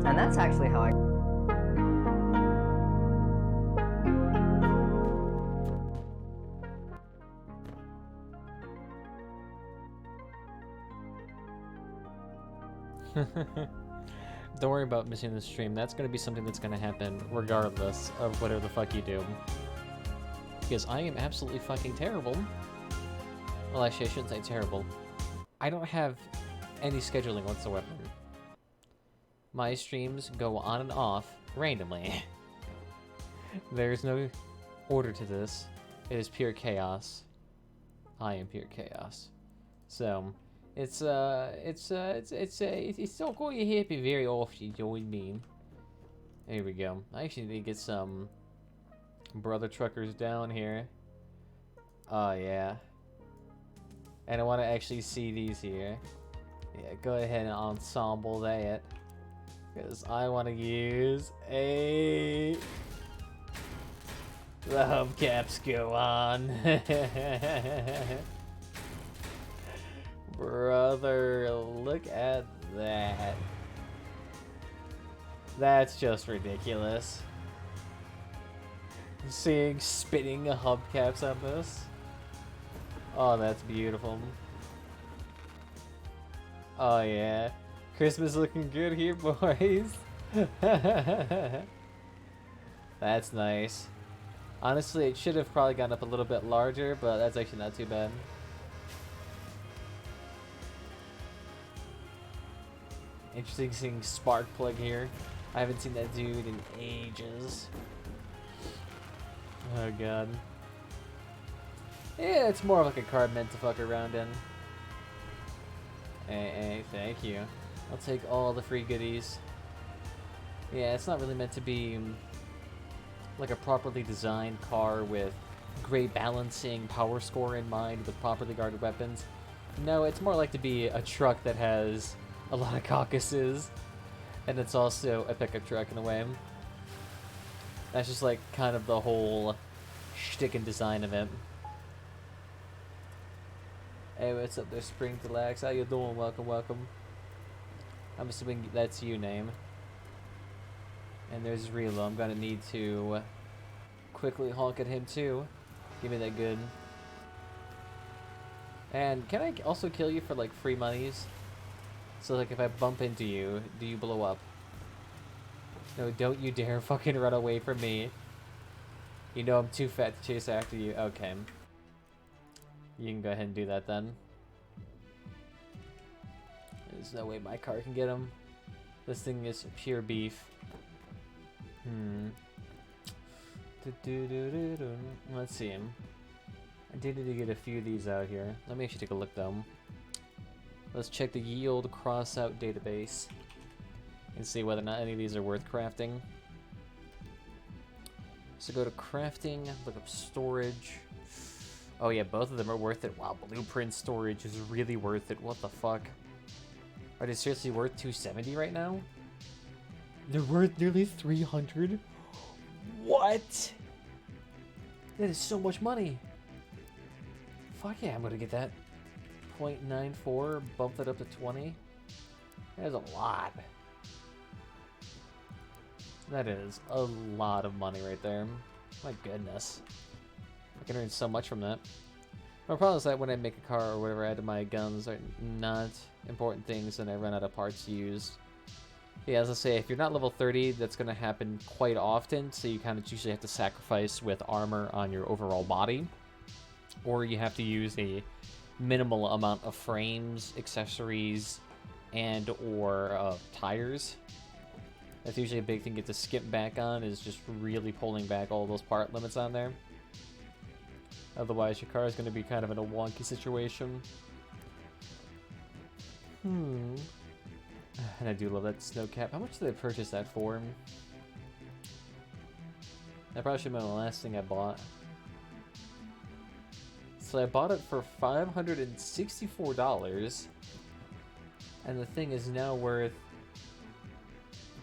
And that's actually how I... Don't worry about missing the stream. That's going to be something that's going to happen regardless of whatever the fuck you do. Because I am absolutely fucking terrible. Well, actually, I shouldn't say terrible. I don't have any scheduling whatsoever. My streams go on and off randomly. There's no order to this. It is pure chaos. I am pure chaos. So, it's not going to happen very often, you know what I mean? There we go. I actually need to get some brother truckers down here. Oh, yeah. And I want to actually see these here. Yeah, go ahead and ensemble that. Because I want to use a... The hubcaps go on. Brother, look at that. That's just ridiculous. Seeing spinning hubcaps on this. Oh, that's beautiful. Oh yeah. Christmas looking good here, boys. That's nice. Honestly, it should have probably gone up a little bit larger, but that's actually not too bad. Interesting seeing Sparkplug here. I haven't seen that dude in ages. Oh god. Yeah, it's more of like a car meant to fuck around in. Hey, thank you. I'll take all the free goodies. Yeah, it's not really meant to be like a properly designed car with great balancing, power score in mind, with properly guarded weapons. No, it's more like to be a truck that has a lot of caucuses, and it's also a pickup truck in a way. That's just like kind of the whole shtick and design of it. Hey, what's up there, Spring Relax? How you doing? Welcome, welcome. I'm assuming that's you, name. And there's Relo. I'm gonna need to quickly honk at him too. Give me that good. And can I also kill you for like free monies? So like if I bump into you, do you blow up? No, don't you dare fucking run away from me. You know I'm too fat to chase after you. Okay. You can go ahead and do that then. There's no way my car can get him. This thing is pure beef. Let's see him. I did need to get a few of these out here. Let me actually take a look though. Let's check the yield crossout database and see whether or not any of these are worth crafting. So go to crafting, look up storage. Oh yeah, both of them are worth it. Wow, blueprint storage is really worth it. What the fuck? Are they seriously worth 270 right now? They're worth nearly 300? What? That is so much money. Fuck yeah, I'm gonna get that. 0.94, bump that up to 20. That is a lot. That is a lot of money right there. My goodness. I can earn so much from that. My problem is that when I make a car or whatever, I add to my guns are not important things and I run out of parts used. Yeah, as I say, if you're not level 30, that's going to happen quite often, so you kind of usually have to sacrifice with armor on your overall body. Or you have to use a minimal amount of frames, accessories, and or tires. That's usually a big thing you have to skip back on, is just really pulling back all those part limits on there. Otherwise, your car is going to be kind of in a wonky situation. And I do love that snow cap. How much did I purchase that for? That probably should have been the last thing I bought. So I bought it for $564. And the thing is now worth...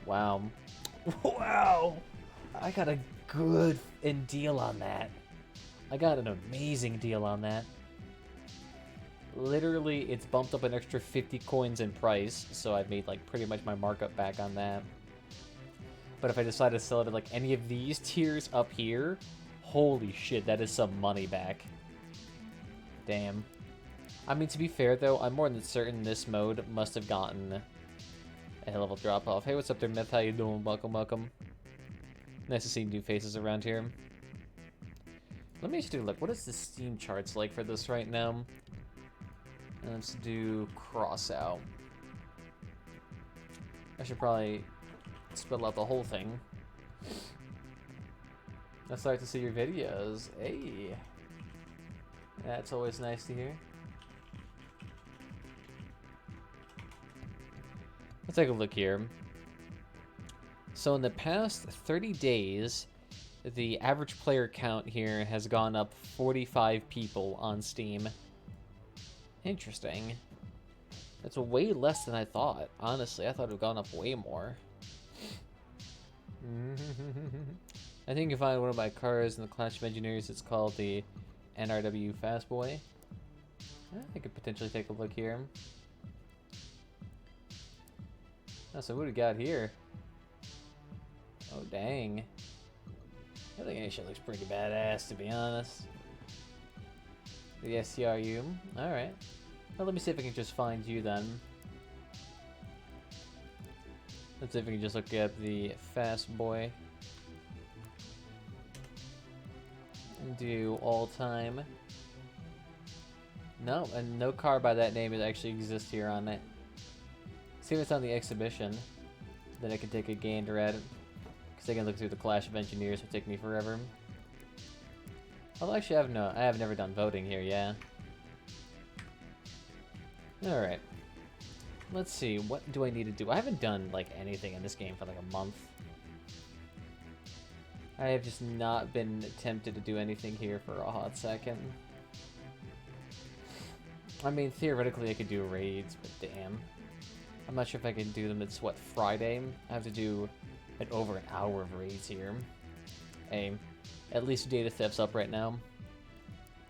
Wow. Wow! I got a good deal on that. I got an amazing deal on that. Literally, it's bumped up an extra 50 coins in price, so I've made like pretty much my markup back on that. But if I decide to sell it at like any of these tiers up here, holy shit, that is some money back. Damn. I mean, to be fair though, I'm more than certain this mode must have gotten a hell of a drop off. Hey, what's up there, Myth? How you doing? Welcome, welcome. Nice to see new faces around here. Let me just do, like, what is the Steam charts like for this right now? Let's do cross out. I should probably spell out the whole thing. Let's start to see your videos. Hey. That's always nice to hear. Let's take a look here. So in the past 30 days, the average player count here has gone up 45 people on Steam. Interesting. That's way less than I thought. Honestly, I thought it would have gone up way more. I think you can find one of my cars in the Clash of Engineers. It's called the NRW Fastboy. I could potentially take a look here. Oh, so what do we got here? Oh, dang. I think that shit looks pretty badass, to be honest. The SCRU. Alright. Well, let me see if I can just find you then. Let's see if we can just look up the Fast Boy. And do all time. No, and no car by that name actually exists here on it. See if it's on the exhibition. Then I can take a gander at it. Because I can look through the Clash of Engineers, it would take me forever. Although actually I have never done voting here, yeah. Alright. Let's see, what do I need to do? I haven't done like anything in this game for like a month. I have just not been tempted to do anything here for a hot second. I mean, theoretically I could do raids, but damn. I'm not sure if I can do them. It's what, Friday? I have to do over an hour of raids here. Hey, at least data theft's up right now.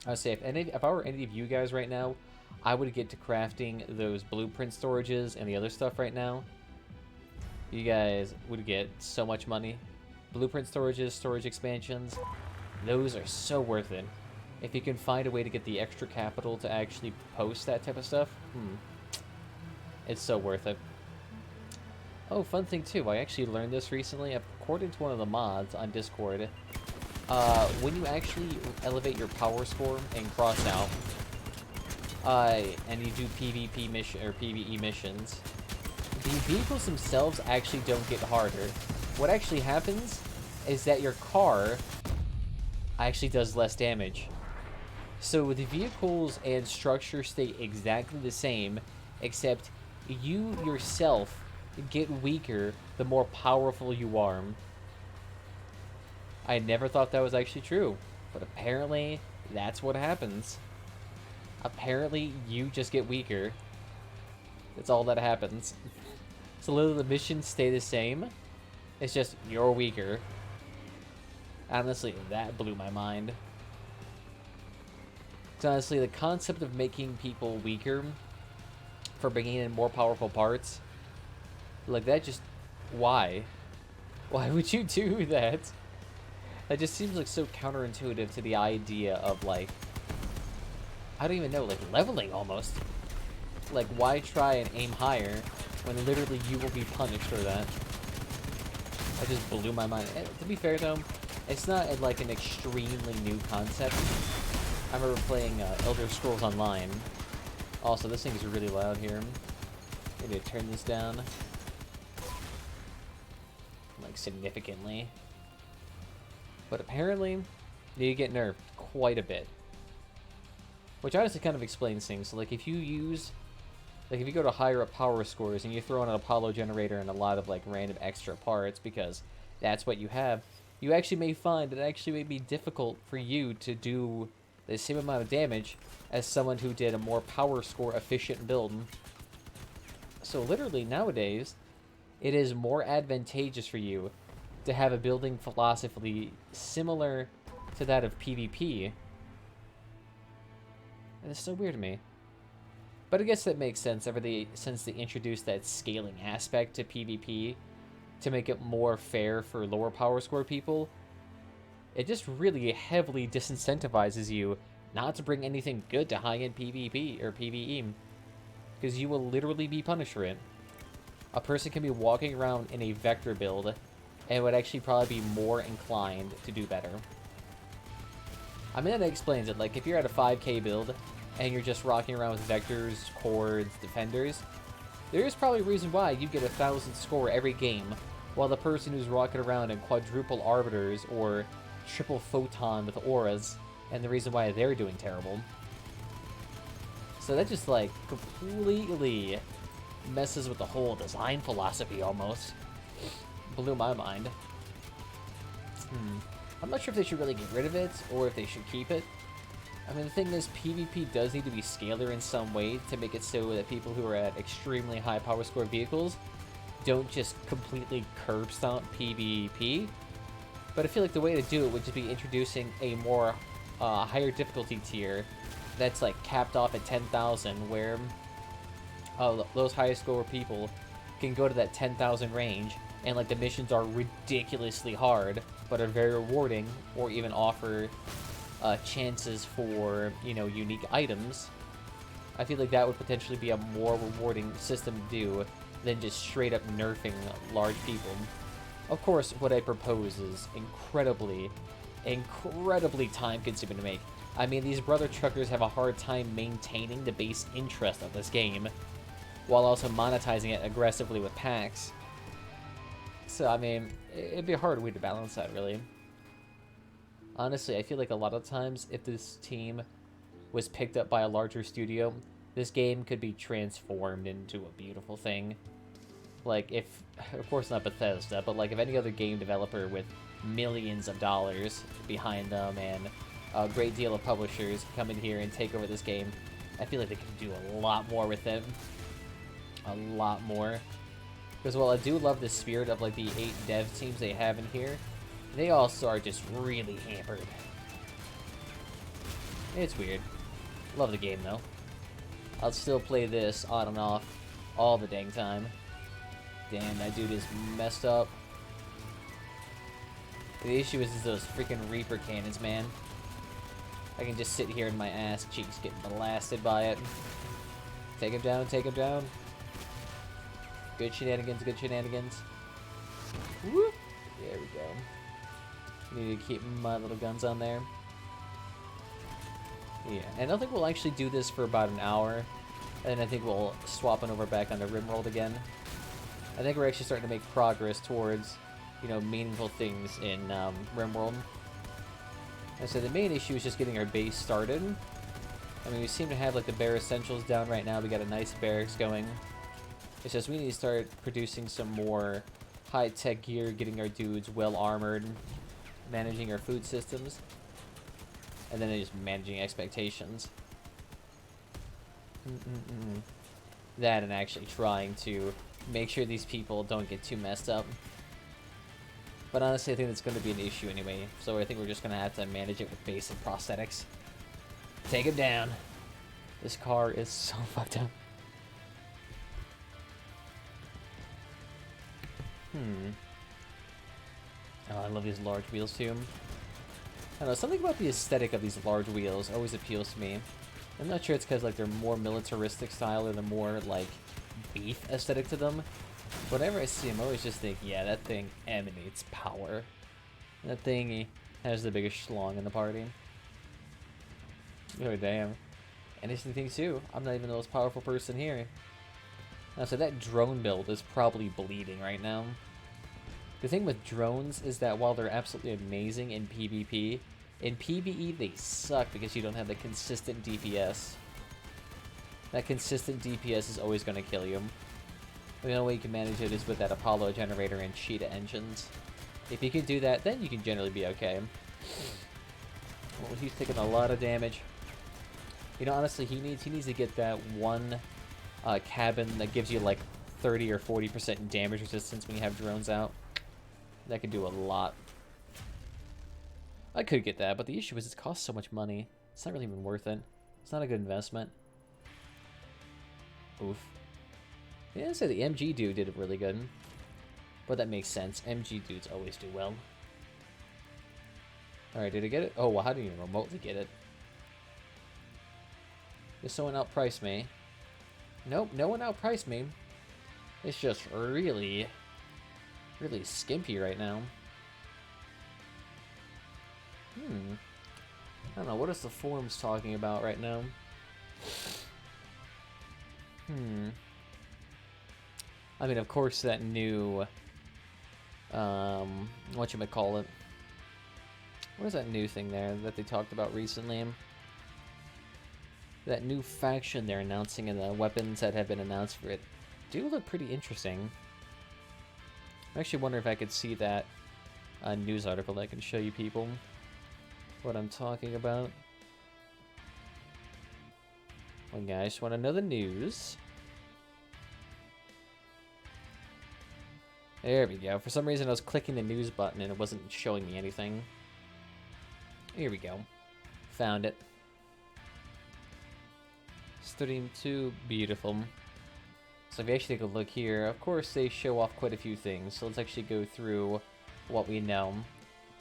I would say if I were any of you guys right now, I would get to crafting those blueprint storages and the other stuff right now. You guys would get so much money. Blueprint storages, storage expansions, those are so worth it. If you can find a way to get the extra capital to actually post that type of stuff, it's so worth it. Oh, fun thing too, I actually learned this recently. According to one of the mods on Discord, when you actually elevate your power score in Crossout, and you do PvP mission or PvE missions, the vehicles themselves actually don't get harder. What actually happens is that your car actually does less damage. So the vehicles and structure stay exactly the same, except you yourself get weaker the more powerful you are. I never thought that was actually true, but apparently that's what happens. Apparently you just get weaker. That's all that happens. So literally the missions stay the same. It's just you're weaker. Honestly, that blew my mind. 'Cause honestly, the concept of making people weaker for bringing in more powerful parts, like that just... Why? Why would you do that? That just seems like so counterintuitive to the idea of like... I don't even know, like leveling almost. Like why try and aim higher when literally you will be punished for that? That just blew my mind. And to be fair though, it's not like an extremely new concept. I remember playing Elder Scrolls Online. Also, this thing is really loud here. Maybe turn this down. Like, significantly. But apparently, you get nerfed quite a bit. Which honestly kind of explains things. So, like, if you use... Like, if you go to higher up power scores and you throw in an Apollo generator and a lot of, like, random extra parts because that's what you have, you actually may find it actually may be difficult for you to do the same amount of damage as someone who did a more power score efficient build. So literally nowadays, it is more advantageous for you to have a building philosophy similar to that of PvP. And it's so weird to me. But I guess that makes sense since they introduced that scaling aspect to PvP to make it more fair for lower power score people, it just really heavily disincentivizes you not to bring anything good to high-end PvP or PvE, because you will literally be punished for it. A person can be walking around in a vector build and would actually probably be more inclined to do better. I mean, that explains it. Like, if you're at a 5k build and you're just rocking around with vectors, chords, defenders, there is probably a reason why you get 1,000 score every game, while the person who's rocking around in quadruple arbiters or triple photon with auras, and the reason why they're doing terrible. So that just, like, completely messes with the whole design philosophy, almost. Blew my mind. I'm not sure if they should really get rid of it, or if they should keep it. I mean, the thing is, PvP does need to be scalar in some way to make it so that people who are at extremely high power score vehicles don't just completely curb stomp PvP. But I feel like the way to do it would just be introducing a more higher difficulty tier that's like capped off at 10,000, where those higher score people can go to that 10,000 range, and like the missions are ridiculously hard but are very rewarding, or even offer chances for, you know, unique items. I feel like that would potentially be a more rewarding system to do than just straight up nerfing large people. Of course, what I propose is incredibly time consuming to make. I mean, these brother truckers have a hard time maintaining the base interest of this game, while also monetizing it aggressively with packs. So, I mean, it'd be a hard way to balance that, really. Honestly, I feel like a lot of times, if this team was picked up by a larger studio, this game could be transformed into a beautiful thing. Like, if, of course not Bethesda, but like if any other game developer with millions of dollars behind them and a great deal of publishers come in here and take over this game, I feel like they could do a lot more with it. A lot more. Because while I do love the spirit of like the 8 dev teams they have in here, they also are just really hampered. It's weird. Love the game though. I'll still play this on and off all the dang time. Damn, that dude is messed up. The issue is those freaking Reaper cannons, man. I can just sit here and my ass cheeks get blasted by it. Take him down, take him down. Good shenanigans, good shenanigans. Whoop! There we go. Need to keep my little guns on there. Yeah, and I don't think we'll actually do this for about an hour. And I think we'll swap it over back onto Rimworld again. I think we're actually starting to make progress towards, you know, meaningful things in Rimworld. And so the main issue is just getting our base started. I mean, we seem to have like the bare essentials down right now. We got a nice barracks going. It's just we need to start producing some more high-tech gear, getting our dudes well armored, managing our food systems, and then just managing expectations. That and actually trying to make sure these people don't get too messed up. But honestly, I think that's going to be an issue anyway, so I think we're just going to have to manage it with basic prosthetics. Take him down. This car is so fucked up. Oh, I love these large wheels too. I don't know, something about the aesthetic of these large wheels always appeals to me. I'm not sure it's because like they're more militaristic style or the more like beef aesthetic to them. Whenever I see them, I always just think, yeah, that thing emanates power. That thing has the biggest schlong in the party. Oh damn. Interesting thing too, I'm not even the most powerful person here. Now, so that drone build is probably bleeding right now. The thing with drones is that while they're absolutely amazing in PvP, in PvE they suck because you don't have the consistent DPS. That consistent DPS is always going to kill you. The only way you can manage it is with that Apollo generator and Cheetah engines. If you can do that, then you can generally be okay. Well, he's taking a lot of damage. You know, honestly, he needs to get that one cabin that gives you like 30 or 40% damage resistance when you have drones out. That could do a lot. I could get that, but the issue is it costs so much money. It's not really even worth it. It's not a good investment. Oof. Yeah, I'd say the MG dude did it really good. But that makes sense. MG dudes always do well. Alright, did I get it? Oh, well, how do you remotely get it? Did someone outprice me? Nope, no one outpriced me. It's just really, really skimpy right now. I don't know, what is the forums talking about right now? I mean, of course, that new, whatchamacallit? What is that new thing there that they talked about recently? That new faction they're announcing and the weapons that have been announced for it do look pretty interesting. I actually wonder if I could see that news article that I can show you people what I'm talking about. Well, guys, want to know the news? There we go. For some reason, I was clicking the news button and it wasn't showing me anything. Here we go. Found it. Stream 2, beautiful. So if you actually take a look here, of course they show off quite a few things. So let's actually go through what we know.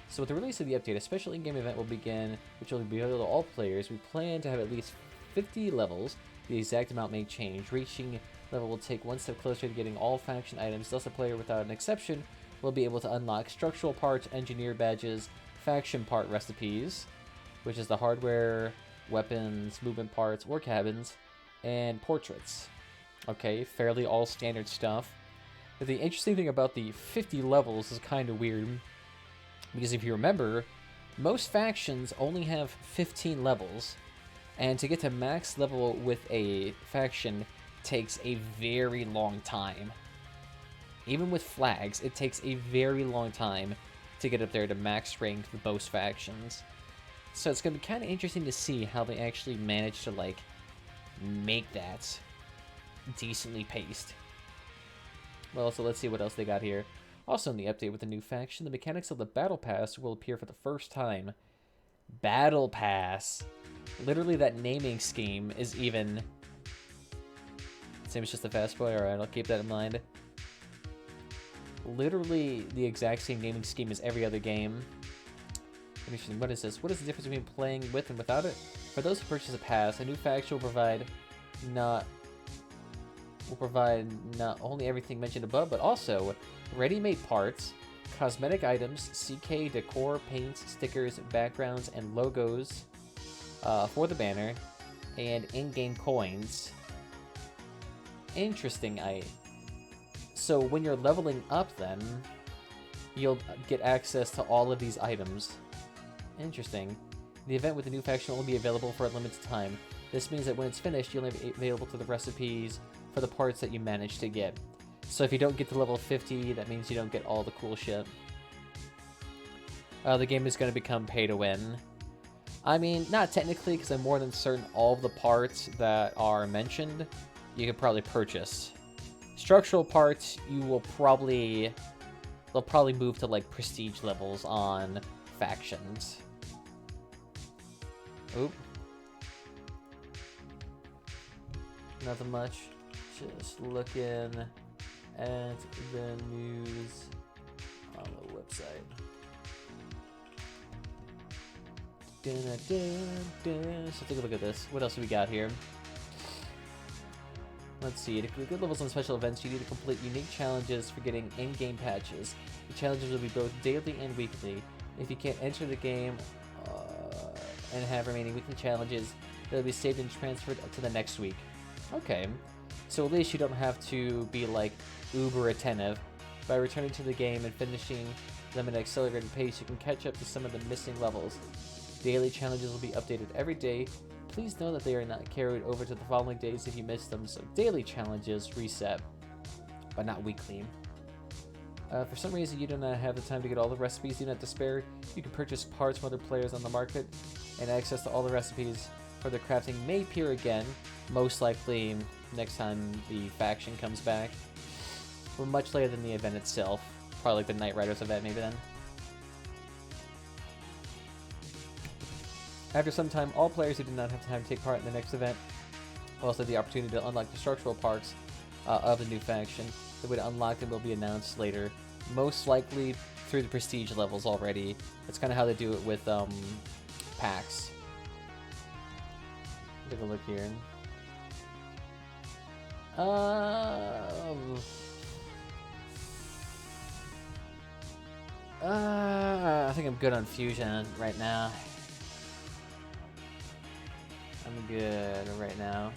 So with the release of the update, a special in-game event will begin, which will be available to all players. We plan to have at least 50 levels. The exact amount may change. Reaching level will take one step closer to getting all faction items. Thus, a player without an exception will be able to unlock structural parts, engineer badges, faction part recipes, which is the hardware, weapons, movement parts, or cabins, and portraits. Okay, fairly all standard stuff. But the interesting thing about the 50 levels is kind of weird, because if you remember, most factions only have 15 levels, and to get to max level with a faction takes a very long time. Even with flags, it takes a very long time to get up there to max rank with most factions. So it's going to be kind of interesting to see how they actually manage to, like, make that decently paced. Well, so let's see what else they got here. Also in the update with the new faction, the mechanics of the Battle Pass will appear for the first time. Battle Pass. Literally, that naming scheme is even... Same as just a fast boy? Alright, I'll keep that in mind. Literally the exact same naming scheme as every other game. Interesting. What is this? What is the difference between playing with and without it? For those who purchase a pass, a new faction will provide not only everything mentioned above, but also ready-made parts, cosmetic items, CK decor, paints, stickers, backgrounds, and logos for the banner, and in-game coins. Interesting. So when you're leveling up, then you'll get access to all of these items. Interesting. The event with the new faction will only be available for a limited time. This means that when it's finished, you'll only be available to the recipes for the parts that you managed to get. So if you don't get to level 50, that means you don't get all the cool shit. The game is going to become pay to win. I mean, not technically, because I'm more than certain all of the parts that are mentioned, you could probably purchase. Structural parts, they'll probably move to, like, prestige levels on factions. Oop. Nothing much. Just looking at the news on the website. So take a look at this. What else do we got here? Let's see. To get levels on special events, you need to complete unique challenges for getting in-game patches. The challenges will be both daily and weekly. If you can't enter the game and have remaining weekly challenges, they'll be saved and transferred to the next week. Okay. So at least you don't have to be, like, uber attentive. By returning to the game and finishing them at an accelerated pace, you can catch up to some of the missing levels. Daily challenges will be updated every day. Please know that they are not carried over to the following days if you miss them, so daily challenges reset, but not weekly. For some reason you do not have the time to get all the recipes, do not despair. You can purchase parts from other players on the market, and access to all the recipes for the crafting may appear again, most likely next time the faction comes back. Or much later than the event itself. Probably like the Knight Riders event, maybe then. After some time, all players who did not have time to take part in the next event will also have the opportunity to unlock the structural parts of the new faction. The way to unlock them will be announced later. Most likely through the prestige levels already. That's kind of how they do it with packs. Take a look here. I think I'm good on fusion right now. I'm good right now.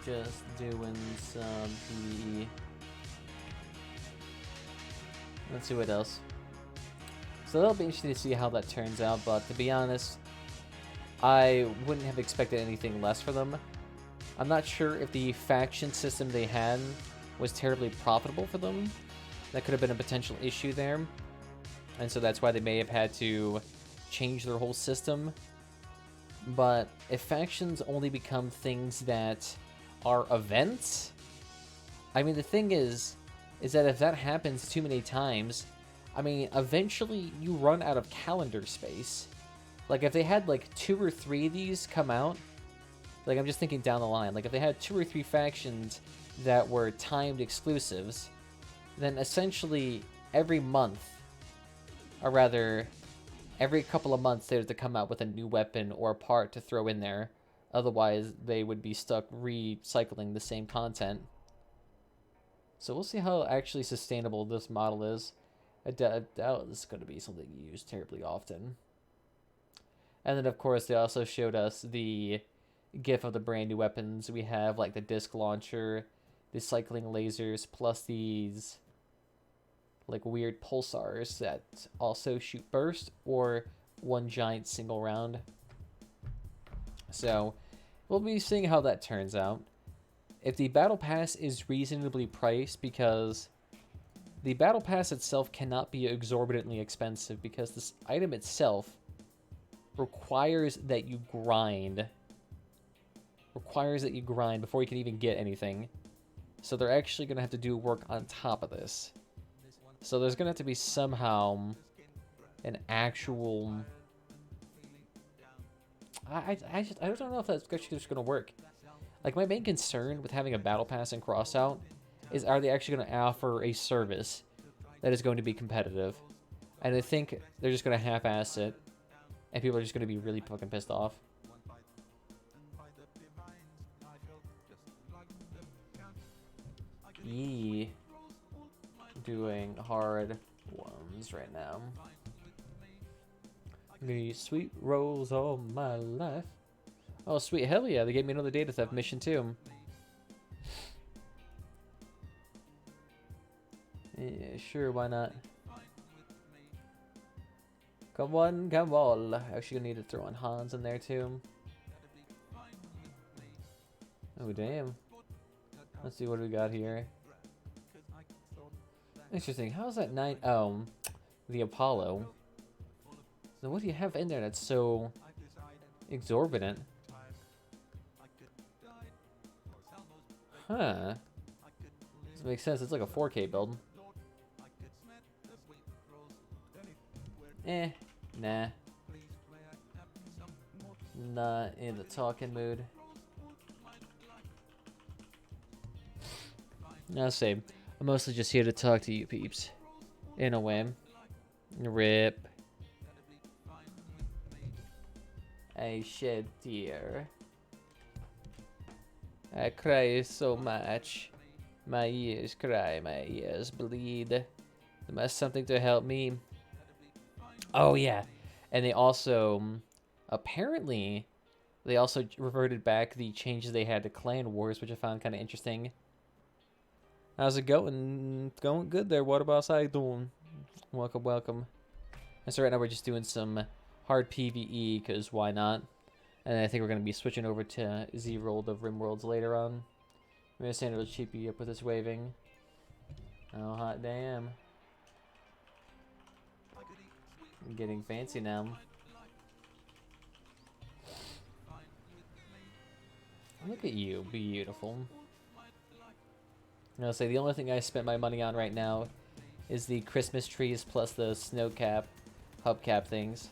Just doing some PvE. Let's see what else. So that'll be interesting to see how that turns out, but to be honest, I wouldn't have expected anything less for them. I'm not sure if the faction system they had was terribly profitable for them. That could have been a potential issue there. And so that's why they may have had to change their whole system. But if factions only become things that are events, I mean, the thing is that if that happens too many times, I mean, eventually you run out of calendar space. Like, if they had, like, 2 or 3 of these come out, like, I'm just thinking down the line, like, if they had 2 or 3 factions that were timed exclusives, then essentially every month, or rather, every couple of months, they have to come out with a new weapon or a part to throw in there. Otherwise, they would be stuck recycling the same content. So we'll see how actually sustainable this model is. I doubt this is going to be something you use terribly often. And then, of course, they also showed us the GIF of the brand new weapons. We have, like, the disc launcher, the cycling lasers, plus these, like, weird pulsars that also shoot burst or one giant single round. So we'll be seeing how that turns out. If the battle pass is reasonably priced, because the battle pass itself cannot be exorbitantly expensive, because this item itself requires that you grind. Before you can even get anything. So they're actually going to have to do work on top of this. So there's going to have to be somehow an actual... I don't know if that's actually just going to work. Like, my main concern with having a battle pass and crossout is, are they actually going to offer a service that is going to be competitive? And I think they're just going to half-ass it, and people are just going to be really fucking pissed off. Yee. Doing hard ones right now. I'm gonna eat sweet rolls all my life. Oh, sweet. Hell yeah, they gave me another data theft mission too. Yeah, sure, why not? Come on, come on. Actually gonna need to throw in Hans in there too. Oh, damn. Let's see what we got here. Interesting. How's that 9? Oh, the Apollo. So what do you have in there that's so exorbitant? Huh. This makes sense. It's like a 4K build. Nah. Not in the talking mood. I'll say, I'm mostly just here to talk to you peeps. In a way. Rip. I shed tear. I cry so much. My ears cry, my ears bleed. There must something to help me. Oh yeah. And they also, apparently, they also reverted back the changes they had to Clan Wars, which I found kind of interesting. How's it going? Going good there. What about how you doing? Welcome, welcome. And so right now we're just doing some hard PvE, because why not? And I think we're going to be switching over to Z-Roll of RimWorlds later on. I'm going to stand a little cheapy up with this waving. Oh, hot damn. I'm getting fancy now. Look at you, beautiful. I'll say the only thing I spent my money on right now is the Christmas trees plus the snow cap, hubcap things.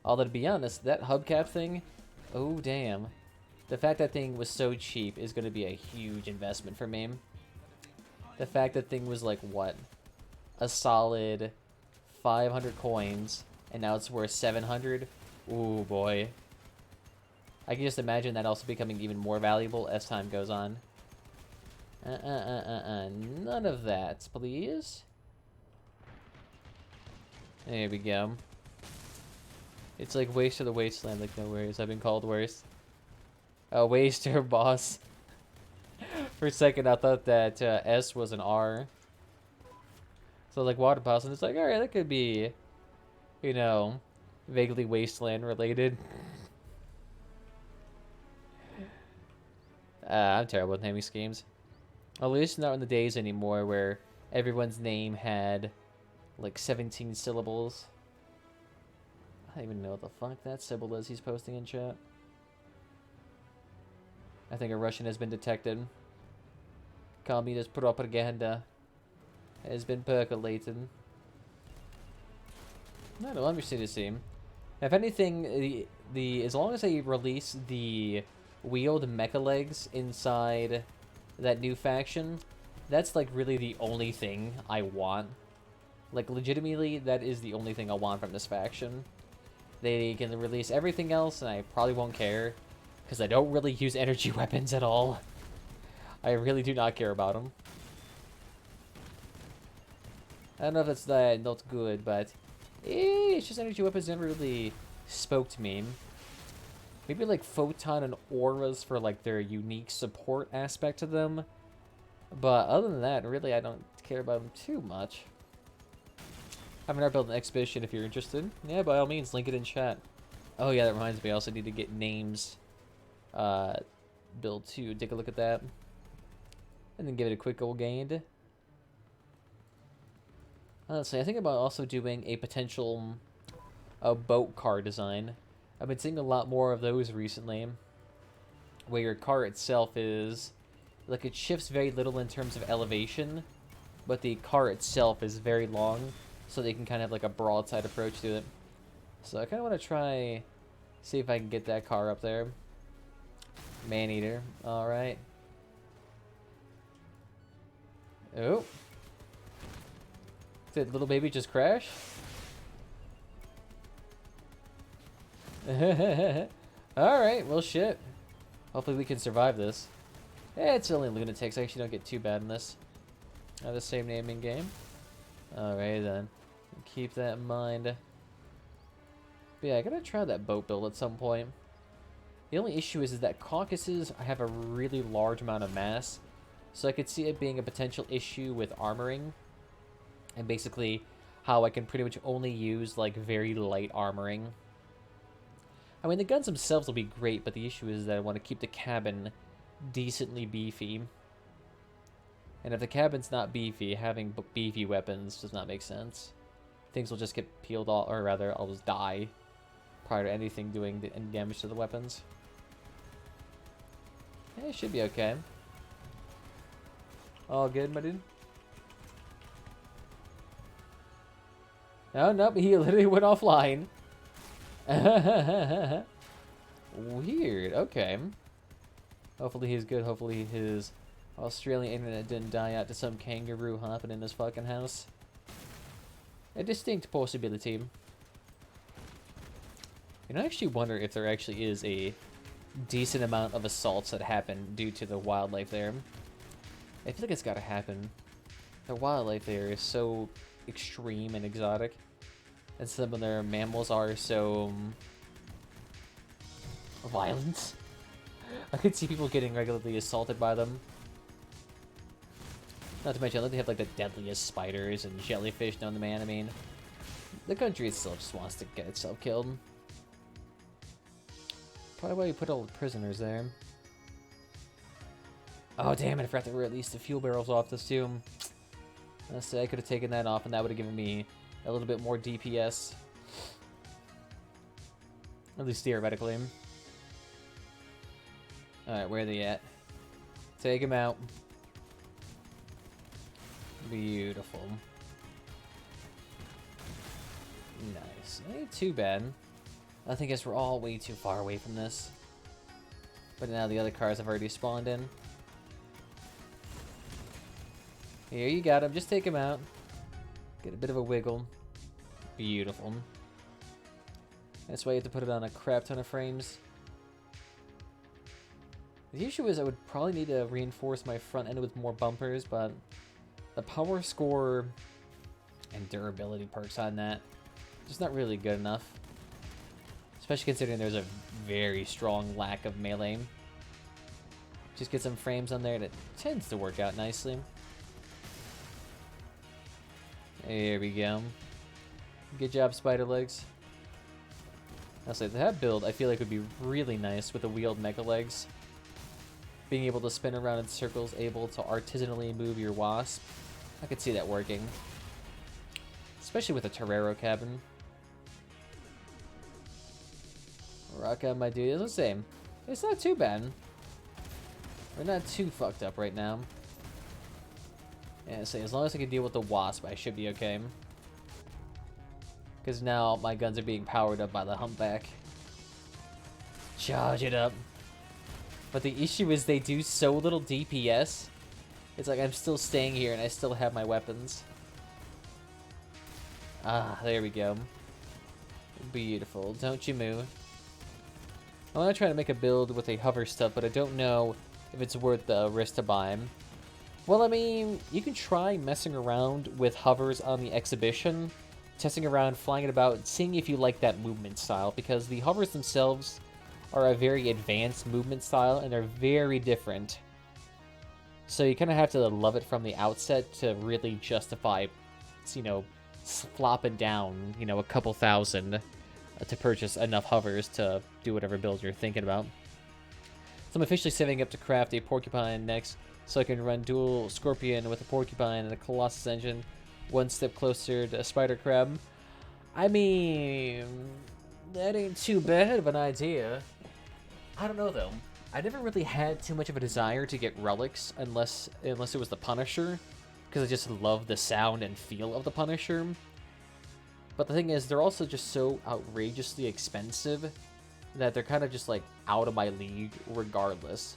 Although to be honest, that hubcap thing, oh damn. The fact that thing was so cheap is going to be a huge investment for me. The fact that thing was like, what? A solid 500 coins, and now it's worth 700? Ooh, boy. I can just imagine that also becoming even more valuable as time goes on. None of that, please. There we go. It's like Waste of the Wasteland, like no worries. I've been called worse. Waster boss. For a second, I thought that S was an R. So, like, water boss, and it's like, alright, that could be, you know, vaguely Wasteland related. I'm terrible with naming schemes. At least not in the days anymore where everyone's name had, like, 17 syllables. I don't even know what the fuck that symbol is he's posting in chat. I think a Russian has been detected. Communist propaganda has been percolating. No, no, let me see the scene. If anything, as long as they release the wheeled mecha legs inside that new faction, that's like really the only thing I want. Like, legitimately, that is the only thing I want from this faction. They can release everything else, and I probably won't care, because I don't really use energy weapons at all. I really do not care about them. I don't know if that's not good, but it's just energy weapons never really spoke to me. Maybe like Photon and Auras for like their unique support aspect to them. But other than that, really I don't care about them too much. I've never built an expedition if you're interested. Yeah, by all means, link it in chat. Oh yeah, that reminds me, I also need to get names built too. Take a look at that. And then give it a quick old gain. Honestly, I think about also doing a potential boat car design. I've been seeing a lot more of those recently, where your car itself is, like, it shifts very little in terms of elevation, but the car itself is very long, so they can kind of have like a broadside approach to it. So I kind of want to try, see if I can get that car up there. Maneater, alright. Oh. Did little baby just crash? Alright, well shit. Hopefully we can survive this. Eh, it's only lunatics. I actually don't get too bad in this. I have the same name in game. Alright then. Keep that in mind. But yeah, I gotta try that boat build at some point. The only issue is that caucuses have a really large amount of mass. So I could see it being a potential issue with armoring. And basically how I can pretty much only use like very light armoring. I mean, the guns themselves will be great, but the issue is that I want to keep the cabin decently beefy. And if the cabin's not beefy, having beefy weapons does not make sense. Things will just get peeled off, or rather, I'll just die prior to anything doing any damage to the weapons. Yeah, it should be okay. All good, my dude? Oh, nope, he literally went offline. Weird, okay. Hopefully he's good. Hopefully his Australian internet didn't die out to some kangaroo hopping in his fucking house. A distinct possibility. You know, I actually wonder if there actually is a decent amount of assaults that happen due to the wildlife there. I feel like it's gotta happen. The wildlife there is so extreme and exotic. And some of their mammals are so violent. I could see people getting regularly assaulted by them. Not to mention, they have like the deadliest spiders and jellyfish known to man. I mean, the country itself just wants to get itself killed. Probably why you put all the prisoners there. Oh damn it, I forgot to release the fuel barrels off this too. Let's say I could have taken that off and that would have given me a little bit more DPS. At least theoretically. Alright, where are they at? Take him out. Beautiful. Nice. Ain't too bad. I think we're all way too far away from this. But now the other cars have already spawned in. Here, you got him. Just take him out. Get a bit of a wiggle. Beautiful. That's why you have to put it on a crap ton of frames. The issue is I would probably need to reinforce my front end with more bumpers, but the power score and durability perks on that just not really good enough. Especially considering there's a very strong lack of melee. Just get some frames on there and it tends to work out nicely. There we go. Good job, Spider Legs. I'll say that build I feel like would be really nice with the wheeled Mega Legs. Being able to spin around in circles, able to artisanally move your Wasp. I could see that working. Especially with a Torero cabin. Rock on, my dude. Let's say it's not too bad. We're not too fucked up right now. Yeah, so as long as I can deal with the Wasp, I should be okay. Because now my guns are being powered up by the Humpback. Charge it up. But the issue is they do so little DPS. It's like I'm still staying here and I still have my weapons. Ah, there we go. Beautiful. Don't you move. I want to try to make a build with a hover stuff, but I don't know if it's worth the risk to buy. Well, I mean, you can try messing around with hovers on the exhibition, testing around, flying it about, seeing if you like that movement style, because the hovers themselves are a very advanced movement style, and they're very different. So you kind of have to love it from the outset to really justify, you know, flopping down, you know, a couple thousand to purchase enough hovers to do whatever build you're thinking about. So I'm officially saving up to craft a Porcupine next, so I can run dual Scorpion with a Porcupine and a Colossus engine, one step closer to a Spider Crab. I mean, that ain't too bad of an idea. I don't know though. I never really had too much of a desire to get relics unless it was the Punisher, because I just love the sound and feel of the Punisher. But the thing is, they're also just so outrageously expensive that they're kind of just like out of my league regardless.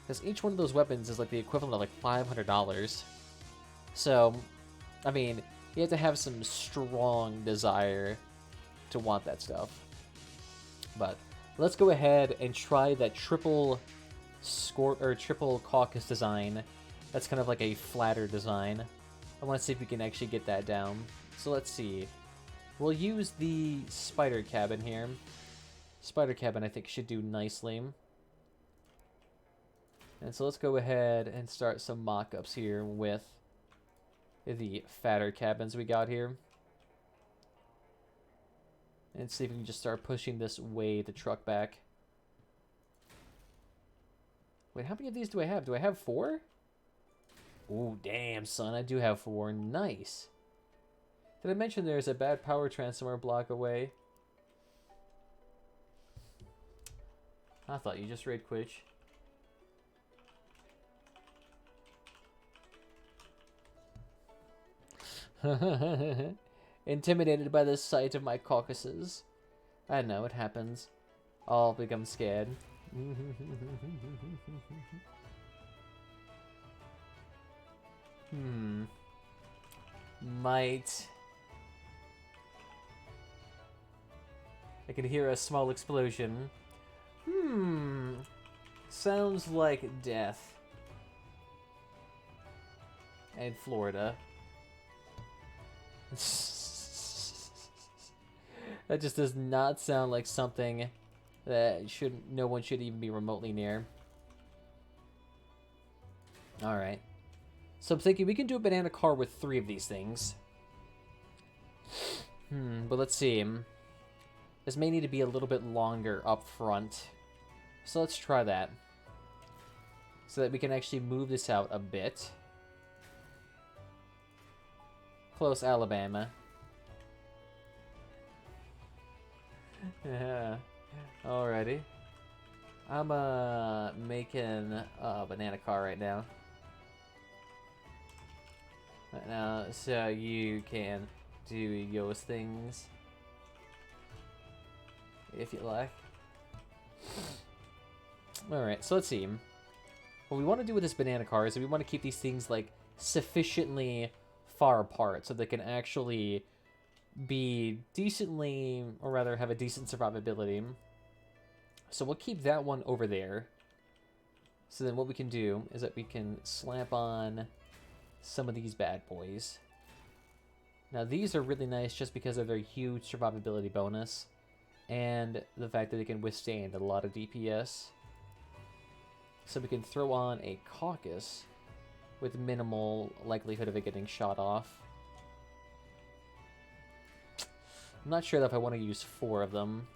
Because each one of those weapons is like the equivalent of like $500. So, I mean, you have to have some strong desire to want that stuff. But let's go ahead and try that triple caucus design. That's kind of like a flatter design. I want to see if we can actually get that down. So let's see. We'll use the spider cabin here. Spider cabin, I think, should do nicely. And so let's go ahead and start some mock-ups here with the fatter cabins we got here. And see if we can just start pushing this way the truck back. Wait, how many of these do I have? Do I have 4? Ooh, damn, son, I do have 4. Nice. Did I mention there's a bad power transformer block away? I thought you just raid quit. Intimidated by the sight of my caucuses. I know, it happens. I'll become scared. Might. I can hear a small explosion. Sounds like death. And Florida. That just does not sound like something that no one should even be remotely near. Alright. So I'm thinking we can do a banana car with 3 of these things. But let's see. This may need to be a little bit longer up front. So let's try that. So that we can actually move this out a bit. Close, Alabama. Yeah. Alrighty. I'm making a banana car right now. So you can do your things if you like. Alright, so let's see. What we want to do with this banana car is we want to keep these things like sufficiently far apart so they can actually be decently, or rather have a decent survivability. So we'll keep that one over there. So then what we can do is that we can slap on some of these bad boys. Now these are really nice just because of their huge survivability bonus and the fact that they can withstand a lot of DPS. So we can throw on a caucus with minimal likelihood of it getting shot off. I'm not sure if I want to use 4 of them.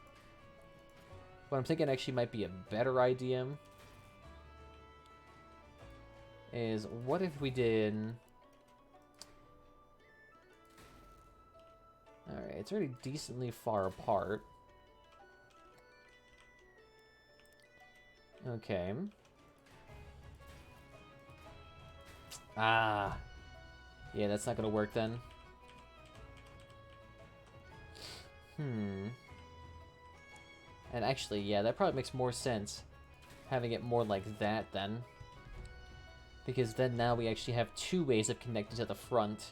What I'm thinking actually might be a better idea is what if we did... Alright, it's already decently far apart. Okay. Ah. Yeah, that's not gonna work then. And actually, yeah, that probably makes more sense. Having it more like that then. Because then now we actually have 2 ways of connecting to the front.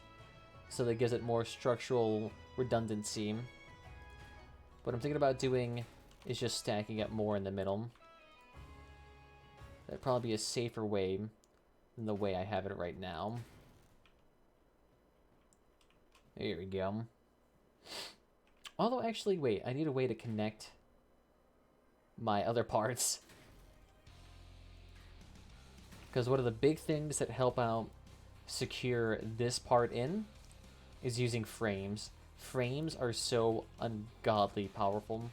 So that gives it more structural redundancy. What I'm thinking about doing is just stacking up more in the middle. That'd probably be a safer way than the way I have it right now. There we go. Although, actually, wait, I need a way to connect my other parts. Because one of the big things that help out secure this part in is using frames. Frames are so ungodly powerful.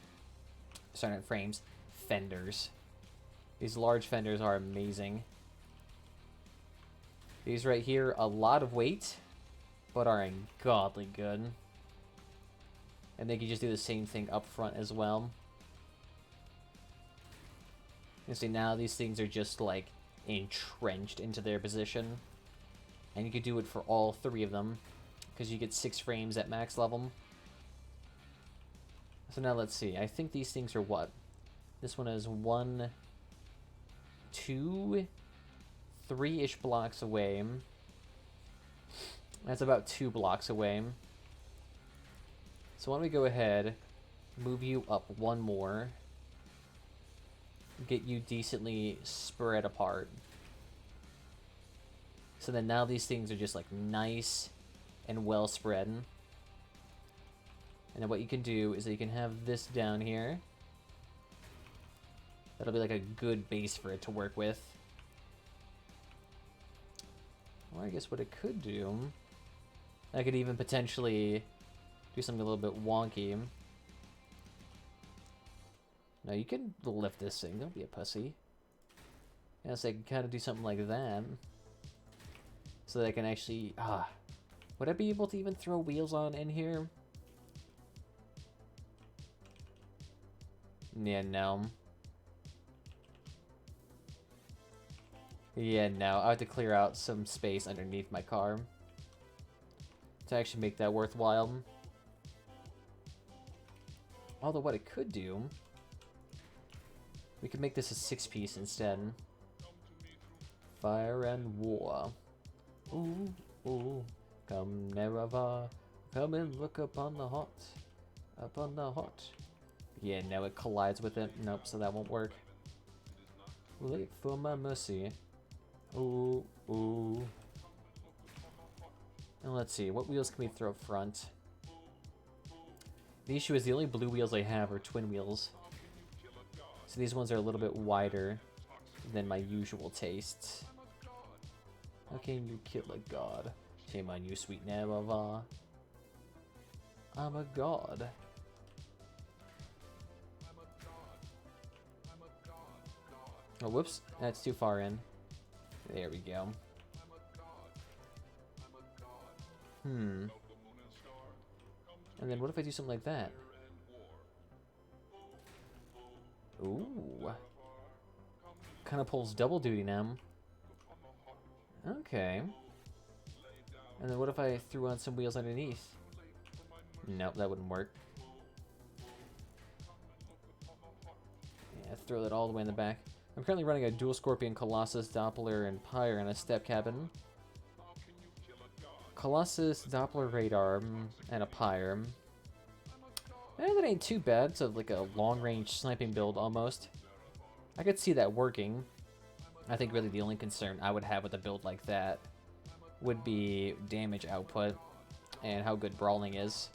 Sorry, not frames. Fenders. These large fenders are amazing. These right here, a lot of weight, but are ungodly good. And they can just do the same thing up front as well. You see, now these things are just, like, entrenched into their position. And you could do it for all 3 of them, because you get 6 frames at max level. So now let's see. I think these things are what? This one is 1, 2, 3-ish blocks away. That's about 2 blocks away. So why don't we go ahead, move you up 1 more, get you decently spread apart. So then now these things are just like nice and well spread. And then what you can do is that you can have this down here. That'll be like a good base for it to work with. Or I guess what it could do, I could even potentially do something a little bit wonky. No, you can lift this thing. Don't be a pussy. Yeah, so I can kind of do something like that. So that I can actually... would I be able to even throw wheels on in here? Yeah, no. Yeah, no. I have to clear out some space underneath my car to actually make that worthwhile. Although what it could do, we could make this a 6-piece instead. Fire and war. Ooh, ooh. Come never, come and look upon the hot. Upon the hot. Yeah, no, it collides with it. Nope, so that won't work. Wait for my mercy. Ooh, ooh. And let's see, what wheels can we throw up front? The issue is the only blue wheels I have are twin wheels. So these ones are a little bit wider than my usual tastes. How can you kill a god? Shame on you, sweet Nerava. I'm a god. Oh, whoops. That's too far in. There we go. And then what if I do something like that? Ooh. Kind of pulls double duty now. Okay. And then what if I threw on some wheels underneath? Nope, that wouldn't work. Yeah, throw that all the way in the back. I'm currently running a dual Scorpion, Colossus, Doppler, and Pyre in a step cabin. Colossus, Doppler radar, and a pyre. That ain't too bad. It's like a long-range sniping build almost. I could see that working. I think really the only concern I would have with a build like that would be damage output and how good brawling is.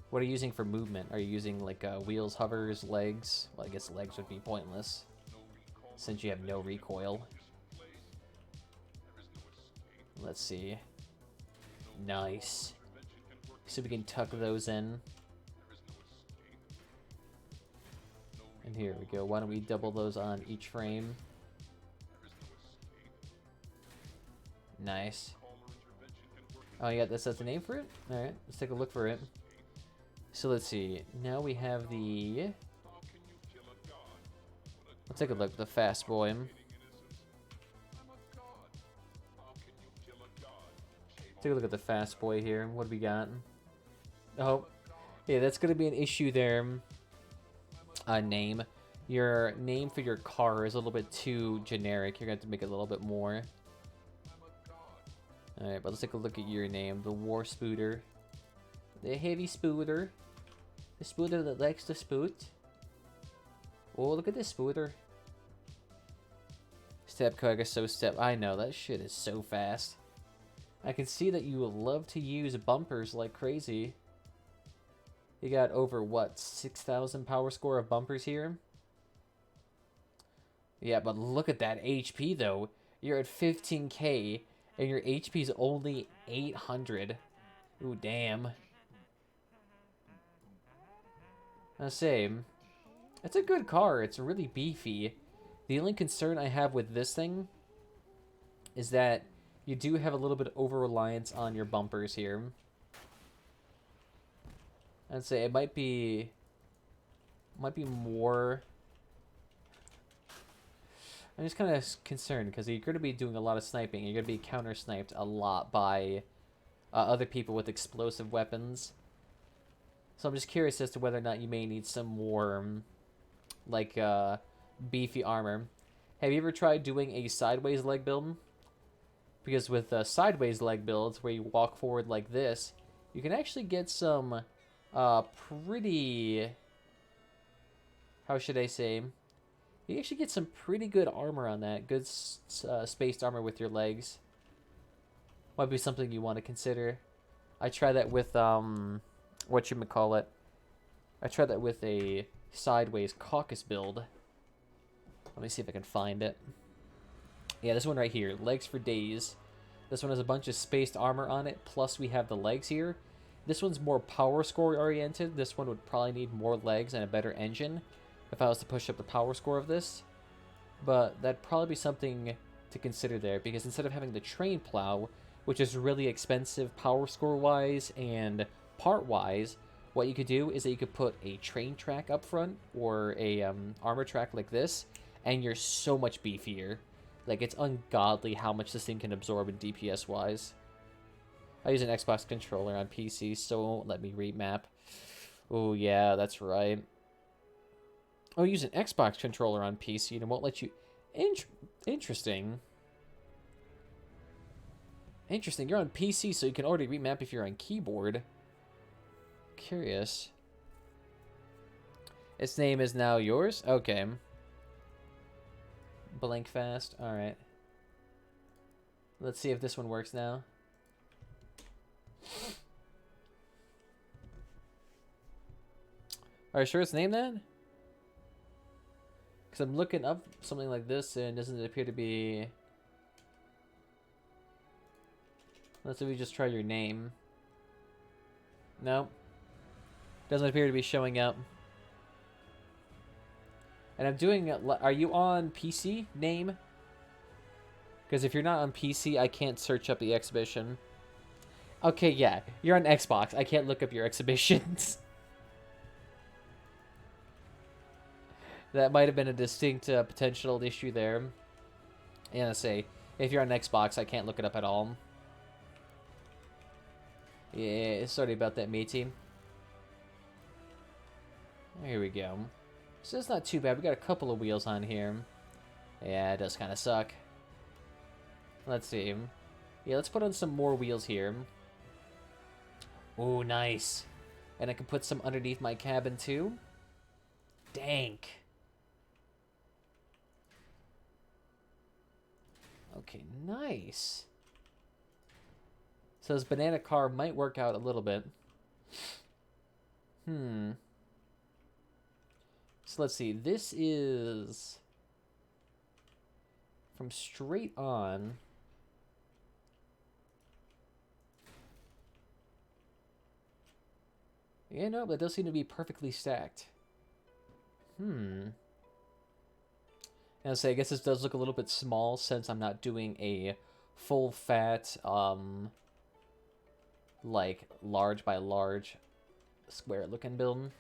What are you using for movement? Are you using like wheels, hovers, legs? Well, I guess legs would be pointless since you have no recoil. Let's see. Nice. So we can tuck those in. And here we go. Why don't we double those on each frame? Nice. Oh, yeah, that's a name for it? Alright, let's take a look for it. So let's see. Now we have the... Let's take a look at the fast boy. Take a look at the fast boy here. What do we got? Oh, yeah, that's going to be an issue there. Name. Your name for your car is a little bit too generic. You're going to have to make it a little bit more. Alright, but let's take a look at your name. The War Spooter. The Heavy Spooter. The Spooter that likes to spoot. Oh, look at this Spooter. Step Cog is so step. I know, that shit is so fast. I can see that you love to use bumpers like crazy. You got over, what, 6,000 power score of bumpers here? Yeah, but look at that HP, though. You're at 15k, and your HP is only 800. Ooh, damn. I say, it's a good car. It's really beefy. The only concern I have with this thing is that you do have a little bit of over-reliance on your bumpers here. I'd say it might be more... I'm just kind of concerned because you're going to be doing a lot of sniping. You're going to be counter-sniped a lot by other people with explosive weapons. So I'm just curious as to whether or not you may need some more, like, beefy armor. Have you ever tried doing a sideways leg build? Because with sideways leg builds, where you walk forward like this, you can actually get some pretty... How should I say? You actually get some pretty good armor on that. Good spaced armor with your legs. Might be something you want to consider. I tried that with, whatchamacallit. I tried that with a sideways caucus build. Let me see if I can find it. Yeah, this one right here. Legs for days. This one has a bunch of spaced armor on it, plus we have the legs here. This one's more power score oriented. This one would probably need more legs and a better engine if I was to push up the power score of this. But that'd probably be something to consider there, because instead of having the train plow, which is really expensive power score wise and part wise, what you could do is that you could put a train track up front or a armor track like this, and you're so much beefier. Like, it's ungodly how much this thing can absorb in DPS wise. I use an Xbox controller on PC, so it won't let me remap. Oh yeah, that's right. Oh, use an Xbox controller on PC and it won't let you... Interesting. Interesting. You're on PC, so you can already remap if you're on keyboard. Curious. Its name is now yours? Okay. Blink fast. Alright. Let's see if this one works now. Are you sure it's named that? Because I'm looking up something like this and doesn't it appear to be... Let's see if we just try your name. No. Doesn't appear to be showing up. And I'm doing... Are you on PC? Name? Because if you're not on PC, I can't search up the exhibition. Okay, yeah. You're on Xbox. I can't look up your exhibitions. That might have been a distinct potential issue there. And I say, if you're on Xbox, I can't look it up at all. Yeah, sorry about that, matey. Here we go. So it's not too bad. We got a couple of wheels on here. Yeah, it does kind of suck. Let's see. Yeah, let's put on some more wheels here. Ooh, nice. And I can put some underneath my cabin, too. Dank. Okay, nice. So this banana car might work out a little bit. So let's see. This is from straight on. Yeah, no, that does seem to be perfectly stacked. And I'll say, I guess this does look a little bit small since I'm not doing a full fat, like, large by large square looking build.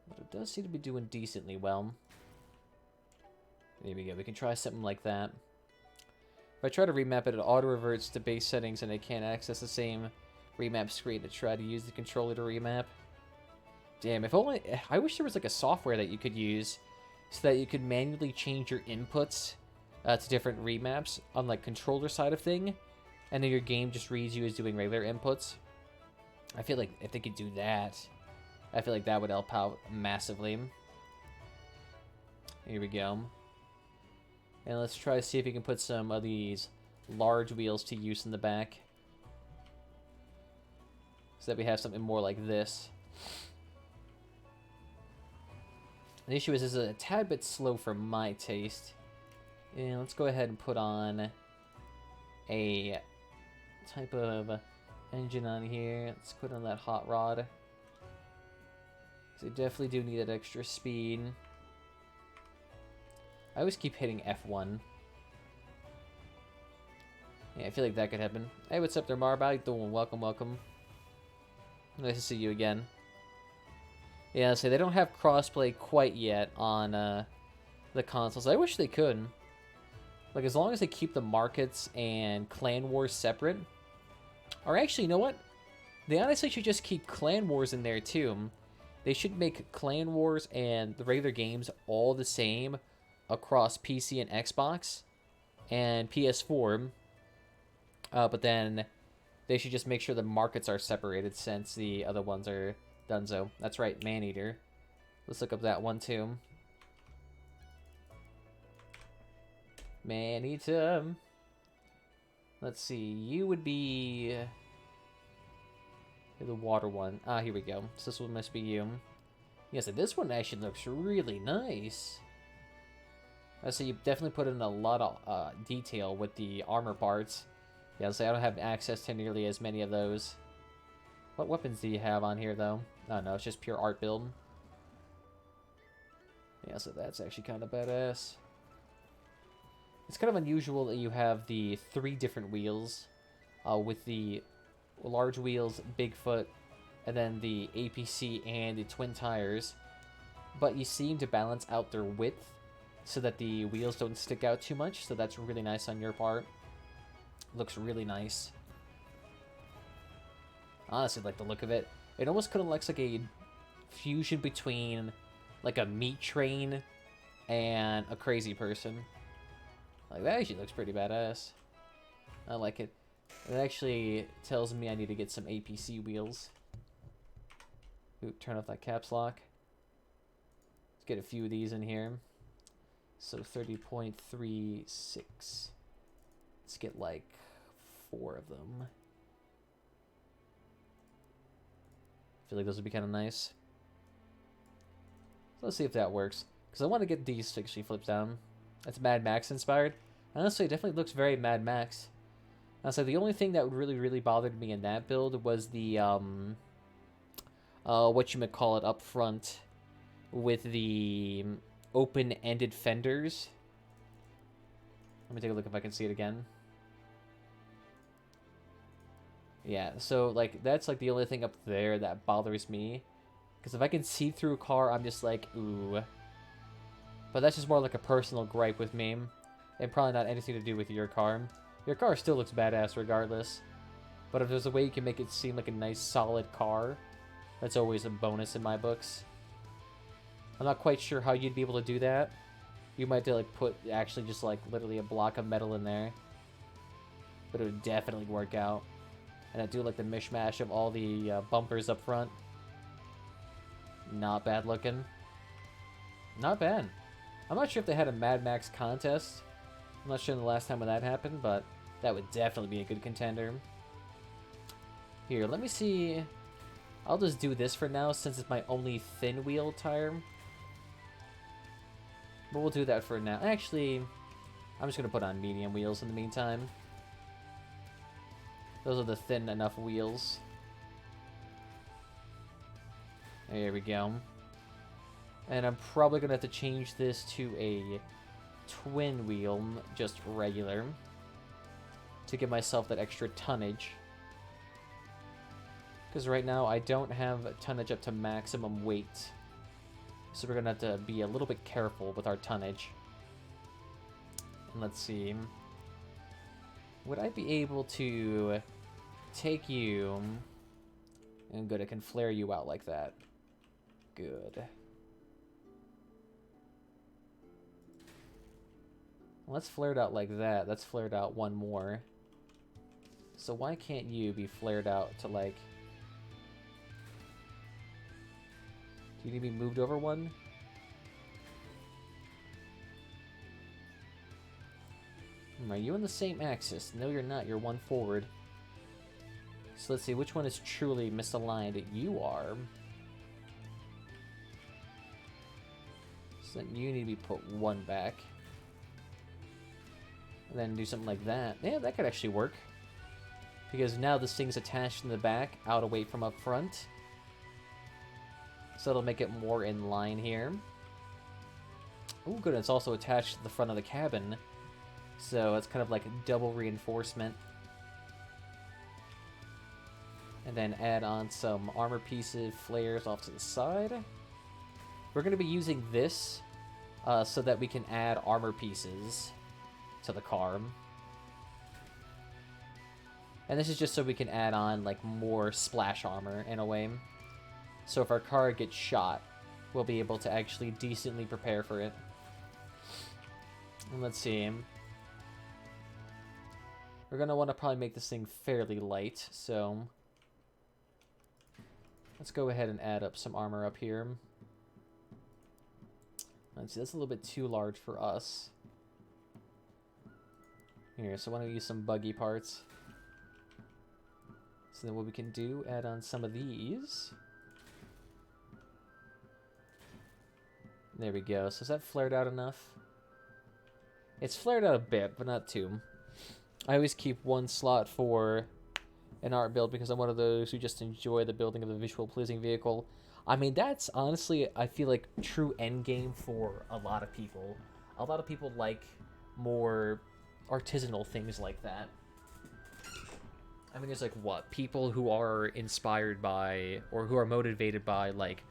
But it does seem to be doing decently well. There we go. We can try something like that. If I try to remap it, it auto-reverts to base settings and I can't access the same remap screen to try to use the controller to remap. Damn, if only... I wish there was like a software that you could use so that you could manually change your inputs to different remaps on like controller side of thing, and then your game just reads you as doing regular inputs. I feel like if they could do that, I feel like that would help out massively. Here we go. And let's try to see if we can put some of these large wheels to use in the back, so that we have something more like this. The issue is this is a tad bit slow for my taste. And let's go ahead and put on a type of engine on here. Let's put on that hot rod. Because I definitely do need that extra speed. I always keep hitting F1. Yeah, I feel like that could happen. Hey, what's up there, Marba? Welcome, welcome. Nice to see you again. Yeah, so they don't have crossplay quite yet on the consoles. I wish they could. Like, as long as they keep the markets and Clan Wars separate. Or actually, you know what? They honestly should just keep Clan Wars in there, too. They should make Clan Wars and the regular games all the same across PC and Xbox and PS4. But then they should just make sure the markets are separated since the other ones are donezo. That's right, Maneater. Let's look up that one, too. Maneater. Let's see. You would be the water one. Ah, here we go. So this one must be you. Yes, this one actually looks really nice. So you definitely put in a lot of detail with the armor parts. Yeah, so I don't have access to nearly as many of those. What weapons do you have on here, though? Oh, no, it's just pure art build. Yeah, so that's actually kind of badass. It's kind of unusual that you have the 3 different wheels, with the large wheels, Bigfoot, and then the APC and the twin tires. But you seem to balance out their width so that the wheels don't stick out too much, so that's really nice on your part. Looks really nice. Honestly, like the look of it. It almost kind of looks like a fusion between like a meat train and a crazy person. Like, that actually looks pretty badass. I like it. It actually tells me I need to get some APC wheels. Ooh, turn off that caps lock. Let's get a few of these in here. So 30.36. Let's get like 4 of them. I feel like those would be kind of nice. So let's see if that works. Because I want to get these to actually flip down. That's Mad Max inspired. Honestly, it definitely looks very Mad Max. So the only thing that really bothered me in that build was the, whatchamacallit up front with the open-ended fenders. Let me take a look if I can see it again. Yeah, so, like, that's, like, the only thing up there that bothers me. Because if I can see through a car, I'm just like, ooh. But that's just more like a personal gripe with me. And probably not anything to do with your car. Your car still looks badass regardless. But if there's a way you can make it seem like a nice, solid car, that's always a bonus in my books. I'm not quite sure how you'd be able to do that. You might have to, like, put actually just, like, literally a block of metal in there. But it would definitely work out. And I do like the mishmash of all the bumpers up front. Not bad looking. Not bad. I'm not sure if they had a Mad Max contest. I'm not sure the last time when that happened, but that would definitely be a good contender. Here, let me see. I'll just do this for now since it's my only thin wheel tire. But we'll do that for now. Actually, I'm just going to put on medium wheels in the meantime. Those are the thin enough wheels. There we go. And I'm probably going to have to change this to a twin wheel, just regular, to give myself that extra tonnage. Because right now I don't have tonnage up to maximum weight. So we're going to have to be a little bit careful with our tonnage. And let's see. Would I be able to take you... And good, I can flare you out like that. Good. Let's flare it out like that. Let's flare it out one more. So why can't you be flared out to like... Do you need to be moved over one? Are you on the same axis? No, you're not. You're one forward. So let's see, which one is truly misaligned? You are. So then you need to be put one back. And then do something like that. Yeah, that could actually work. Because now this thing's attached in the back, out away from up front. So it'll make it more in line here. Oh, good, it's also attached to the front of the cabin. So it's kind of like a double reinforcement. And then add on some armor pieces, flares off to the side. We're going to be using this so that we can add armor pieces to the car. And this is just so we can add on like more splash armor in a way. So if our car gets shot, we'll be able to actually decently prepare for it. And let's see. We're going to want to probably make this thing fairly light, so let's go ahead and add up some armor up here. Let's see, that's a little bit too large for us. Here, so why don't we use some buggy parts? So then what we can do, add on some of these. There we go. So is that flared out enough? It's flared out a bit, but not too. I always keep one slot for an art build because I'm one of those who just enjoy the building of a visual pleasing vehicle. I mean, that's honestly, I feel like, true endgame for a lot of people. A lot of people like more artisanal things like that. I mean, there's like, what? People who are inspired by, or who are motivated by, like,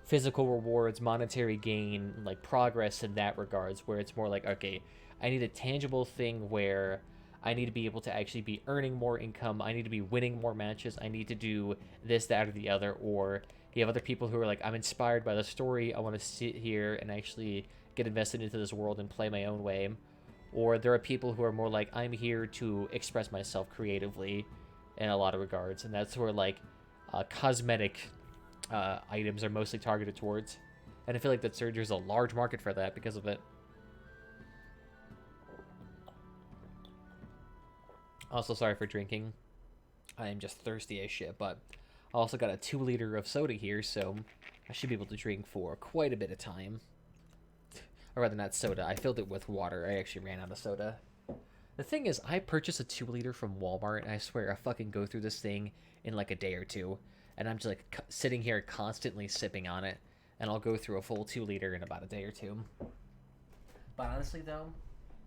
physical rewards, monetary gain, like, progress in that regards, where it's more like, okay, I need a tangible thing where I need to be able to actually be earning more income, I need to be winning more matches, I need to do this, that, or the other, or you have other people who are like, I'm inspired by the story, I want to sit here and actually get invested into this world and play my own way. Or there are people who are more like, I'm here to express myself creatively in a lot of regards, and that's where, like, cosmetic items are mostly targeted towards. And I feel like that there's a large market for that because of it. Also, sorry for drinking. I am just thirsty as shit, but I also got a 2-liter of soda here, so I should be able to drink for quite a bit of time. Or rather, not soda. I filled it with water. I actually ran out of soda. The thing is, I purchased a 2-liter from Walmart, and I swear I fucking go through this thing in like a day or two. And I'm just like sitting here constantly sipping on it. And I'll go through a full 2-liter in about a day or two. But honestly, though,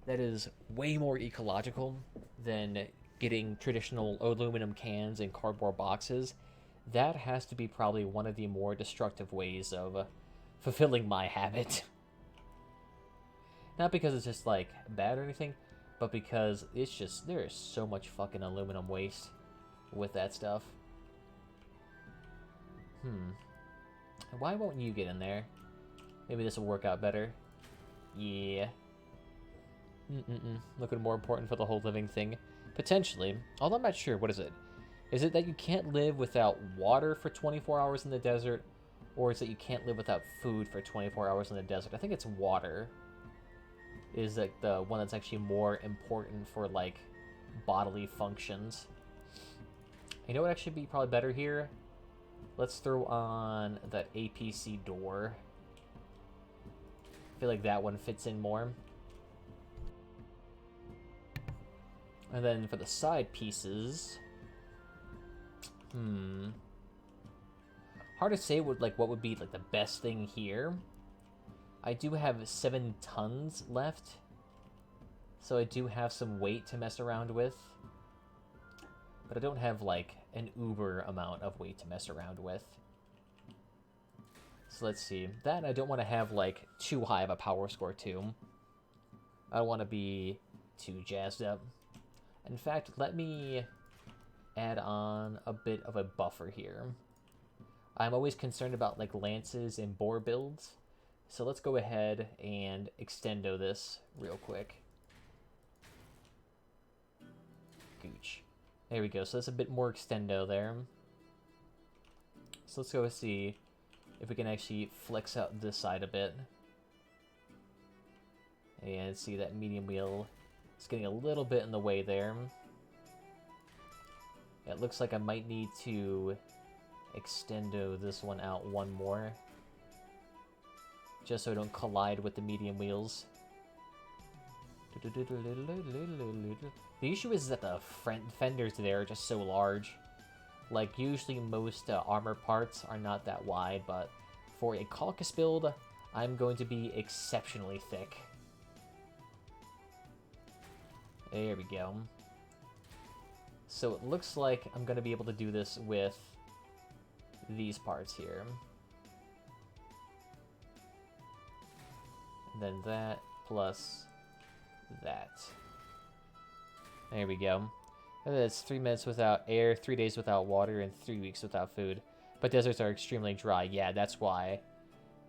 that is way more ecological than getting traditional aluminum cans and cardboard boxes. That has to be probably one of the more destructive ways of fulfilling my habit. Not because it's just, like, bad or anything, but because it's just, there is so much fucking aluminum waste with that stuff. Why won't you get in there? Maybe this will work out better. Yeah. Looking more important for the whole living thing. Potentially. Although I'm not sure. What is it? Is it that you can't live without water for 24 hours in the desert? Or is it you can't live without food for 24 hours in the desert? I think it's water. Is like the one that's actually more important for like bodily functions. You know what actually be probably better here? Let's throw on that APC door. I feel like that one fits in more. And then for the side pieces, hard to say what would be like the best thing here. I do have 7 tons left, so I do have some weight to mess around with. But I don't have like an uber amount of weight to mess around with. So let's see. That I don't want to have like too high of a power score too. I don't want to be too jazzed up. In fact, let me add on a bit of a buffer here. I'm always concerned about like lances and boar builds. So let's go ahead and extendo this real quick. Gooch. There we go. So that's a bit more extendo there. So let's go see if we can actually flex out this side a bit. And see that medium wheel is getting a little bit in the way there. It looks like I might need to extendo this one out one more. Just so I don't collide with the medium wheels. The issue is that the fenders there are just so large. Like, usually most armor parts are not that wide, but for a Caucus build, I'm going to be exceptionally thick. There we go. So it looks like I'm going to be able to do this with these parts here. And then that plus that. There we go. And that's 3 minutes without air, 3 days without water, and 3 weeks without food. But deserts are extremely dry. Yeah, that's why.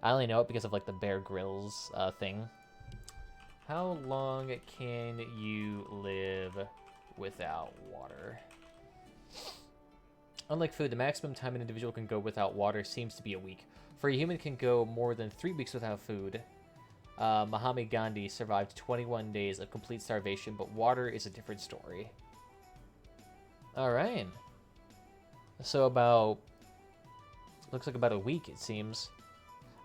I only know it because of like the Bear Grylls thing. How long can you live without water? Unlike food, the maximum time an individual can go without water seems to be a week. For a human can go more than 3 weeks without food. Mahatma Gandhi survived 21 days of complete starvation, but water is a different story. Alright. So looks like about a week, it seems.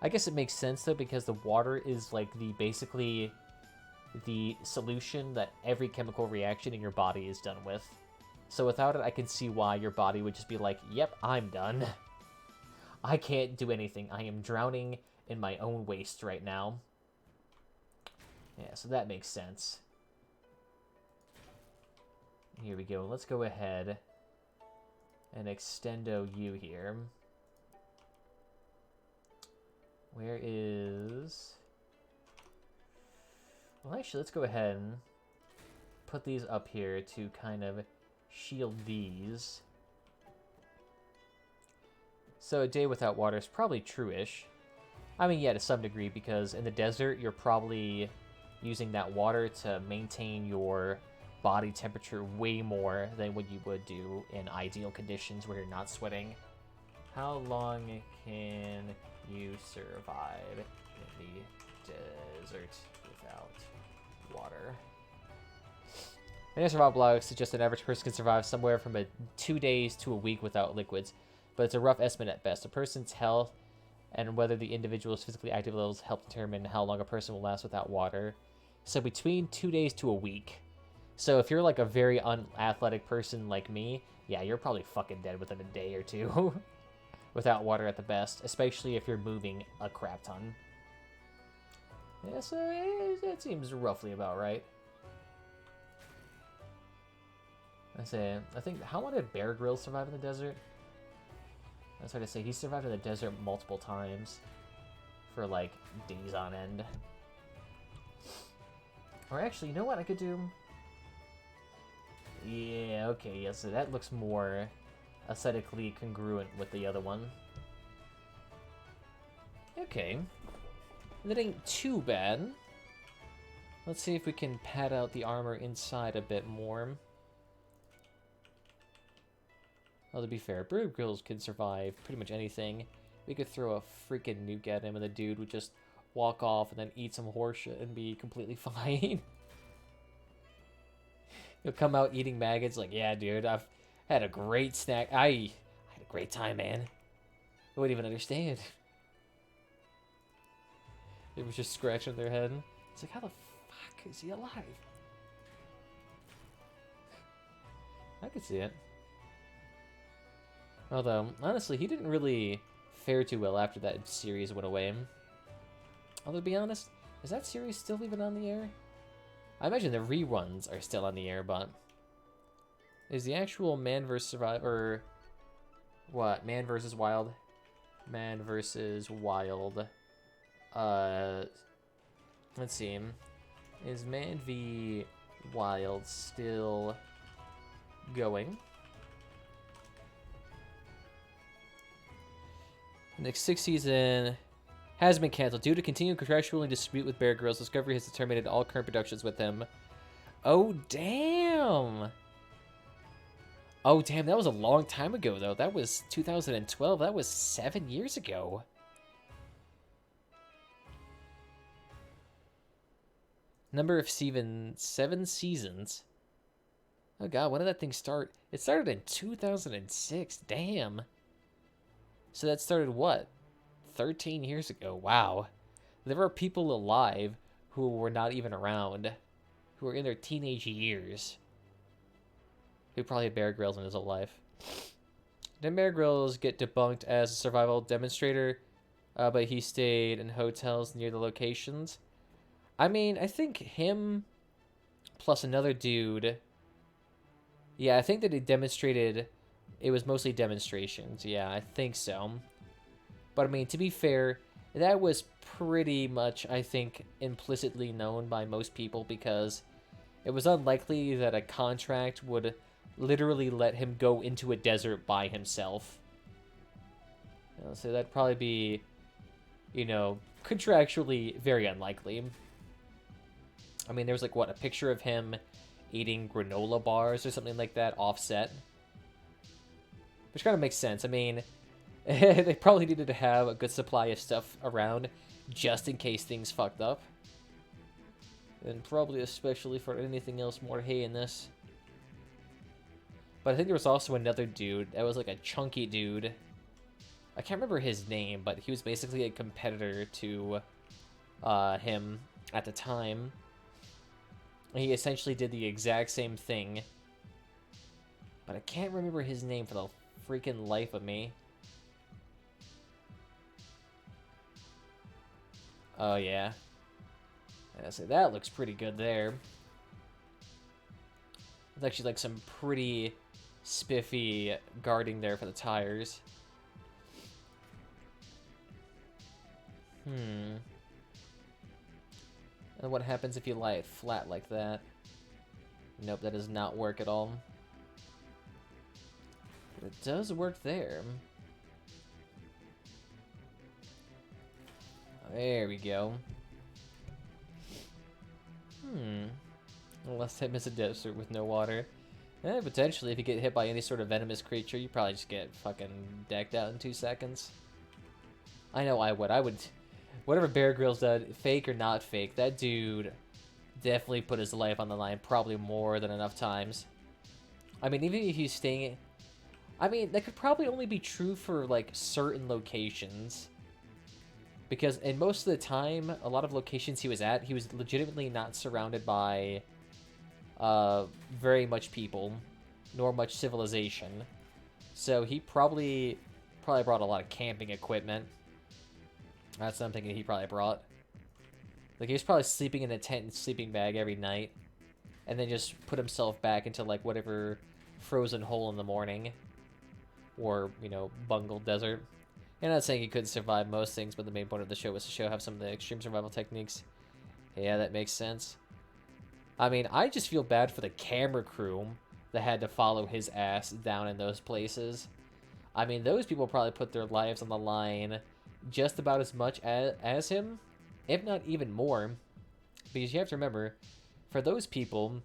I guess it makes sense, though, because the water is, like, basically the solution that every chemical reaction in your body is done with. So without it, I can see why your body would just be like, yep, I'm done. I can't do anything. I am drowning in my own waste right now. Yeah, so that makes sense. Here we go. Let's go ahead and extendo you here. Where is... Well, actually, let's go ahead and put these up here to kind of shield these. So a day without water is probably true-ish. I mean, yeah, to some degree, because in the desert, you're probably using that water to maintain your body temperature way more than what you would do in ideal conditions where you're not sweating. How long can you survive in the desert without water? An survival blog suggests an average person can survive somewhere from 2 days to a week without liquids, but it's a rough estimate at best. A person's health and whether the individual's physically active levels help determine how long a person will last without water. So between 2 days to a week. So if you're like a very unathletic person like me, yeah, you're probably fucking dead within a day or two. Without water at the best, especially if you're moving a crap ton. Yeah, so it seems roughly about right. I think, how long did Bear Grylls survive in the desert? That's hard to say. He survived in the desert multiple times. For like, days on end. Or actually, you know what I could do? Yeah, okay, yeah, so that looks more aesthetically congruent with the other one. Okay. That ain't too bad. Let's see if we can pad out the armor inside a bit more. Well, to be fair, Bear Grylls can survive pretty much anything. We could throw a freaking nuke at him and the dude would just walk off and then eat some horse shit and be completely fine. He'll come out eating maggots like, yeah, dude, I've had a great snack. I had a great time, man. I wouldn't even understand. It was just scratching their head. It's like, how the fuck is he alive? I could see it. Although, honestly, he didn't really fare too well after that series went away. Although, to be honest, is that series still even on the air? I imagine the reruns are still on the air, but... Is the actual Man vs. Survivor... What? Man vs. Wild? Man vs. Wild. Let's see. Is Man v. Wild still going? The next 6th season has been canceled due to continued contractual dispute with Bear Grylls. Discovery has terminated all current productions with him. Oh, damn! Oh, damn, that was a long time ago, though. That was 2012. That was 7 years ago. Number of 7 seasons. Oh, God, when did that thing start? It started in 2006. Damn. So that started, what? 13 years ago. Wow. There are people alive who were not even around, who were in their teenage years, who probably had Bear Grylls in his whole life. Did Bear Grylls get debunked as a survival demonstrator, but he stayed in hotels near the locations? I mean, I think him plus another dude. Yeah, I think that he demonstrated. It was mostly demonstrations. Yeah, I think so. But I mean, to be fair, that was pretty much, I think, implicitly known by most people because it was unlikely that a contract would literally let him go into a desert by himself. You know, so that'd probably be, you know, contractually very unlikely. I mean, there was like, what, a picture of him eating granola bars or something like that offset. Which kind of makes sense. I mean, they probably needed to have a good supply of stuff around just in case things fucked up. And probably especially for anything else more hay in this. But I think there was also another dude that was like a chunky dude. I can't remember his name, but he was basically a competitor to him at the time. He essentially did the exact same thing. But I can't remember his name for the freaking life of me. Oh, yeah. I say that looks pretty good there. It's actually like some pretty spiffy guarding there for the tires. And what happens if you lie it flat like that? Nope, that does not work at all. But it does work there. There we go. Unless I miss a desert with no water. Potentially, if you get hit by any sort of venomous creature, you probably just get fucking decked out in 2 seconds. I know I would. I would... Whatever Bear Grylls did, fake or not fake, that dude definitely put his life on the line probably more than enough times. I mean, even if he's staying... I mean, that could probably only be true for, like, certain locations. Because in most of the time, a lot of locations he was at, he was legitimately not surrounded by very much people, nor much civilization. So he probably brought a lot of camping equipment. That's what I'm thinking he probably brought. Like, he was probably sleeping in a tent and sleeping bag every night. And then just put himself back into, like, whatever frozen hole in the morning. Or, you know, bungled desert. I'm not saying he couldn't survive most things, but the main point of the show was to show how some of the extreme survival techniques. Yeah, that makes sense. I mean, I just feel bad for the camera crew that had to follow his ass down in those places. I mean, those people probably put their lives on the line just about as much as him, if not even more. Because you have to remember, for those people,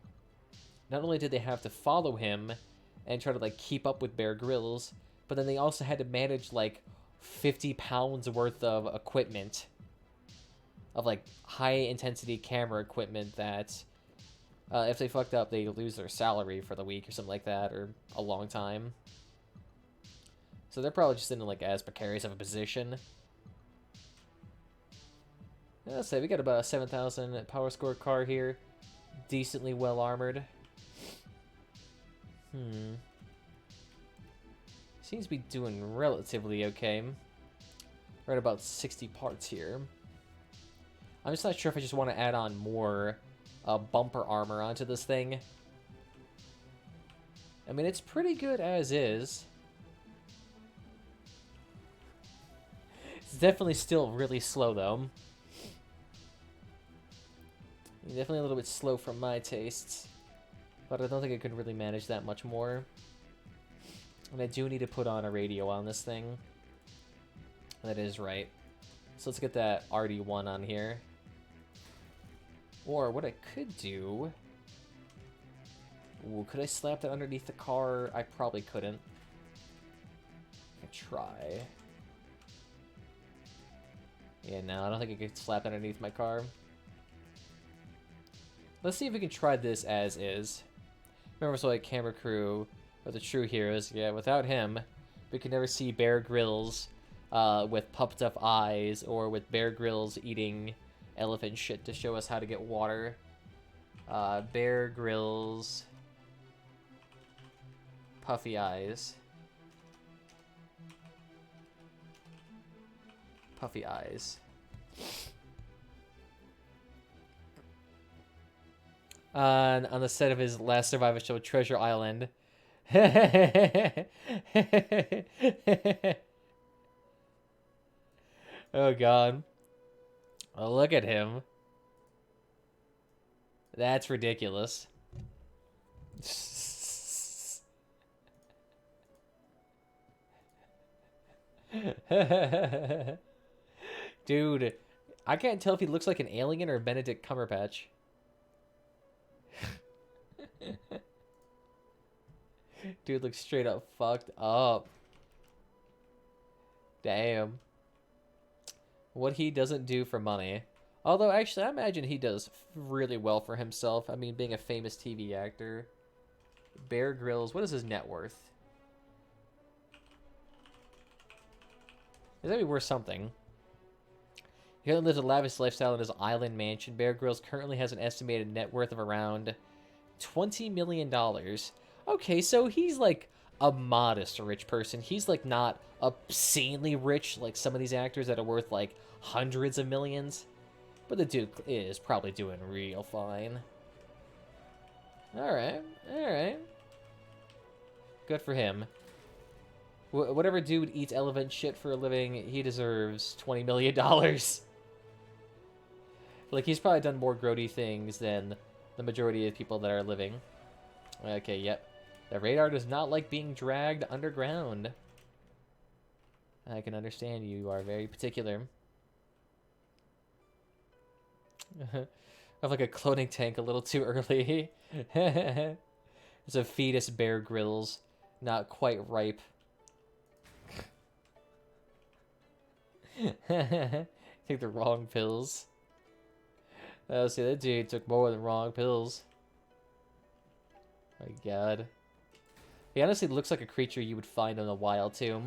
not only did they have to follow him, and try to like keep up with Bear Grylls, but then they also had to manage like 50 pounds worth of equipment, of like high intensity camera equipment that if they fucked up, they lose their salary for the week or something like that, or a long time. So they're probably just in like as precarious of a position. Let's say we got about a 7,000 power score car here, decently well armored. Seems to be doing relatively okay. We're at about 60 parts here. I'm just not sure if I just want to add on more bumper armor onto this thing. I mean, it's pretty good as is. It's definitely still really slow, though. Definitely a little bit slow for my tastes. But I don't think I could really manage that much more. And I do need to put on a radio on this thing. That is right. So let's get that RD1 on here. Or what I could do... Ooh, could I slap that underneath the car? I probably couldn't. I could try. Yeah, no, I don't think I could slap that underneath my car. Let's see if we can try this as is. Remember, so like camera crew are the true heroes. Yeah, without him, we could never see Bear Grylls with puffed up eyes, or with Bear Grylls eating elephant shit to show us how to get water. Bear Grylls, puffy eyes. Puffy eyes. On the set of his last Survivor show, Treasure Island. Oh god. Oh, look at him. That's ridiculous. Dude, I can't tell if he looks like an alien or a Benedict Cumberbatch. Dude looks straight up fucked up. Damn. What he doesn't do for money. Although, actually, I imagine he does really well for himself. I mean, being a famous TV actor. Bear Grylls, what is his net worth? He's gotta be worth something. He currently lives a lavish lifestyle in his island mansion. Bear Grylls currently has an estimated net worth of around $20 million. Okay, so he's like a modest rich person. He's like not obscenely rich like some of these actors that are worth like hundreds of millions. But the dude is probably doing real fine. Alright, alright. Good for him. Whatever dude eats elephant shit for a living, he deserves $20 million. Like, he's probably done more grody things than the majority of people that are living. Okay, yep. The radar does not like being dragged underground. I can understand you. You are very particular. Of like a cloning tank a little too early. It's a fetus Bear Grylls. Not quite ripe. Take the wrong pills. Oh, see, that dude took more than wrong pills. My god. He honestly looks like a creature you would find in the wild, too.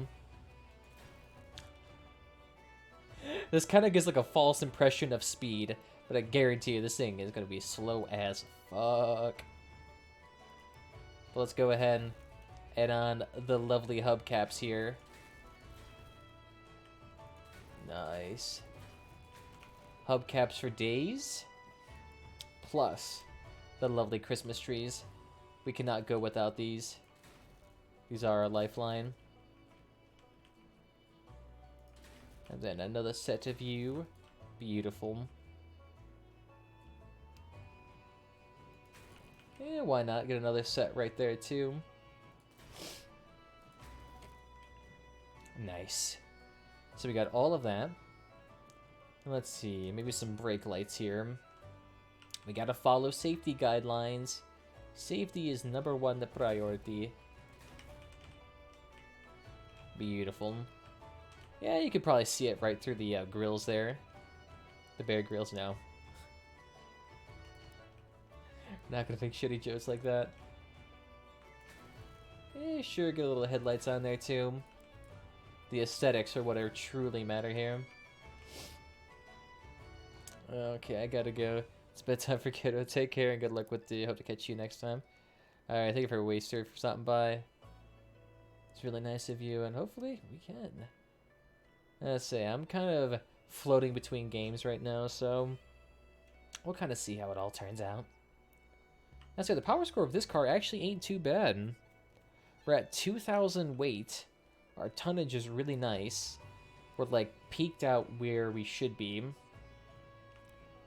This kind of gives like a false impression of speed, but I guarantee you this thing is going to be slow as fuck. But let's go ahead and add on the lovely hubcaps here. Nice. Hubcaps for days. Plus the lovely Christmas trees. We cannot go without these. These are our lifeline. And then another set of you. Beautiful. Yeah, why not get another set right there too? Nice. So we got all of that. Let's see, maybe some brake lights here. We gotta follow safety guidelines. Safety is #1 priority. Beautiful. Yeah, you could probably see it right through the grills there. The Bear Grylls, no. Not gonna make shitty jokes like that. Sure, get a little headlights on there too. The aesthetics are what are truly matter here. Okay, I gotta go. It's bedtime for kiddo. Take care and good luck with the. Hope to catch you next time. Alright, thank you for Waster for stopping by. It's really nice of you, and hopefully we can. Let's say I'm kind of floating between games right now, so we'll kind of see how it all turns out. Let's say the power score of this car actually ain't too bad. We're at 2,000 weight. Our tonnage is really nice. We're like peaked out where we should be.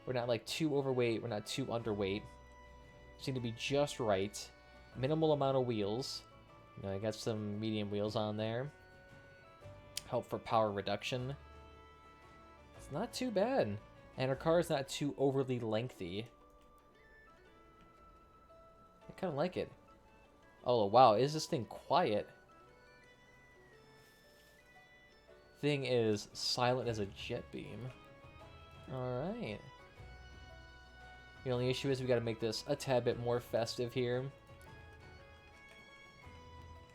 We're not like too overweight. We're not too underweight. Seem to be just right. Minimal amount of wheels. You know, I got some medium wheels on there. Help for power reduction. It's not too bad. And our car is not too overly lengthy. I kind of like it. Oh, wow. Is this thing quiet? Thing is silent as a jet beam. Alright. The only issue is we gotta make this a tad bit more festive here.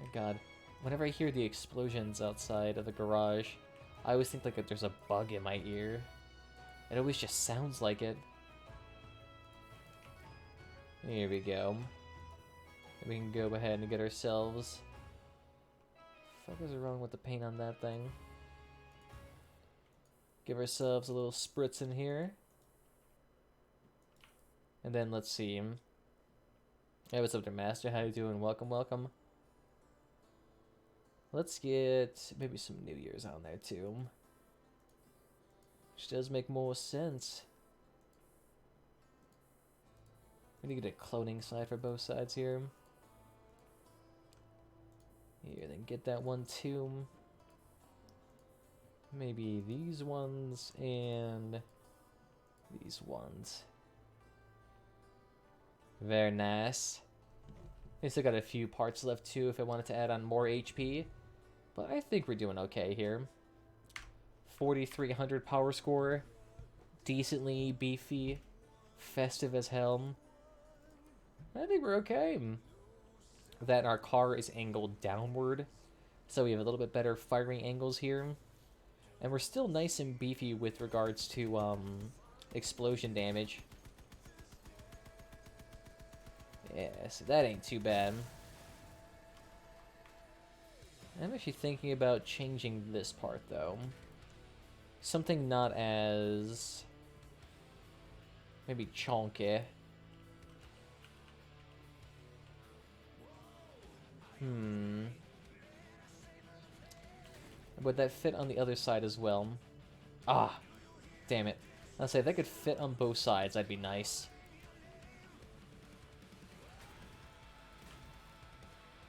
Oh god. Whenever I hear the explosions outside of the garage, I always think like that there's a bug in my ear. It always just sounds like it. Here we go. We can go ahead and get ourselves... What the fuck is wrong with the paint on that thing? Give ourselves a little spritz in here. And then let's see. Hey, what's up there, Master? How you doing? Welcome, welcome. Let's get maybe some New Year's on there too. Which does make more sense. We need to get a cloning side for both sides here. Here, then get that one too. Maybe these ones and these ones. Very nice. I still got a few parts left too if I wanted to add on more HP. But I think we're doing okay here. 4,300 power score. Decently beefy. Festive as hell. I think we're okay. That our car is angled downward. So we have a little bit better firing angles here. And we're still nice and beefy with regards to explosion damage. Yeah, so that ain't too bad. I'm actually thinking about changing this part, though. Something not as... maybe chonky. Would that fit on the other side as well? Ah! Damn it. I'll say, if that could fit on both sides, that'd be nice.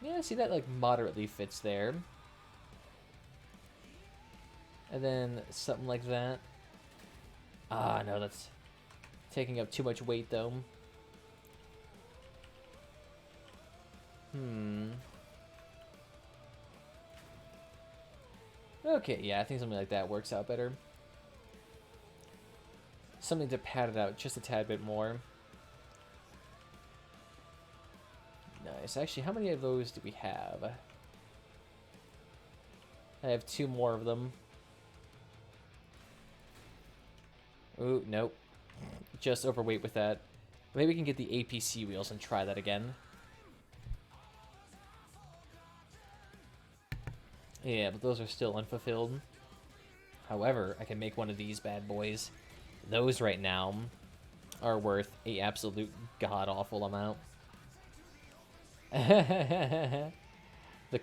Yeah, see, that, like, moderately fits there. And then something like that. Ah, no, that's taking up too much weight, though. Okay, yeah, I think something like that works out better. Something to pad it out just a tad bit more. Nice. Actually, how many of those do we have? I have 2 more of them. Ooh, nope. Just overweight with that. Maybe we can get the APC wheels and try that again. Yeah, but those are still unfulfilled. However, I can make one of these bad boys. Those right now are worth a absolute god-awful amount. The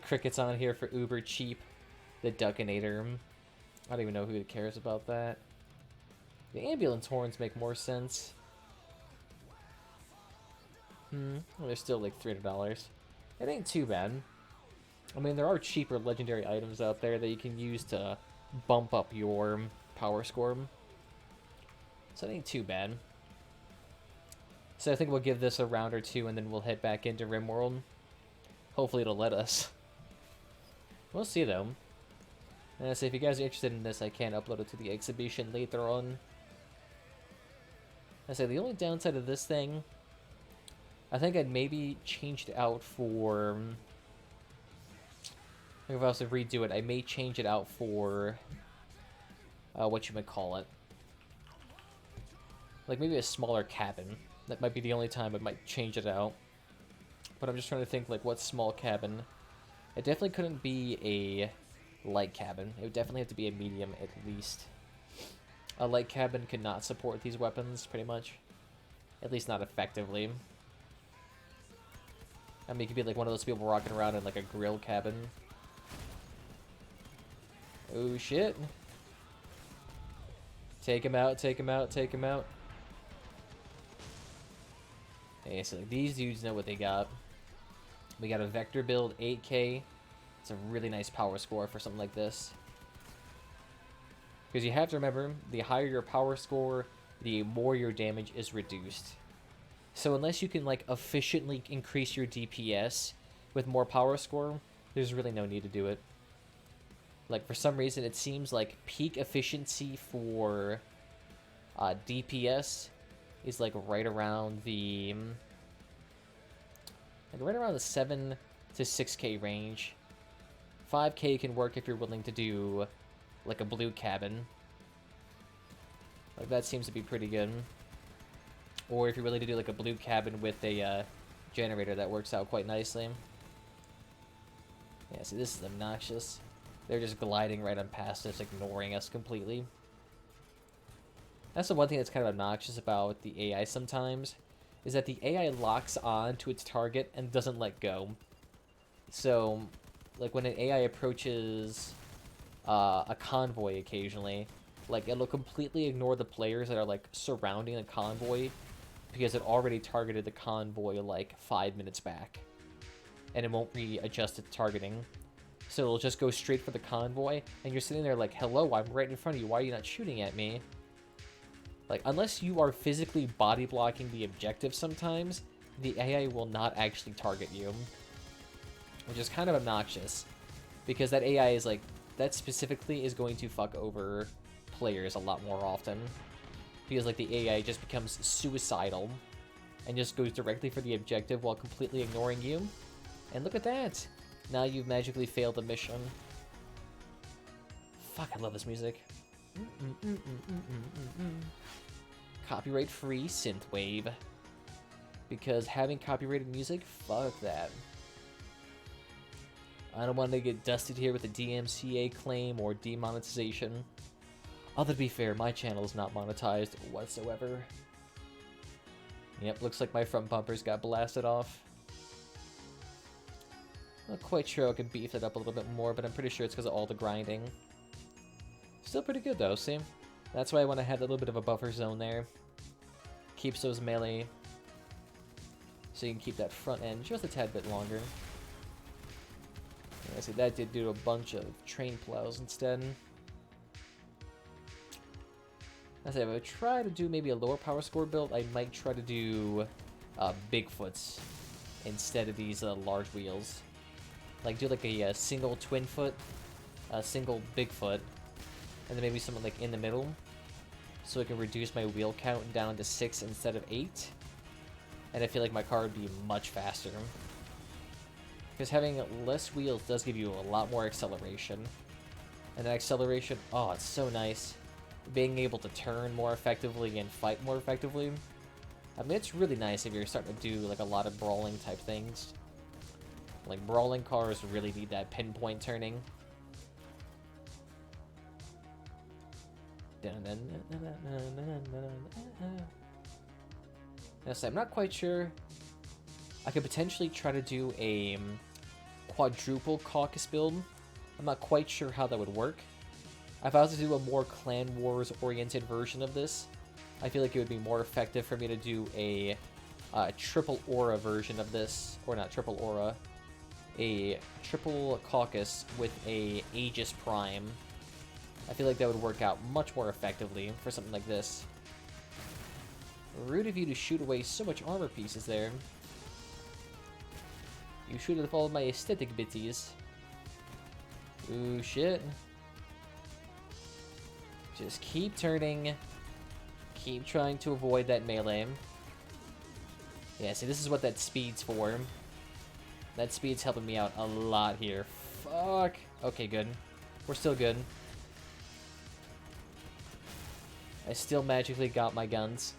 crickets on here for uber cheap. The Duckinator. I don't even know who cares about that. The ambulance horns make more sense. They're still like $300. It ain't too bad. I mean, there are cheaper legendary items out there that you can use to bump up your power score. So it ain't too bad. So I think we'll give this a round or 2 and then we'll head back into RimWorld. Hopefully it'll let us. We'll see though. And I say, if you guys are interested in this, I can upload it to the exhibition later on. I say, the only downside of this thing, I think I'd maybe change it out for... if I was to redo it, I may change it out for... whatchamacallit. Like, maybe a smaller cabin. That might be the only time I might change it out. But I'm just trying to think, like, what small cabin? It definitely couldn't be a light cabin. It would definitely have to be a medium, at least. A light cabin could not support these weapons, pretty much. At least not effectively. I mean, it could be, like, one of those people walking around in, like, a grill cabin. Oh, shit. Take him out, take him out, take him out. Okay, so like, these dudes know what they got. We got a vector build, 8k. It's a really nice power score for something like this. Because you have to remember, the higher your power score, the more your damage is reduced. So unless you can like efficiently increase your DPS with more power score, there's really no need to do it. Like for some reason, it seems like peak efficiency for DPS is like right around the 7 to 6k range. 5k can work if you're willing to do like a blue cabin. Like that seems to be pretty good. Or if you're willing to do like a blue cabin with a generator, that works out quite nicely. Yeah, see, this is obnoxious. They're just gliding right on past us, ignoring us completely. That's the one thing that's kind of obnoxious about the AI sometimes, is that the AI locks on to its target and doesn't let go. So, like when an AI approaches a convoy occasionally, like it'll completely ignore the players that are like surrounding the convoy because it already targeted the convoy like 5 minutes back. And it won't readjust its targeting. So it'll just go straight for the convoy, and you're sitting there like, hello, I'm right in front of you, why are you not shooting at me? Like, unless you are physically body blocking the objective sometimes, the AI will not actually target you. Which is kind of obnoxious. Because that AI is like, that specifically is going to fuck over players a lot more often. Because like the AI just becomes suicidal and just goes directly for the objective while completely ignoring you. And look at that! Now you've magically failed the mission. Fuck, I love this music. Copyright-free synthwave. Because having copyrighted music, fuck that. I don't want to get dusted here with a DMCA claim or demonetization. Although to be fair, my channel is not monetized whatsoever. Yep, looks like my front bumpers got blasted off. Not quite sure I could beef it up a little bit more, but I'm pretty sure it's because of all the grinding. Still pretty good though, see? That's why I want to have a little bit of a buffer zone there. Keeps those melee, so you can keep that front end just a tad bit longer. I see that did do a bunch of train plows instead. I say if I try to do maybe a lower power score build, I might try to do Bigfoots instead of these large wheels. Like do like a single twin foot, a single Bigfoot, and then maybe something like in the middle, so I can reduce my wheel count down to 6 instead of 8. And I feel like my car would be much faster. Because having less wheels does give you a lot more acceleration. And that acceleration, oh, it's so nice. Being able to turn more effectively and fight more effectively. I mean, it's really nice if you're starting to do like a lot of brawling type things. Like, brawling cars really need that pinpoint turning. Now, so I'm not quite sure. I could potentially try to do a quadruple caucus build. I'm not quite sure how that would work. If I was to do a more Clan Wars oriented version of this, I feel like it would be more effective for me to do a triple aura version of this, or not triple aura, a triple caucus with a Aegis Prime. I feel like that would work out much more effectively for something like this. Rude of you to shoot away so much armor pieces there. You should have followed my aesthetic bitties. Ooh, shit. Just keep turning. Keep trying to avoid that melee. Yeah, see, this is what that speed's for. That speed's helping me out a lot here. Fuck. Okay, good. We're still good. I still magically got my guns.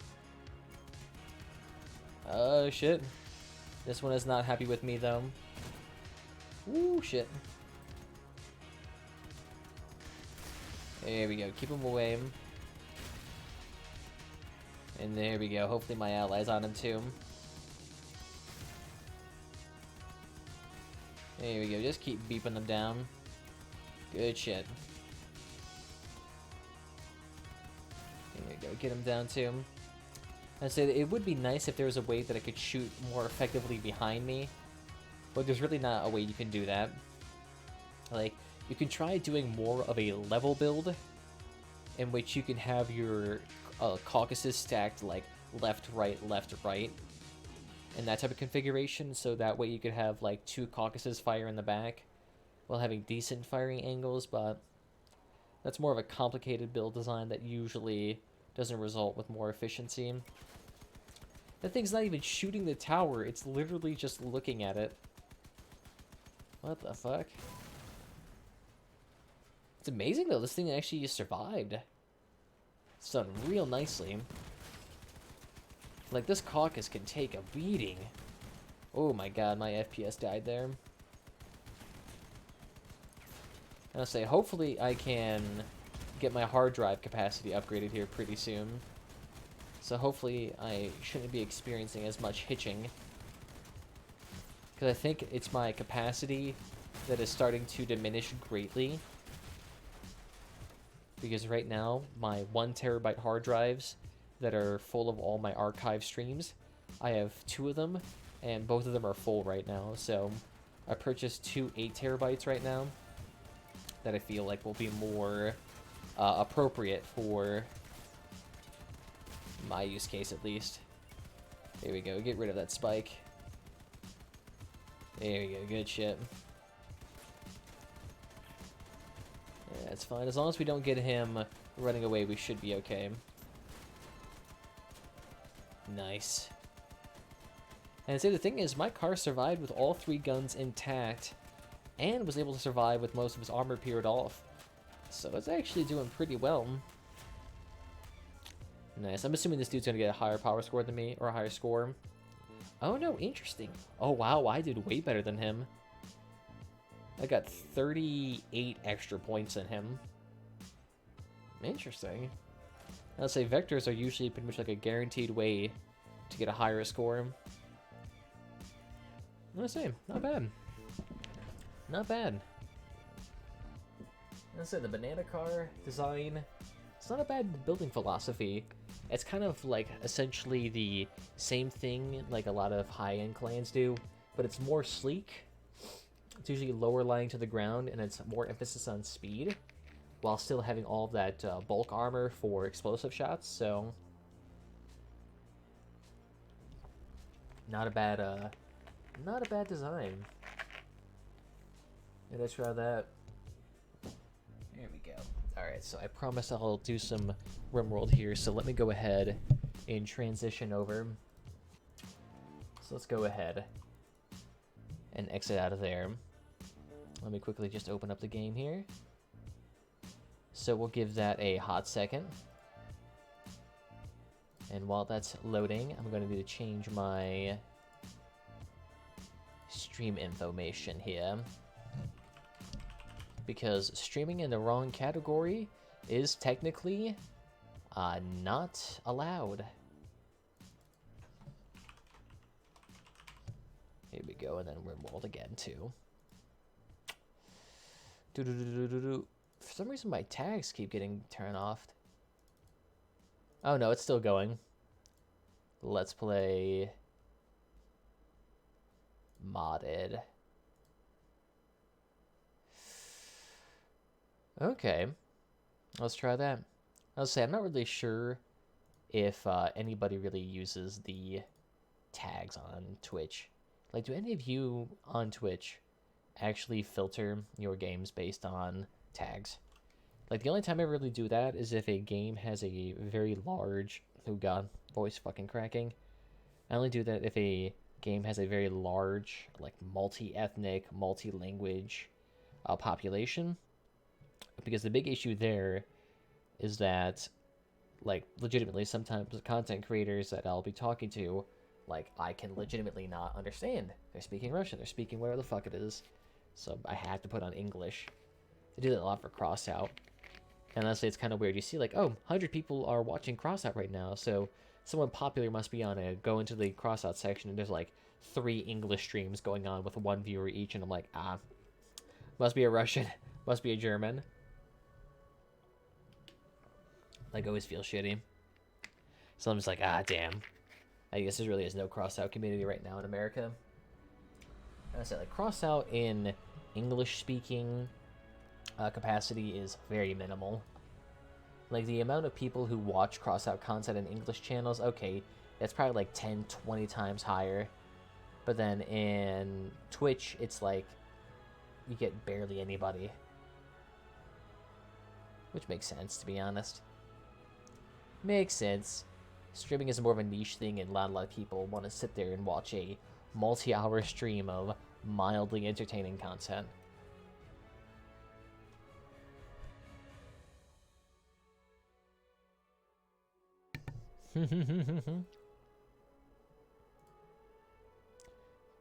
Oh, shit. This one is not happy with me, though. Ooh, shit. There we go. Keep him away. And there we go. Hopefully my ally's on him, too. There we go. Just keep beeping them down. Good shit. There we go. Get him down, too. I'd say that it would be nice if there was a way that I could shoot more effectively behind me. But there's really not a way you can do that. Like, you can try doing more of a level build in which you can have your caucuses stacked like left, right, and that type of configuration, so that way you could have like 2 caucuses fire in the back while having decent firing angles, but that's more of a complicated build design that usually doesn't result with more efficiency. That thing's not even shooting the tower, it's literally just looking at it. What the fuck? It's amazing though, this thing actually survived. It's done real nicely. Like, this caucus can take a beating. Oh my god, my FPS died there. I'll say, hopefully I can get my hard drive capacity upgraded here pretty soon. So hopefully I shouldn't be experiencing as much hitching. Because I think it's my capacity that is starting to diminish greatly. Because right now, my 1 terabyte hard drives that are full of all my archive streams, I have 2 of them, and both of them are full right now. So I purchased 2 8 terabytes right now that I feel like will be more appropriate for my use case, at least. There we go. Get rid of that spike. There we go. Good shit. Yeah, that's fine. As long as we don't get him running away, we should be okay. Nice. And see, the thing is, my car survived with all 3 guns intact, and was able to survive with most of his armor peeled off. So it's actually doing pretty well. Nice. I'm assuming this dude's gonna get a higher power score than me, or a higher score. Oh no, interesting. Oh wow, I did way better than him. I got 38 extra points in him. Interesting. I'll say vectors are usually pretty much like a guaranteed way to get a higher score. I'm gonna say, not bad. Not bad. I'll say the banana car design, it's not a bad building philosophy. It's kind of like essentially the same thing like a lot of high-end clans do, but it's more sleek. It's usually lower lying to the ground, and it's more emphasis on speed, while still having all of that bulk armor for explosive shots. So not a bad design. Yeah, let's try that. There we go. Alright, so I promise I'll do some RimWorld here, so let me go ahead and transition over. So let's go ahead and exit out of there. Let me quickly just open up the game here. So we'll give that a hot second. And while that's loading, I'm going to change my stream information here, because streaming in the wrong category is technically not allowed. Here we go, and then RimWorld again too. For some reason my tags keep getting turned off. Oh no, it's still going. Let's play modded. Okay, let's try that. I'll say I'm not really sure if anybody really uses the tags on Twitch. Like, do any of you on Twitch actually filter your games based on tags? Like, the only time I really do that is if a game has a very large... Oh god, voice fucking cracking. I only do that if a game has a very large, like, multi-ethnic, multi-language population. Because the big issue there is that, like, legitimately, sometimes the content creators that I'll be talking to, like, I can legitimately not understand. They're speaking Russian, they're speaking whatever the fuck it is. So I have to put on English. I do that a lot for Crossout. And honestly, it's kind of weird. You see, like, oh, 100 people are watching Crossout right now, so someone popular must be on it. Go into the Crossout section, and there's, like, 3 English streams going on with 1 viewer each, and I'm like, ah, must be a Russian, must be a German. Like, always feel shitty. So I'm just like, ah, damn. I guess there really is no Crossout community right now in America. And I said, like, Crossout in English-speaking capacity is very minimal. Like, the amount of people who watch Crossout content in English channels, okay, that's probably like 10, 20 times higher. But then in Twitch, it's like, you get barely anybody. Which makes sense, to be honest. Makes sense. Streaming is more of a niche thing, and not a lot of people want to sit there and watch a multi-hour stream of mildly entertaining content.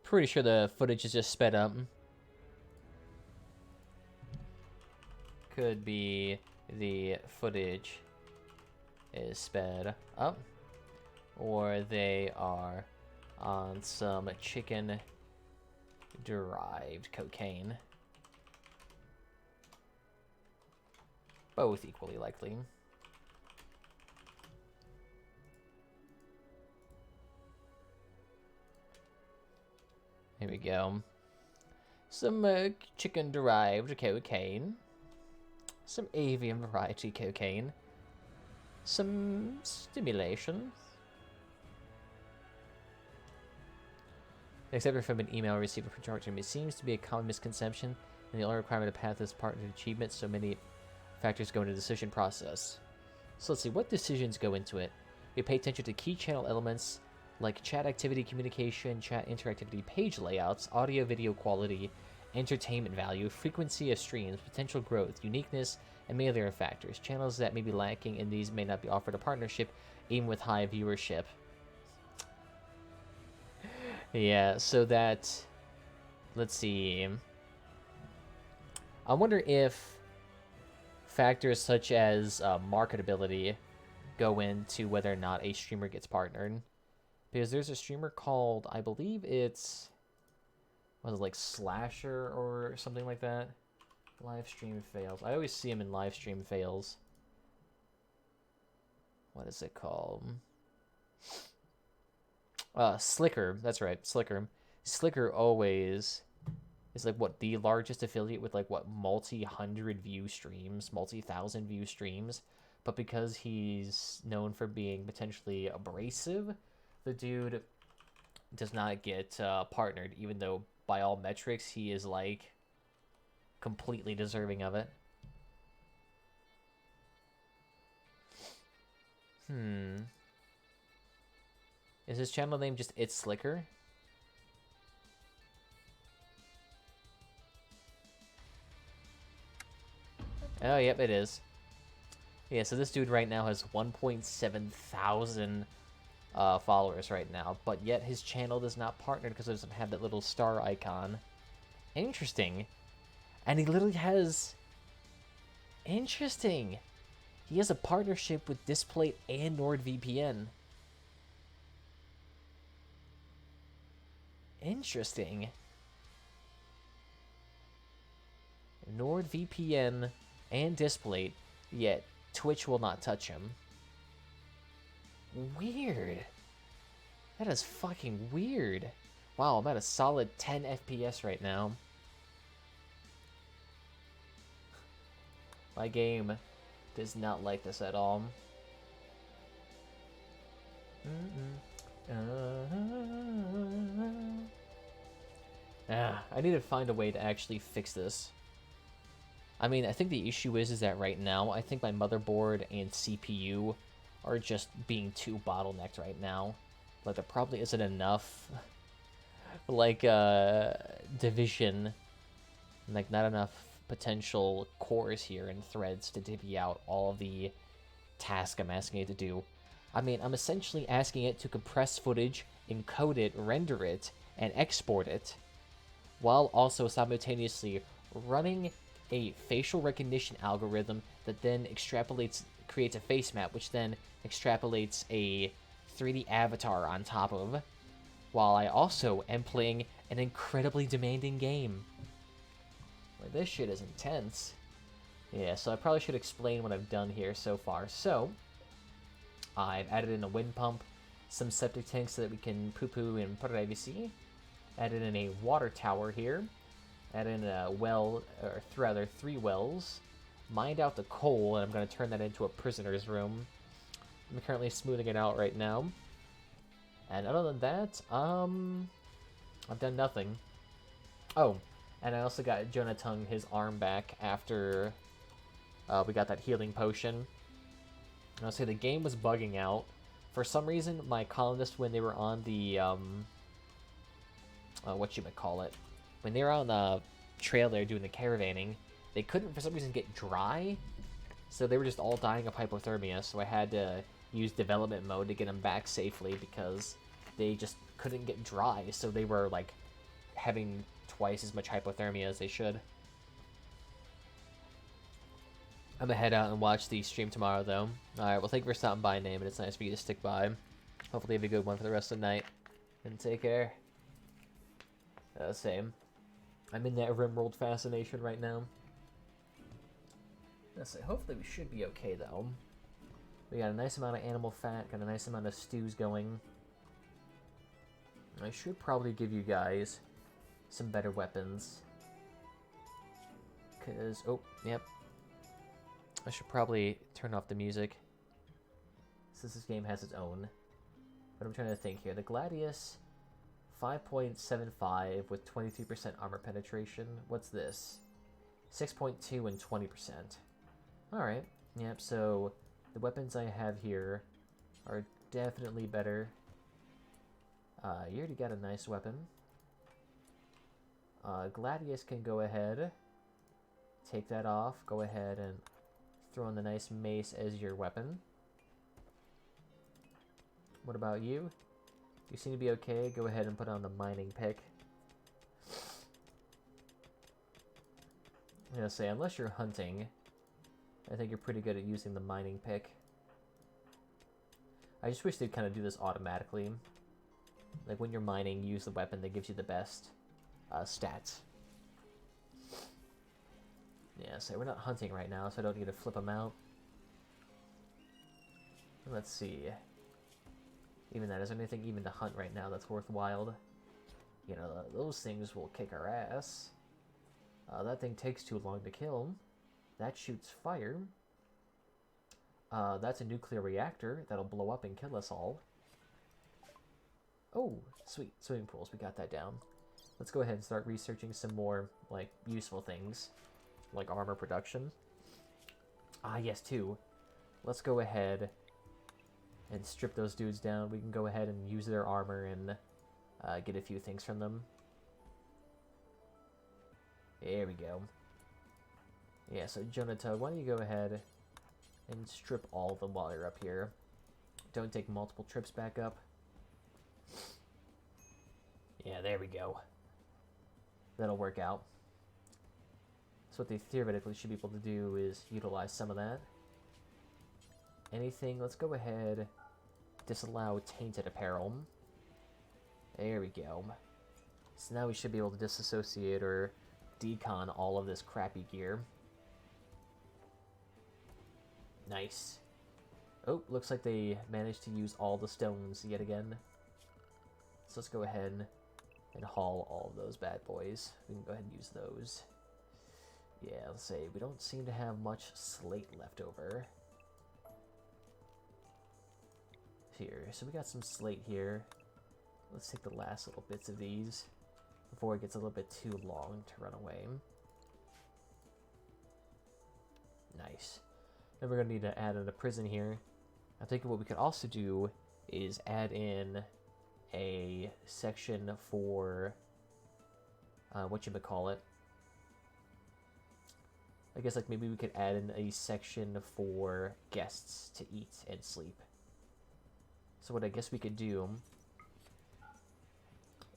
Pretty sure the footage is just sped up. Could be the footage is sped up, or they are on some chicken-derived cocaine. Both equally likely. Here we go. Some chicken-derived cocaine. Some avian variety cocaine. Some stimulation. Except from an email received from Charging. It seems to be a common misconception, and the only requirement of path is partner achievement, so many factors go into the decision process. So let's see, what decisions go into it? We pay attention to key channel elements like chat activity, communication, chat interactivity, page layouts, audio video quality, entertainment value, frequency of streams, potential growth, uniqueness, and many other factors. Channels that may be lacking in these may not be offered a partnership, even with high viewership. Yeah, so that... Let's see. I wonder if factors such as marketability go into whether or not a streamer gets partnered. Because there's a streamer called, I believe it's... Was it like Slasher or something like that? Live stream fails. I always see him in live stream fails. What is it called? Slicker. That's right, Slicker. Slicker always is like what, the largest affiliate with like what, multi-hundred view streams, multi-thousand view streams. But because he's known for being potentially abrasive, the dude does not get partnered, even though by all metrics he is like completely deserving of it. Is his channel name just It's Slicker? Oh, yep, it is. Yeah, so this dude right now has 1.7 thousand followers right now, but yet his channel does not partner because it doesn't have that little star icon. Interesting. And he literally has... Interesting. He has a partnership with Displate and NordVPN. Interesting. NordVPN and Displate, yet Twitch will not touch him. Weird. That is fucking weird. Wow, I'm at a solid 10 FPS right now. My game does not like this at all. I need to find a way to actually fix this. I mean, I think the issue is that right now, I think my motherboard and CPU are just being too bottlenecked right now. Like, there probably isn't enough, like, division, like, not enough potential cores here and threads to divvy out all of the tasks I'm asking it to do. I mean, I'm essentially asking it to compress footage, encode it, render it, and export it, while also simultaneously running a facial recognition algorithm that then creates a face map, which then extrapolates a 3D avatar on top of, while I also am playing an incredibly demanding game. Like, this shit is intense. Yeah, so I probably should explain what I've done here so far. So, I've added in a wind pump, some septic tanks so that we can poo-poo in privacy, added in a water tower here, added in a well, or rather 3 wells, mined out the coal, and I'm going to turn that into a prisoner's room. I'm currently smoothing it out right now. And other than that, I've done nothing. Oh, and I also got Jonathan his arm back after we got that healing potion. I'll say the game was bugging out. For some reason, my colonists, when they were on the, whatchamacallit, when they were on the trail there doing the caravanning, they couldn't, for some reason, get dry. So they were just all dying of hypothermia, so I had to use development mode to get them back safely because they just couldn't get dry, so they were, like, having twice as much hypothermia as they should. I'm gonna head out and watch the stream tomorrow, though. Alright, well, thank you for stopping by, Name, and it's nice for you to stick by. Hopefully you have a good one for the rest of the night. And take care. Same. I'm in that Rimworld fascination right now. Let's say, hopefully we should be okay, though. We got a nice amount of animal fat, got a nice amount of stews going. I should probably give you guys some better weapons. Because, oh, yep. I should probably turn off the music, since this game has its own. But I'm trying to think here. The Gladius, 5.75 with 23% armor penetration. What's this? 6.2 and 20%. Alright, yep, so the weapons I have here are definitely better. You already got a nice weapon. Gladius can go ahead, take that off, go ahead and throw in the nice mace as your weapon. What about you? You seem to be okay. Go ahead and put on the mining pick. I'm gonna say, unless you're hunting, I think you're pretty good at using the mining pick. I just wish they'd kind of do this automatically. Like, when you're mining, use the weapon that gives you the best stats. Yeah, so we're not hunting right now, so I don't need to flip them out. Let's see. Even that, is there anything even to hunt right now that's worthwhile? You know, those things will kick our ass. That thing takes too long to kill. That shoots fire. That's a nuclear reactor that'll blow up and kill us all. Oh, sweet. Swimming pools, we got that down. Let's go ahead and start researching some more, like, useful things. Like armor production. Ah, yes, too. Let's go ahead and strip those dudes down. We can go ahead and use their armor and get a few things from them. There we go. Yeah, so Jonathan, why don't you go ahead and strip all of them while you're up here. Don't take multiple trips back up. Yeah, there we go. That'll work out. So what they theoretically should be able to do is utilize some of that. Anything, let's go ahead, disallow tainted apparel. There we go. So now we should be able to disassociate or decon all of this crappy gear. Nice. Oh, looks like they managed to use all the stones yet again. So let's go ahead and haul all of those bad boys. We can go ahead and use those. Yeah, let's say we don't seem to have much slate left over. Here, so we got some slate here. Let's take the last little bits of these before it gets a little bit too long to run away. Nice. Then we're going to need to add in a prison here. I'm thinking what we could also do is add in a section for whatchamacallit. I guess like maybe we could add in a section for guests to eat and sleep. So what I guess we could do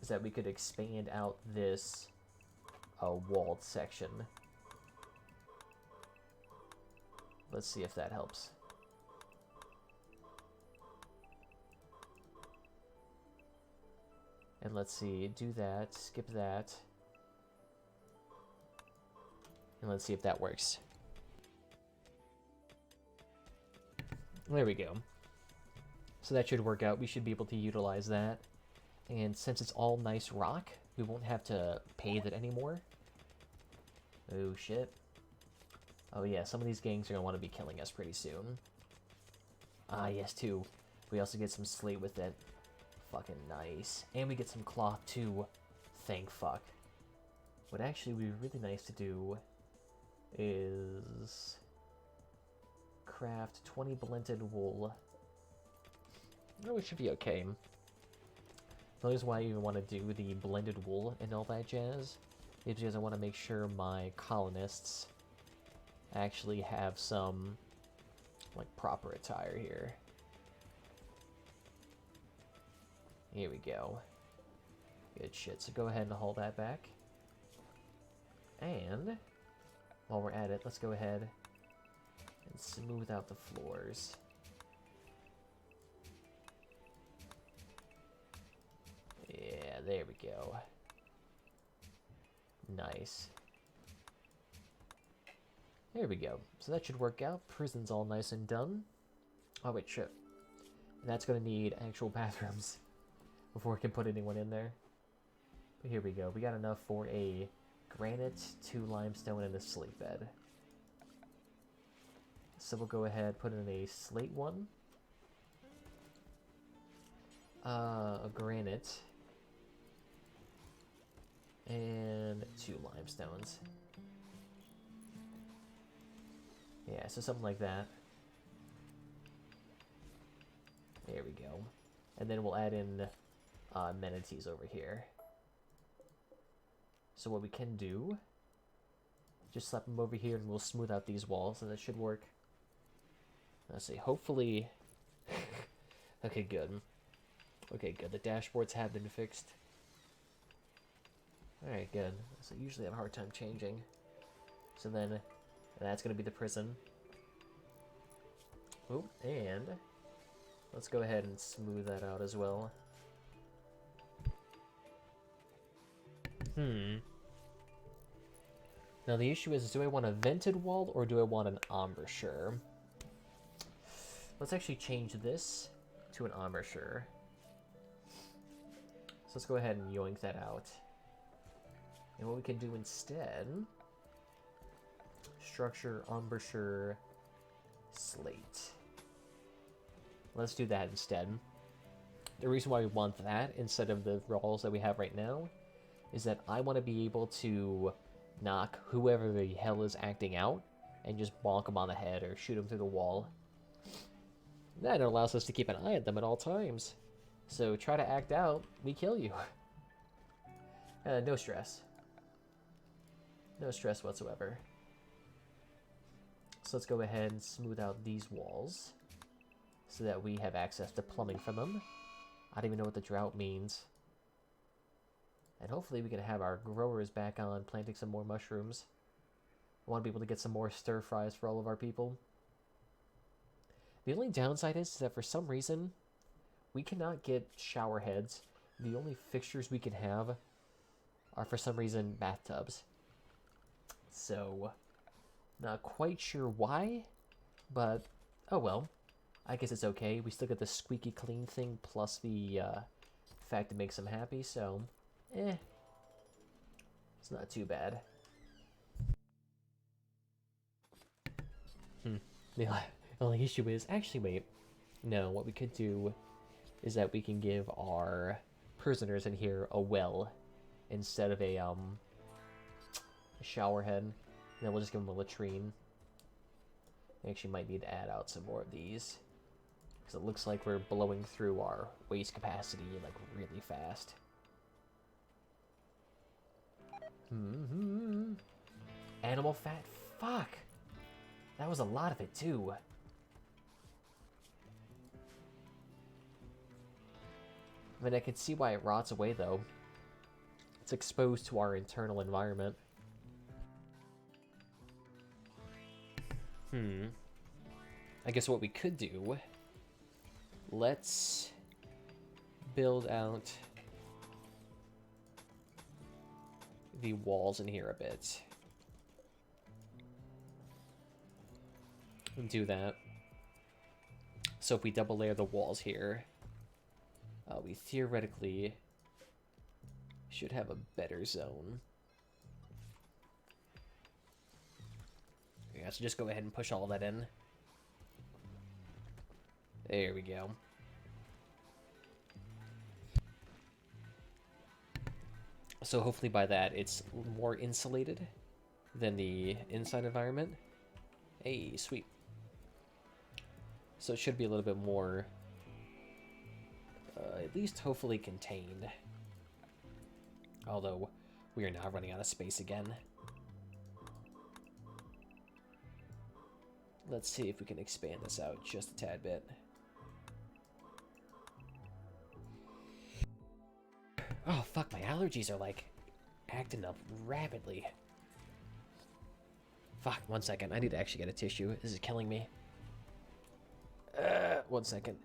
is that we could expand out this walled section. Let's see if that helps. And let's see, do that, skip that. And let's see if that works. There we go. So that should work out. We should be able to utilize that. And since it's all nice rock, we won't have to pave it anymore. Oh shit. Oh yeah, some of these gangs are going to want to be killing us pretty soon. Ah yes, too. We also get some slate with it. Fucking nice. And we get some cloth too. Thank fuck. What actually would be really nice to do is craft 20 blended wool. Oh, it should be okay. The reason why I even want to do the blended wool and all that jazz is because I want to make sure my colonists actually have some like proper attire here. Here we go. Good shit. So go ahead and haul that back. And while we're at it, let's go ahead and smooth out the floors. Yeah, there we go. Nice. There we go. So that should work out. Prison's all nice and done. Oh wait, shit. And that's gonna need actual bathrooms before we can put anyone in there. But here we go. We got enough for a granite, 2 limestone, and a slate bed. So we'll go ahead, put in a slate one. A granite. And 2 limestones. Yeah, so something like that. There we go. And then we'll add in amenities over here. So what we can do, just slap them over here and we'll smooth out these walls and that should work. Let's see, hopefully... Okay, good. Okay, good. The dashboards have been fixed. Alright, good. So usually I have a hard time changing. So then, that's going to be the prison. Oh, and let's go ahead and smooth that out as well. Now the issue is, do I want a vented wall or do I want an embouchure? Let's actually change this to an embouchure. So let's go ahead and yoink that out. And what we can do instead, structure, embouchure, slate. Let's do that instead. The reason why we want that instead of the walls that we have right now is that I want to be able to knock whoever the hell is acting out and just bonk them on the head or shoot them through the wall. That allows us to keep an eye at them at all times. So try to act out, we kill you. No stress. No stress whatsoever. So let's go ahead and smooth out these walls so that we have access to plumbing from them. I don't even know what the drought means. And hopefully we can have our growers back on planting some more mushrooms. I want to be able to get some more stir fries for all of our people. The only downside is that for some reason, we cannot get shower heads. The only fixtures we can have are for some reason bathtubs. So, not quite sure why, but oh well. I guess it's okay. We still get the squeaky clean thing plus the fact it makes them happy, so it's not too bad. The only issue is, actually wait, no, what we could do is that we can give our prisoners in here a well instead of a shower head. And then we'll just give them a latrine. We actually might need to add out some more of these, because it looks like we're blowing through our waste capacity, like, really fast. Animal fat? Fuck! That was a lot of it, too. I mean, I can see why it rots away, though. It's exposed to our internal environment. I guess what we could do... Let's build out the walls in here a bit. And do that. So if we double layer the walls here, we theoretically should have a better zone. Yeah, so just go ahead and push all that in. There we go. So hopefully by that it's more insulated than the inside environment. Hey, sweet. So it should be a little bit more, at least hopefully contained. Although, we are now running out of space again. Let's see if we can expand this out just a tad bit. Oh, fuck, my allergies are, like, acting up rapidly. Fuck, 1 second. I need to actually get a tissue. This is killing me. 1 second.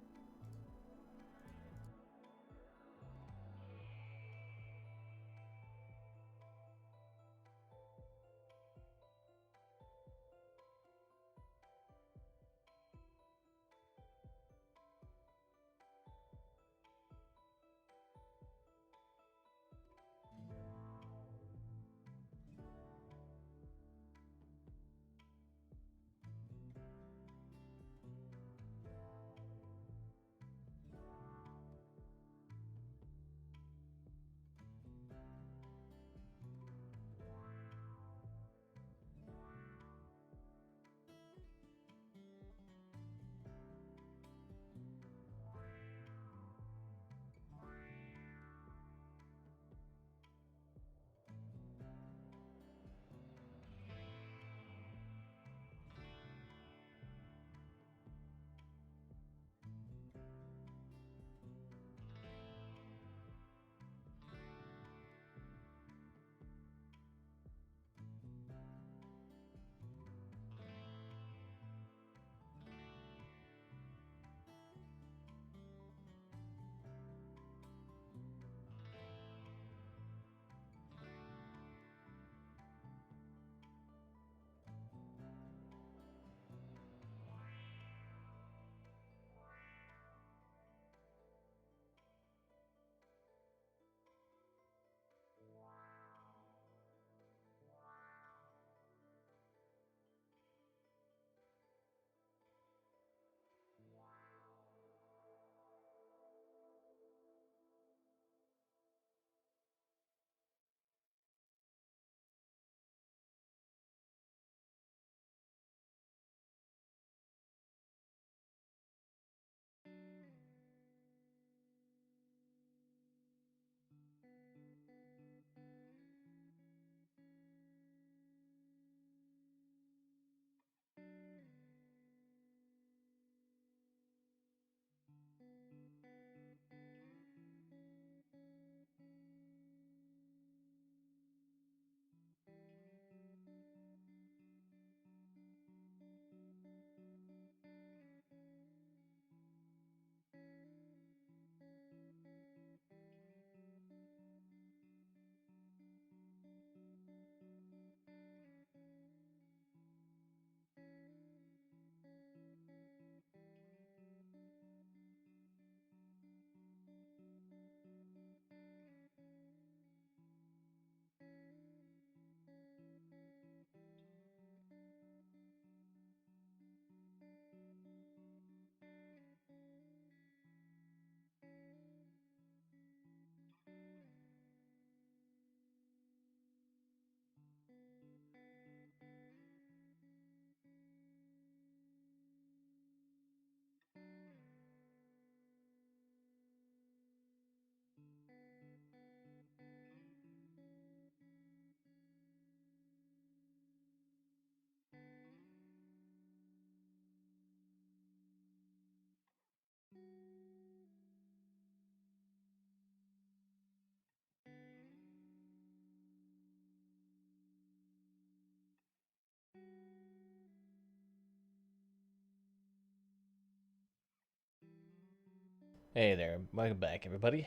Hey there, welcome back everybody.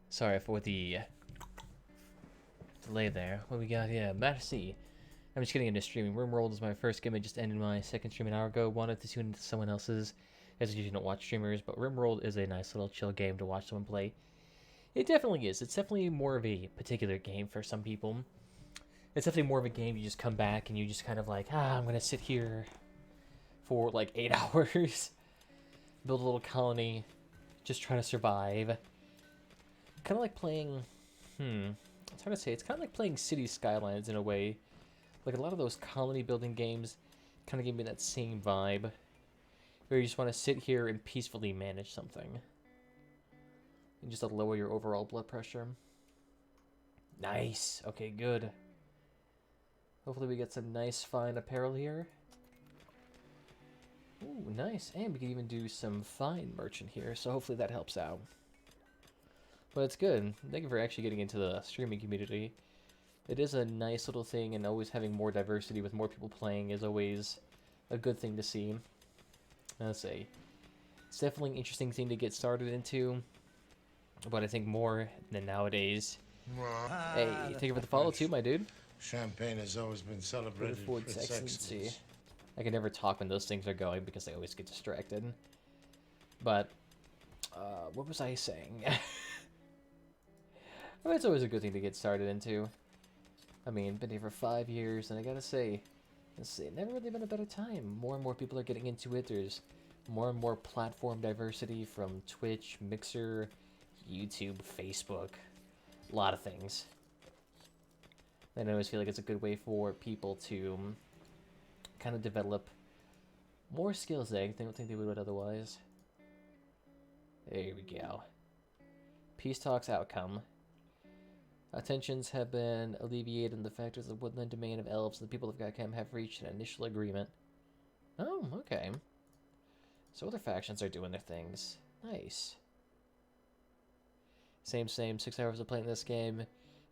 Sorry for the delay there. What we got? Yeah, Majesty. I'm just getting into streaming. RimWorld is my first game. I just ended my second stream an hour ago. Wanted to tune into someone else's, as I usually don't watch streamers, but RimWorld is a nice little chill game to watch someone play. It definitely is. It's definitely more of a particular game for some people. It's definitely more of a game you just come back and you just kind of like, I'm gonna sit here for like 8 hours, build a little colony, just trying to survive. Kind of like playing, it's hard to say. It's kind of like playing City Skylines in a way. Like a lot of those colony building games kind of give me that same vibe, where you just want to sit here and peacefully manage something. And just to lower your overall blood pressure. Nice. Okay, good. Hopefully we get some nice fine apparel here. Ooh, nice. And we can even do some fine merchant here, so hopefully that helps out. But it's good. Thank you for actually getting into the streaming community. It is a nice little thing, and always having more diversity with more people playing is always a good thing to see. Let's say it's definitely an interesting thing to get started into, but I think more than nowadays. Hey, thank you for the follow too, my dude. Champagne has always been celebrated for its excellence. I can never talk when those things are going because I always get distracted. But, what was I saying? I mean, it's always a good thing to get started into. I mean, been here for 5 years, and I gotta say, never really been a better time. More and more people are getting into it. There's more and more platform diversity from Twitch, Mixer, YouTube, Facebook, a lot of things. And I always feel like it's a good way for people to kind of develop more skills that I don't think they would otherwise. There we go. Peace talks outcome. Tensions have been alleviated and the factors of woodland domain of elves and the people of Gakem have reached an initial agreement. Oh, okay. So other factions are doing their things. Nice. Same. 6 hours of playing this game.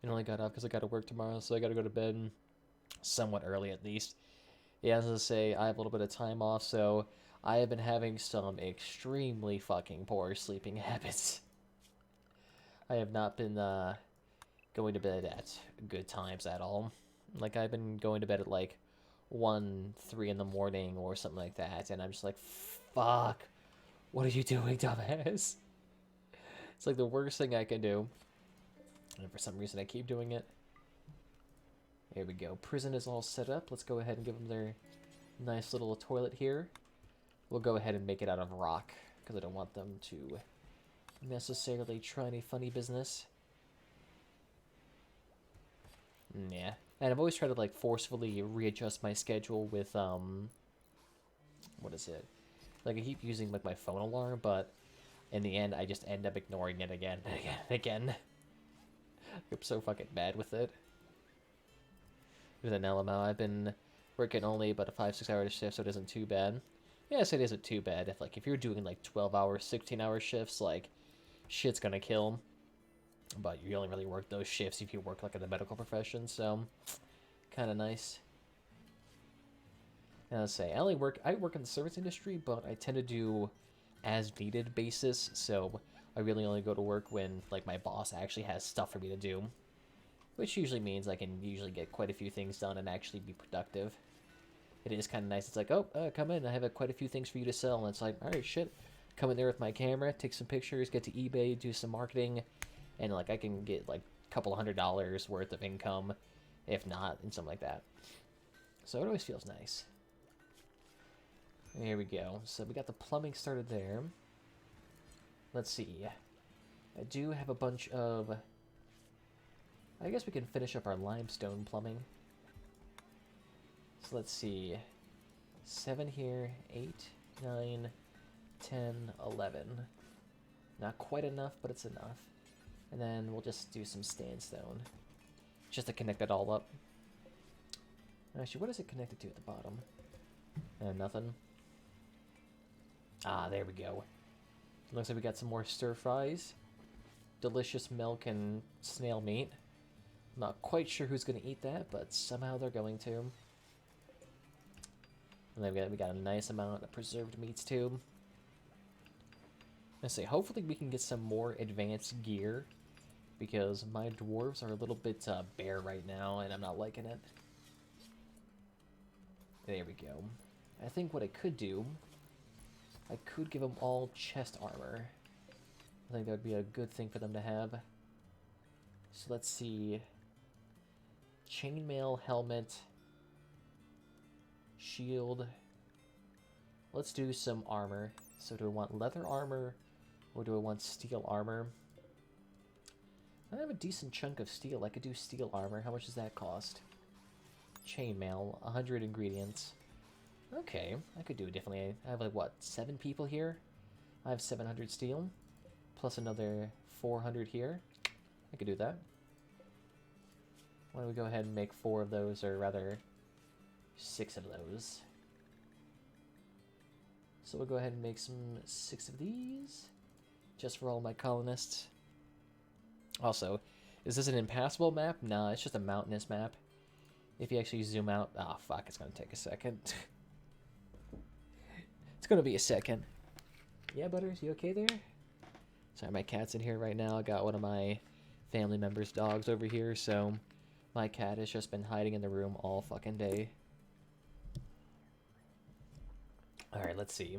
And only got off because I got to work tomorrow, so I got to go to bed somewhat early at least. Yeah, as I say, I have a little bit of time off, so I have been having some extremely fucking poor sleeping habits. I have not been going to bed at good times at all. Like, I've been going to bed at like 1, 3 in the morning or something like that, and I'm just like, fuck, what are you doing, dumbass? It's like the worst thing I can do. And for some reason I keep doing it. Here we go. Prison is all set up. Let's go ahead and give them their nice little toilet here. We'll go ahead and make it out of rock, because I don't want them to necessarily try any funny business. Yeah. And I've always tried to, like, forcefully readjust my schedule with, what is it? Like, I keep using, like, my phone alarm, but in the end, I just end up ignoring it again and again and again. I'm so fucking bad with it. With an LMO, I've been working only about a 5-6 hour shift, so it isn't too bad. Yes, it isn't too bad. If you're doing like 12-hour, 16-hour shifts, like, shit's gonna kill. But you only really work those shifts if you work like in the medical profession, so kind of nice. And let's say I work in the service industry, but I tend to do as needed basis, so I really only go to work when, like, my boss actually has stuff for me to do. Which usually means I can usually get quite a few things done and actually be productive. It is kind of nice. It's like, oh, come in, I have quite a few things for you to sell. And it's like, alright, shit. Come in there with my camera, take some pictures, get to eBay, do some marketing. And, like, I can get, like, a couple $100 worth of income. If not, and something like that. So it always feels nice. Here we go. So we got the plumbing started there. Let's see. I do have a bunch of... I guess we can finish up our limestone plumbing. So let's see. 7 here, 8, 9, 10, 11. Not quite enough, but it's enough. And then we'll just do some sandstone. Just to connect it all up. Actually, what is it connected to at the bottom? Nothing. Ah, there we go. Looks like we got some more stir fries. Delicious milk and snail meat. Not quite sure who's going to eat that, but somehow they're going to. And then we got a nice amount of preserved meats too. I say, hopefully we can get some more advanced gear, because my dwarves are a little bit bare right now, and I'm not liking it. There we go. I think what I could do, I could give them all chest armor. I think that would be a good thing for them to have. So let's see. Chainmail, helmet, shield. Let's do some armor. So do I want leather armor, or do I want steel armor? I have a decent chunk of steel. I could do steel armor. How much does that cost? Chainmail, 100 ingredients. Okay, I could do it differently. I have like, what, 7 people here? I have 700 steel, plus another 400 here. I could do that. Why don't we go ahead and make 4 of those, or rather 6 of those. So we'll go ahead and make some 6 of these, just for all my colonists. Also, is this an impassable map? Nah, it's just a mountainous map. If you actually zoom out... Ah, fuck, it's gonna take a second. It's gonna be a second. Yeah, Butters, you okay there? Sorry, my cat's in here right now. I got one of my family members' dogs over here, so my cat has just been hiding in the room all fucking day. Alright, let's see.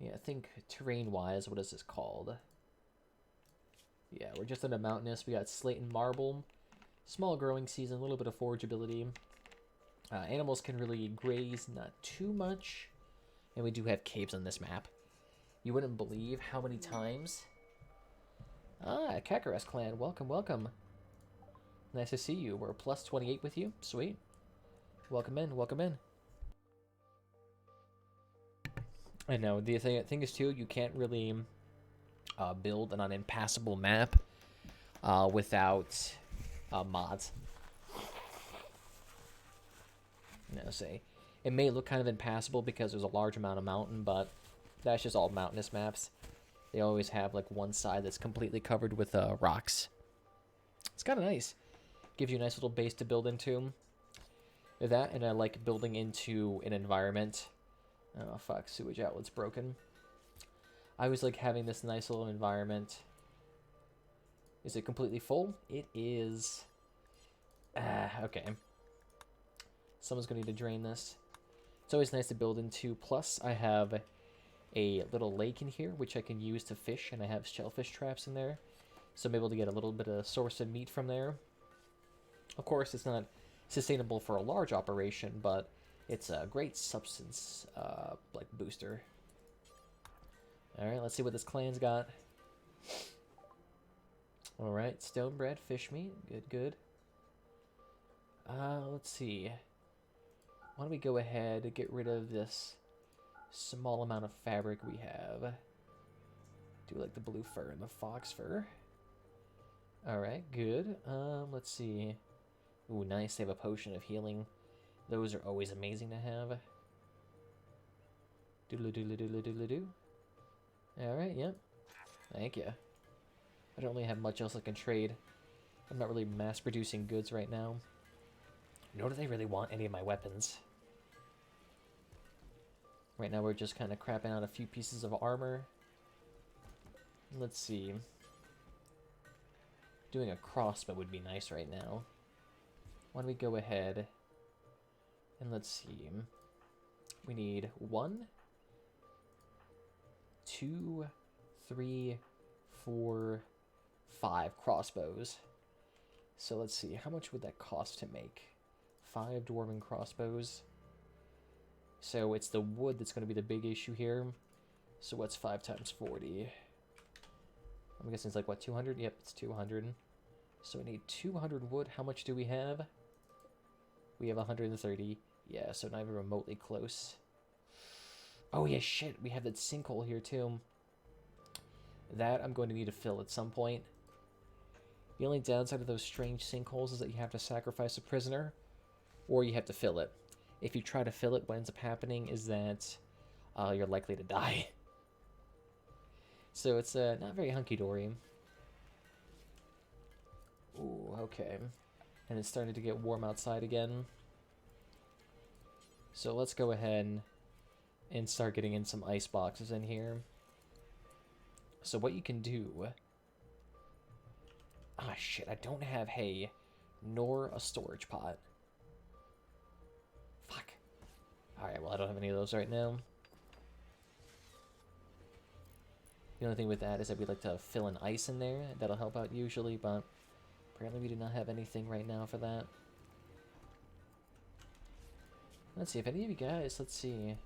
Yeah, I think terrain-wise, what is this called? Yeah, we're just in a mountainous. We got slate and marble. Small growing season, a little bit of forageability. Animals can really graze, not too much. And we do have caves on this map. You wouldn't believe how many times... Ah, Kakaras clan, welcome, welcome. Nice to see you. We're plus 28 with you. Sweet. Welcome in, welcome in. I know, the thing is too, you can't really build an unimpassable map without mods. No, say, it may look kind of impassable because there's a large amount of mountain, but that's just all mountainous maps. They always have like one side that's completely covered with rocks. It's kind of nice. Gives you a nice little base to build into. That, and I like building into an environment. Oh, fuck, sewage outlet's broken. I always like having this nice little environment. Is it completely full? It is. Okay. Someone's going to need to drain this. It's always nice to build into. Plus, I have a little lake in here, which I can use to fish, and I have shellfish traps in there. So I'm able to get a little bit of source of meat from there. Of course, it's not sustainable for a large operation, but it's a great substance, like, booster. Alright, let's see what this clan's got. Alright, stone bread, fish meat. Good, good. Let's see. Why don't we go ahead and get rid of this small amount of fabric we have. Do like the blue fur and the fox fur. Alright, good. Let's see. Ooh, nice. They have a potion of healing. Those are always amazing to have. Doodle-doodle-doodle-doodle-doo. Alright, yep. Thank you. I don't really have much else I can trade. I'm not really mass-producing goods right now. Nor do they really want any of my weapons. Right now we're just kind of crapping out a few pieces of armor. Let's see. Doing a crossbow would be nice right now. Why don't we go ahead and let's see. We need 1, 2, 3, 4, 5 crossbows. So let's see, how much would that cost to make? 5 dwarven crossbows. So it's the wood that's going to be the big issue here. So what's 5 times 40? I'm guessing it's like, what, 200? Yep, it's 200. So we need 200 wood. How much do we have? We have 130. Yeah, so not even remotely close. Oh, yeah, shit. We have that sinkhole here, too. That I'm going to need to fill at some point. The only downside of those strange sinkholes is that you have to sacrifice a prisoner, or you have to fill it. If you try to fill it, what ends up happening is that you're likely to die. So it's not very hunky-dory. Ooh, okay. And it's starting to get warm outside again. So let's go ahead and start getting in some ice boxes in here. So what you can do... Ah, shit, I don't have hay, nor a storage pot. Fuck. Alright, well, I don't have any of those right now. The only thing with that is that we like to fill in ice in there. That'll help out usually, but apparently we do not have anything right now for that. Let's see, if any of you guys, let's see.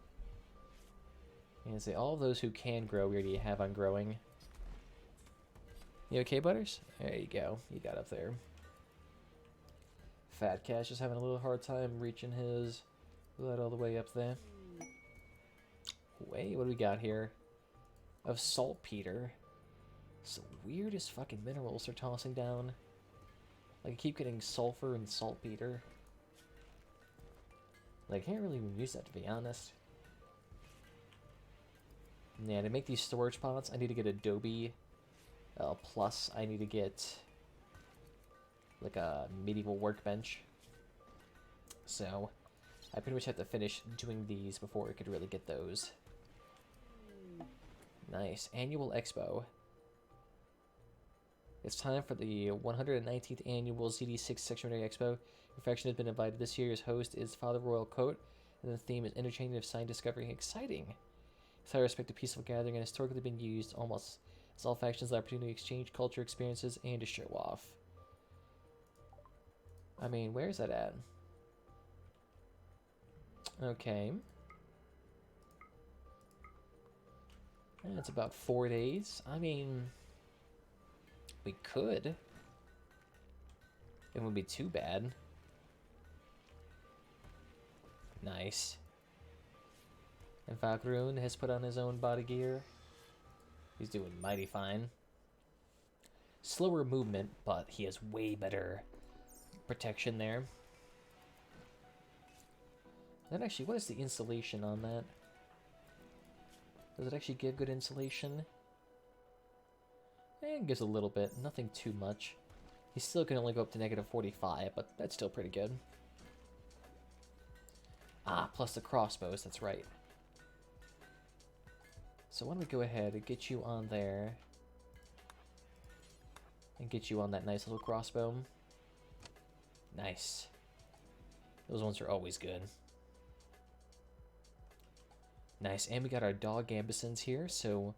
And say all of those who can grow, we already have on growing. You okay, Butters? There you go. You got up there. Fat Cash is having a little hard time reaching his blood all the way up there. Wait, what do we got here? Of saltpeter. Some weird as fucking minerals they're tossing down. Like, I keep getting sulfur and saltpeter. Like, I can't really even use that, to be honest. Yeah, to make these storage pots, I need to get Adobe. Plus, I need to get like a medieval workbench. So, I pretty much have to finish doing these before I could really get those. Nice. Annual Expo. It's time for the 119th Annual ZD6 Sectionary Expo. Perfection has been invited. This year's host is Father Royal Coat, and the theme is Interchanging of Science Discovery. Exciting! It's highly respected peaceful gathering and historically been used almost as all factions the opportunity to exchange culture experiences and to show off. I mean, where's that at? Okay. It's about 4 days. I mean, we could. It wouldn't be too bad. Nice. And Valkyroon has put on his own body gear. He's doing mighty fine. Slower movement, but he has way better protection there. Then actually, what is the insulation on that? Does it actually give good insulation? It gives a little bit, nothing too much. He still can only go up to -45, but that's still pretty good. Ah, plus the crossbows, that's right. So why don't we go ahead and get you on there. And get you on that nice little crossbow. Nice. Those ones are always good. Nice, and we got our dog Gambesons here, so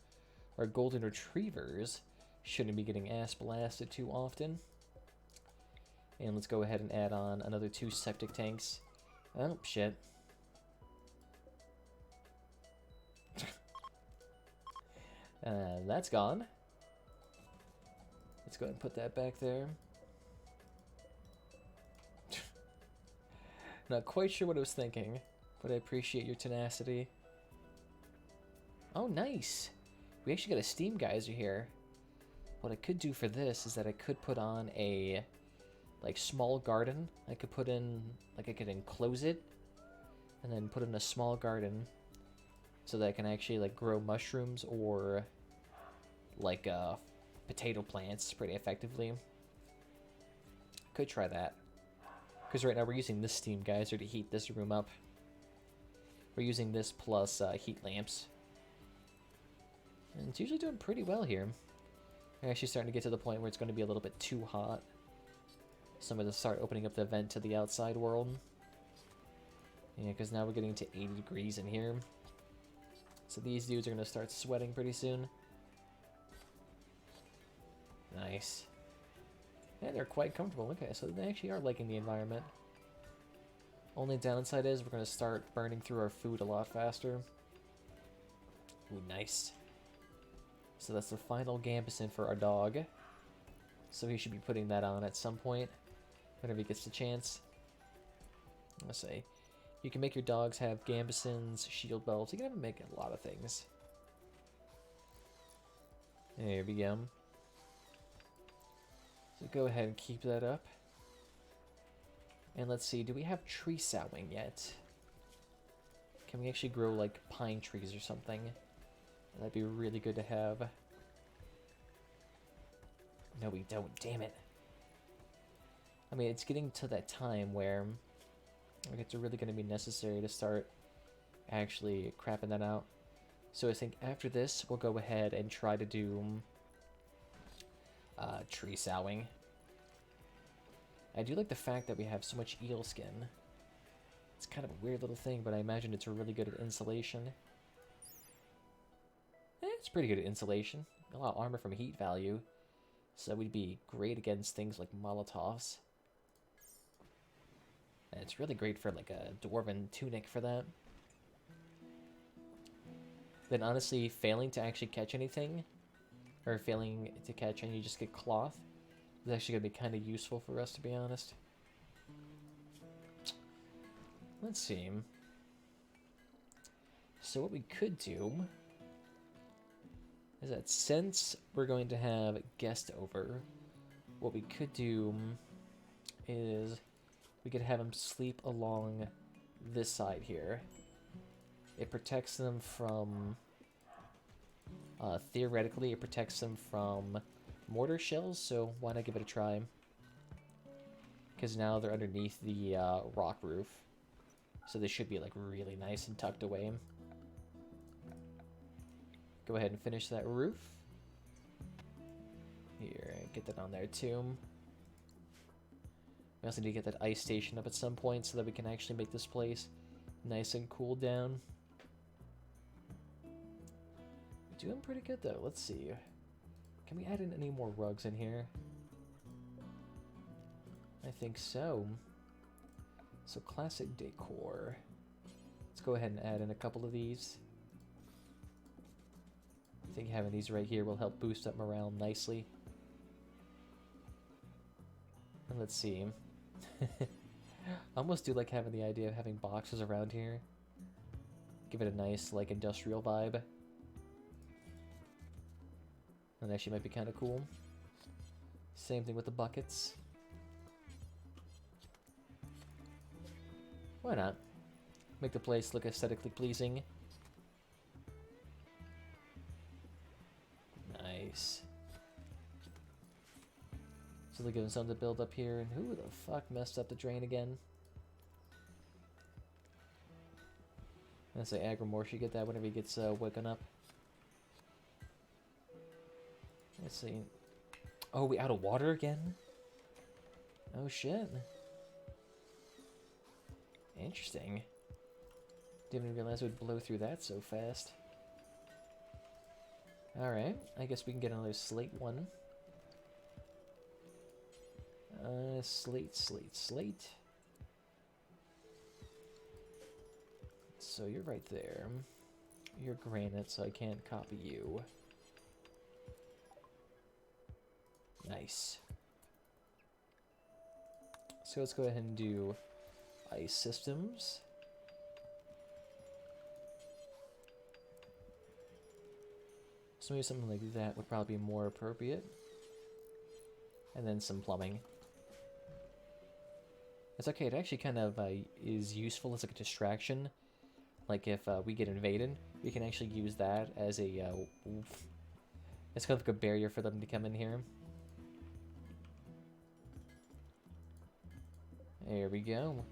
our golden retrievers shouldn't be getting ass blasted too often. And let's go ahead and add on another 2 septic tanks. Oh, shit. That's gone. Let's go ahead and put that back there. Not quite sure what I was thinking, but I appreciate your tenacity. Oh, nice. We actually got a steam geyser here. What I could do for this is that I could put on a, like, small garden. I could put in, like, I could enclose it, and then put in a small garden so that I can actually, like, grow mushrooms or, like, potato plants pretty effectively. Could try that. Because right now we're using this steam geyser to heat this room up. We're using this plus heat lamps. And it's usually doing pretty well here. We're actually starting to get to the point where it's going to be a little bit too hot. So I'm going to start opening up the vent to the outside world. Yeah, because now we're getting to 80 degrees in here. So these dudes are going to start sweating pretty soon. Nice. Yeah, they're quite comfortable. Okay, so they actually are liking the environment. Only downside is we're going to start burning through our food a lot faster. Ooh, nice. So that's the final Gambeson for our dog. So he should be putting that on at some point, whenever he gets the chance. Let's see. You can make your dogs have Gambesons, shield belts. You can have them make a lot of things. There we go. So go ahead and keep that up. And let's see, do we have tree sowing yet? Can we actually grow, like, pine trees or something? That'd be really good to have. No, we don't. Damn it. I mean, it's getting to that time where Like, it's really going to be necessary to start actually crapping that out. So I think after this, we'll go ahead and try to do tree sowing. I do like the fact that we have so much eel skin. It's kind of a weird little thing, but I imagine it's really good at insulation. It's pretty good at insulation. A lot of armor from heat value. So we'd be great against things like Molotovs. And it's really great for like a dwarven tunic for that. Then honestly, failing to actually catch anything, or failing to catch and you just get cloth, is actually going to be kind of useful for us, to be honest. Let's see. So what we could do is that since we're going to have guest over, what we could do is we could have them sleep along this side here. It protects them from, theoretically, it protects them from mortar shells, so why not give it a try? Because now they're underneath the rock roof, so they should be like really nice and tucked away. Go ahead and finish that roof. Here, get that on there too. We also need to get that ice station up at some point so that we can actually make this place nice and cool down. Doing pretty good though. Let's see. Can we add in any more rugs in here? I think so. So classic decor. Let's go ahead and add in a couple of these. I think having these right here will help boost up morale nicely. And let's see. I almost do like having the idea of having boxes around here. Give it a nice, like, industrial vibe. That actually might be kind of cool. Same thing with the buckets. Why not? Make the place look aesthetically pleasing. Nice. So they're giving something to build up here, and who the fuck messed up the drain again? Let's say Agrimore should get that whenever he gets woken up. Let's see. Oh, we out of water again? Oh shit. Interesting. Didn't even realize it would blow through that so fast. Alright, I guess we can get another slate one. Slate. So you're right there. You're granite, so I can't copy you. Nice. So let's go ahead and do ice systems. So maybe something like that would probably be more appropriate. And then some plumbing. It's okay, it actually kind of is useful as like a distraction. Like if we get invaded, we can actually use that as a... it's kind of like a barrier for them to come in here. There we go.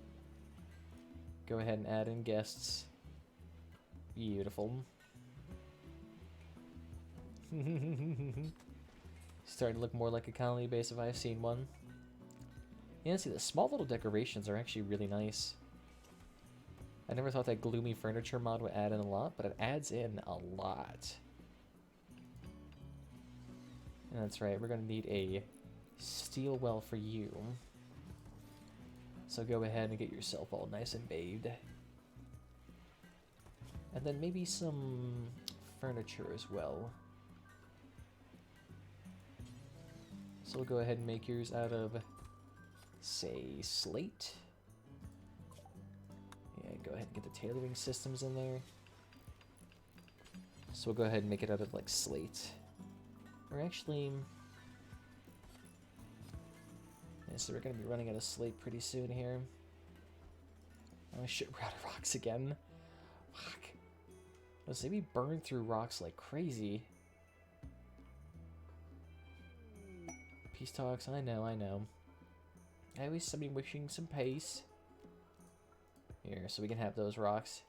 Go ahead and add in guests. Beautiful. Starting to look more like a colony base if I've seen one. Yeah, see, the small little decorations are actually really nice. I never thought that gloomy furniture mod would add in a lot, but it adds in a lot. And that's right, we're going to need a steel well for you. So go ahead and get yourself all nice and bathed. And then maybe some furniture as well. So we'll go ahead and make yours out of, say, slate. Yeah, go ahead and get the tailoring systems in there. So we'll go ahead and make it out of, like, slate. Or actually... yeah, so we're going to be running out of slate pretty soon here. Oh shit, we're out of rocks again. Fuck. Let's say we burn through rocks like crazy. Peace talks, I know. I always somebody wishing some pace. Here, so we can have those rocks.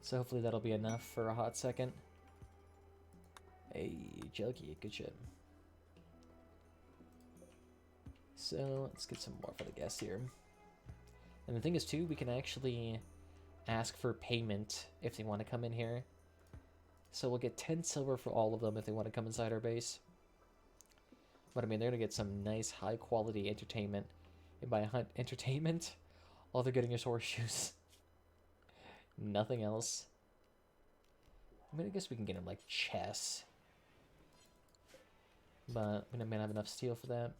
So hopefully that'll be enough for a hot second. Hey, Jelky, good shit. So let's get some more for the guests here. And the thing is too, we can actually ask for payment if they want to come in here. So we'll get 10 silver for all of them if they want to come inside our base. But I mean, they're going to get some nice high quality entertainment. And by entertainment, all they're getting is horseshoes. Nothing else. I mean, I guess we can get them like chess. But we may not have enough steel for that.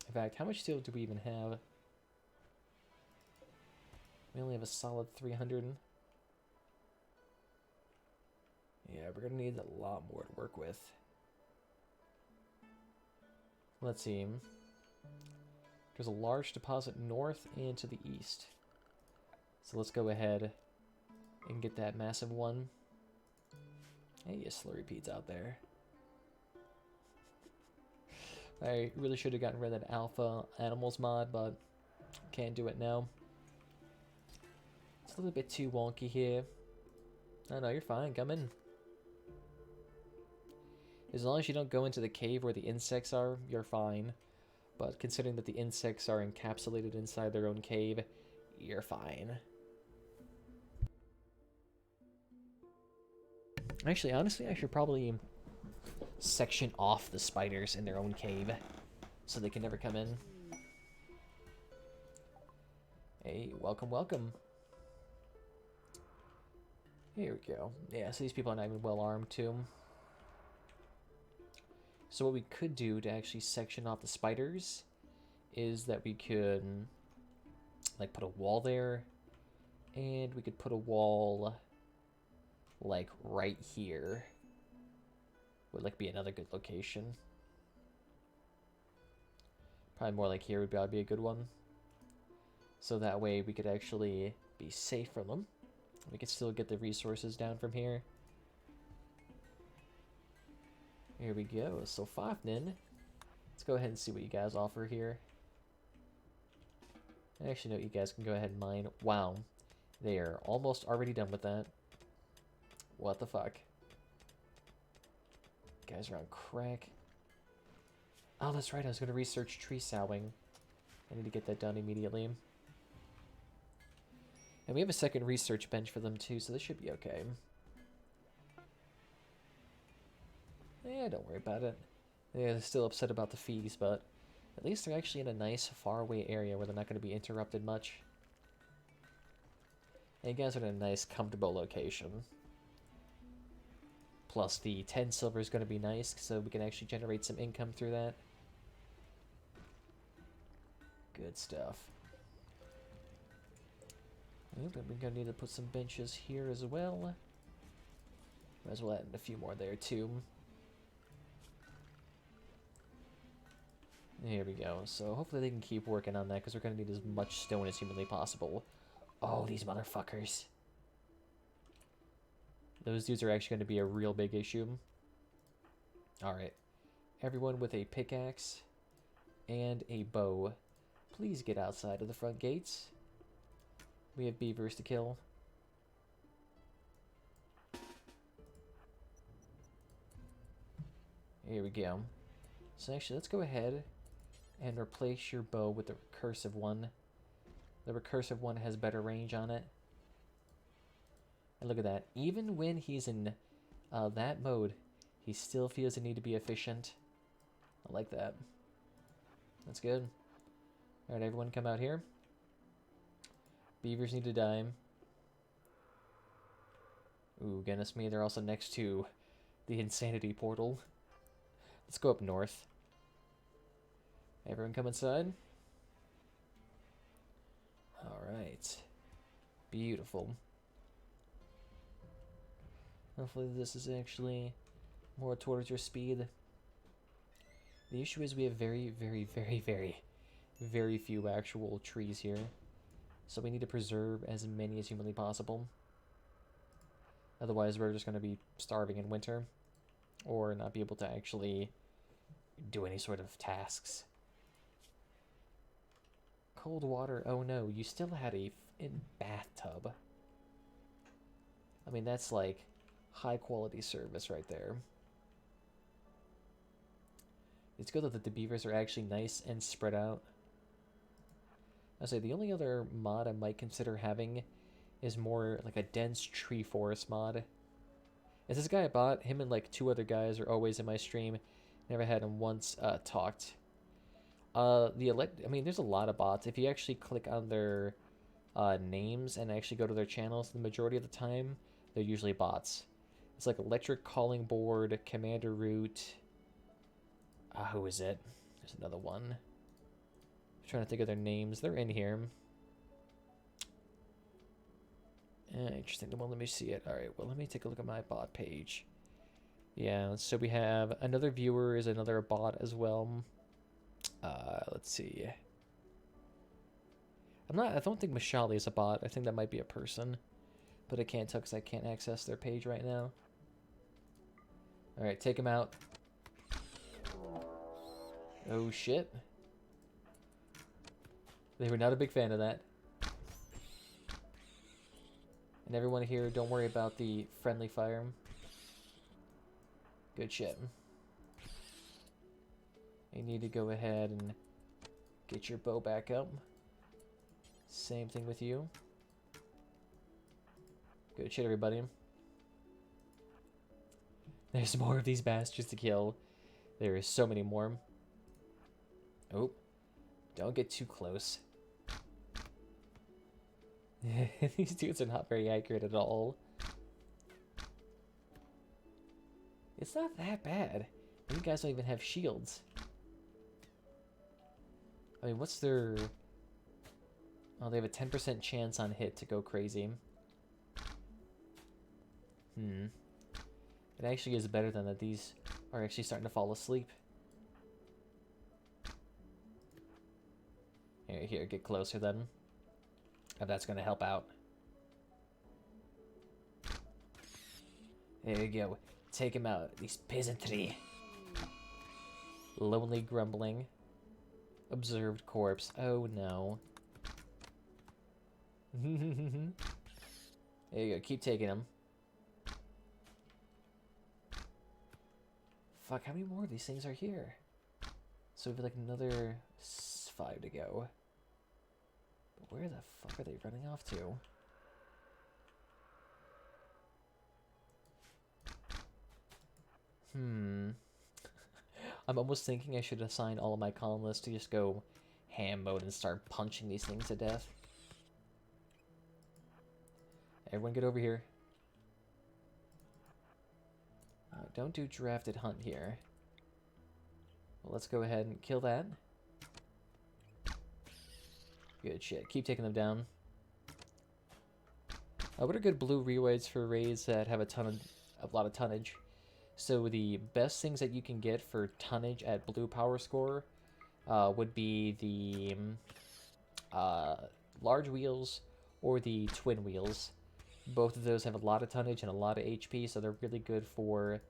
In fact, how much steel do we even have? We only have a solid 300. Yeah, we're going to need a lot more to work with. Let's see. There's a large deposit north and to the east. So let's go ahead and get that massive one. Hey, a slurry Pete's out there. I really should have gotten rid of that alpha animals mod, but can't do it now. It's a little bit too wonky here. Oh no, you're fine. Come in. As long as you don't go into the cave where the insects are, you're fine. But considering that the insects are encapsulated inside their own cave, you're fine. Actually, honestly, I should probably section off the spiders in their own cave so they can never come in. Hey, welcome, welcome. Here we go. Yeah, so these people are not even well armed too. So what we could do to actually section off the spiders is that we could like put a wall there, and we could put a wall like right here. Would like be another good location. Probably more like here would probably be a good one. So that way we could actually be safe from them. We could still get the resources down from here. Here we go. So Fafnin, let's go ahead and see what you guys offer here. Actually, no, you guys can go ahead and mine. Wow, they are almost already done with that. What the fuck? Guys are on crack. Oh, that's right. I was going to research tree sowing. I need to get that done immediately. And we have a second research bench for them too, so this should be okay. Yeah, don't worry about it. Yeah, they're still upset about the fees, but at least they're actually in a nice, faraway area where they're not going to be interrupted much. And you guys are in a nice, comfortable location. Plus, the 10 silver is going to be nice, so we can actually generate some income through that. Good stuff. We're going to need to put some benches here as well. Might as well add a few more there, too. Here we go. So hopefully they can keep working on that, because we're going to need as much stone as humanly possible. Oh, these motherfuckers. Those dudes are actually going to be a real big issue. Alright. Everyone with a pickaxe and a bow, please get outside of the front gates. We have beavers to kill. Here we go. So actually, let's go ahead and replace your bow with the recursive one. The recursive one has better range on it. And look at that. Even when he's in that mode, he still feels the need to be efficient. I like that. That's good. Alright, everyone come out here. Beavers need to die. Ooh, goodness me, they're also next to the insanity portal. Let's go up north. Everyone come inside. Alright. Beautiful. Hopefully this is actually more towards your speed. The issue is we have very, very, very, very, very few actual trees here. So we need to preserve as many as humanly possible. Otherwise we're just going to be starving in winter. Or not be able to actually do any sort of tasks. Cold water. Oh no, you still had a bathtub. I mean, that's like high quality service right there. It's good that the beavers are actually nice and spread out. I'll say the only other mod I might consider having is more like a dense tree forest mod. It's this guy I bought. Him and like 2 other guys are always in my stream. Never had him once talked. I mean, there's a lot of bots. If you actually click on their names and actually go to their channels, the majority of the time, they're usually bots. It's like Electric Calling Board, Commander Root. Who is it? There's another one. I'm trying to think of their names. They're in here. Interesting. Well, let me see it. Alright, well, let me take a look at my bot page. Yeah, so we have another viewer is another bot as well. Let's see. I don't think Mashali is a bot. I think that might be a person. But I can't tell because I can't access their page right now. Alright, take him out. Oh shit. They were not a big fan of that. And everyone here, don't worry about the friendly fire. Good shit. You need to go ahead and get your bow back up. Same thing with you. Good shit, everybody. There's more of these bastards to kill. There is so many more. Oh, don't get too close. These dudes are not very accurate at all. It's not that bad. You guys don't even have shields. I mean, what's their... Oh, they have a 10% chance on hit to go crazy. It actually is better than that these are actually starting to fall asleep. Here, get closer then. And that's going to help out. There you go. Take him out. These peasantry. Lonely grumbling. Observed corpse. Oh no. There you go. Keep taking him. Fuck, how many more of these things are here? So we have like another 5 to go. But where the fuck are they running off to? I'm almost thinking I should assign all of my colonists to just go ham mode and start punching these things to death. Everyone get over here. Don't do drafted hunt here. Well, let's go ahead and kill that. Good shit. Keep taking them down. What are good blue reweights for raids that have a lot of tonnage? So the best things that you can get for tonnage at blue power score would be the large wheels or the twin wheels. Both of those have a lot of tonnage and a lot of HP, so they're really good for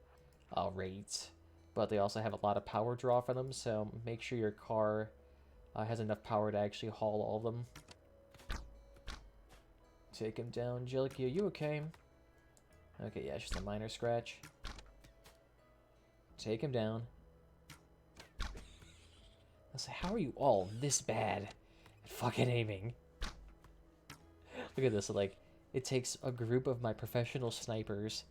raids. But they also have a lot of power draw for them, so make sure your car has enough power to actually haul all of them. Take him down. Jellicky, are you okay? Okay, yeah, just a minor scratch. Take him down. I say, how are you all this bad at fucking aiming? Look at this, like, it takes a group of my professional snipers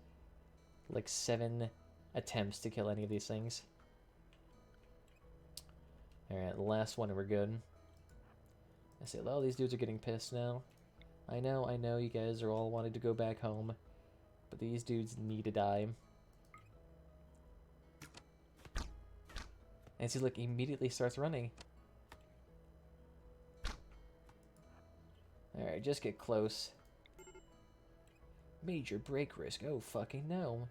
like 7 attempts to kill any of these things. Alright, the last one and we're good. I say, well, these dudes are getting pissed now. I know, you guys are all wanting to go back home, but these dudes need to die. And see, look, immediately starts running. Alright, just get close. Major break risk. Oh, fucking no.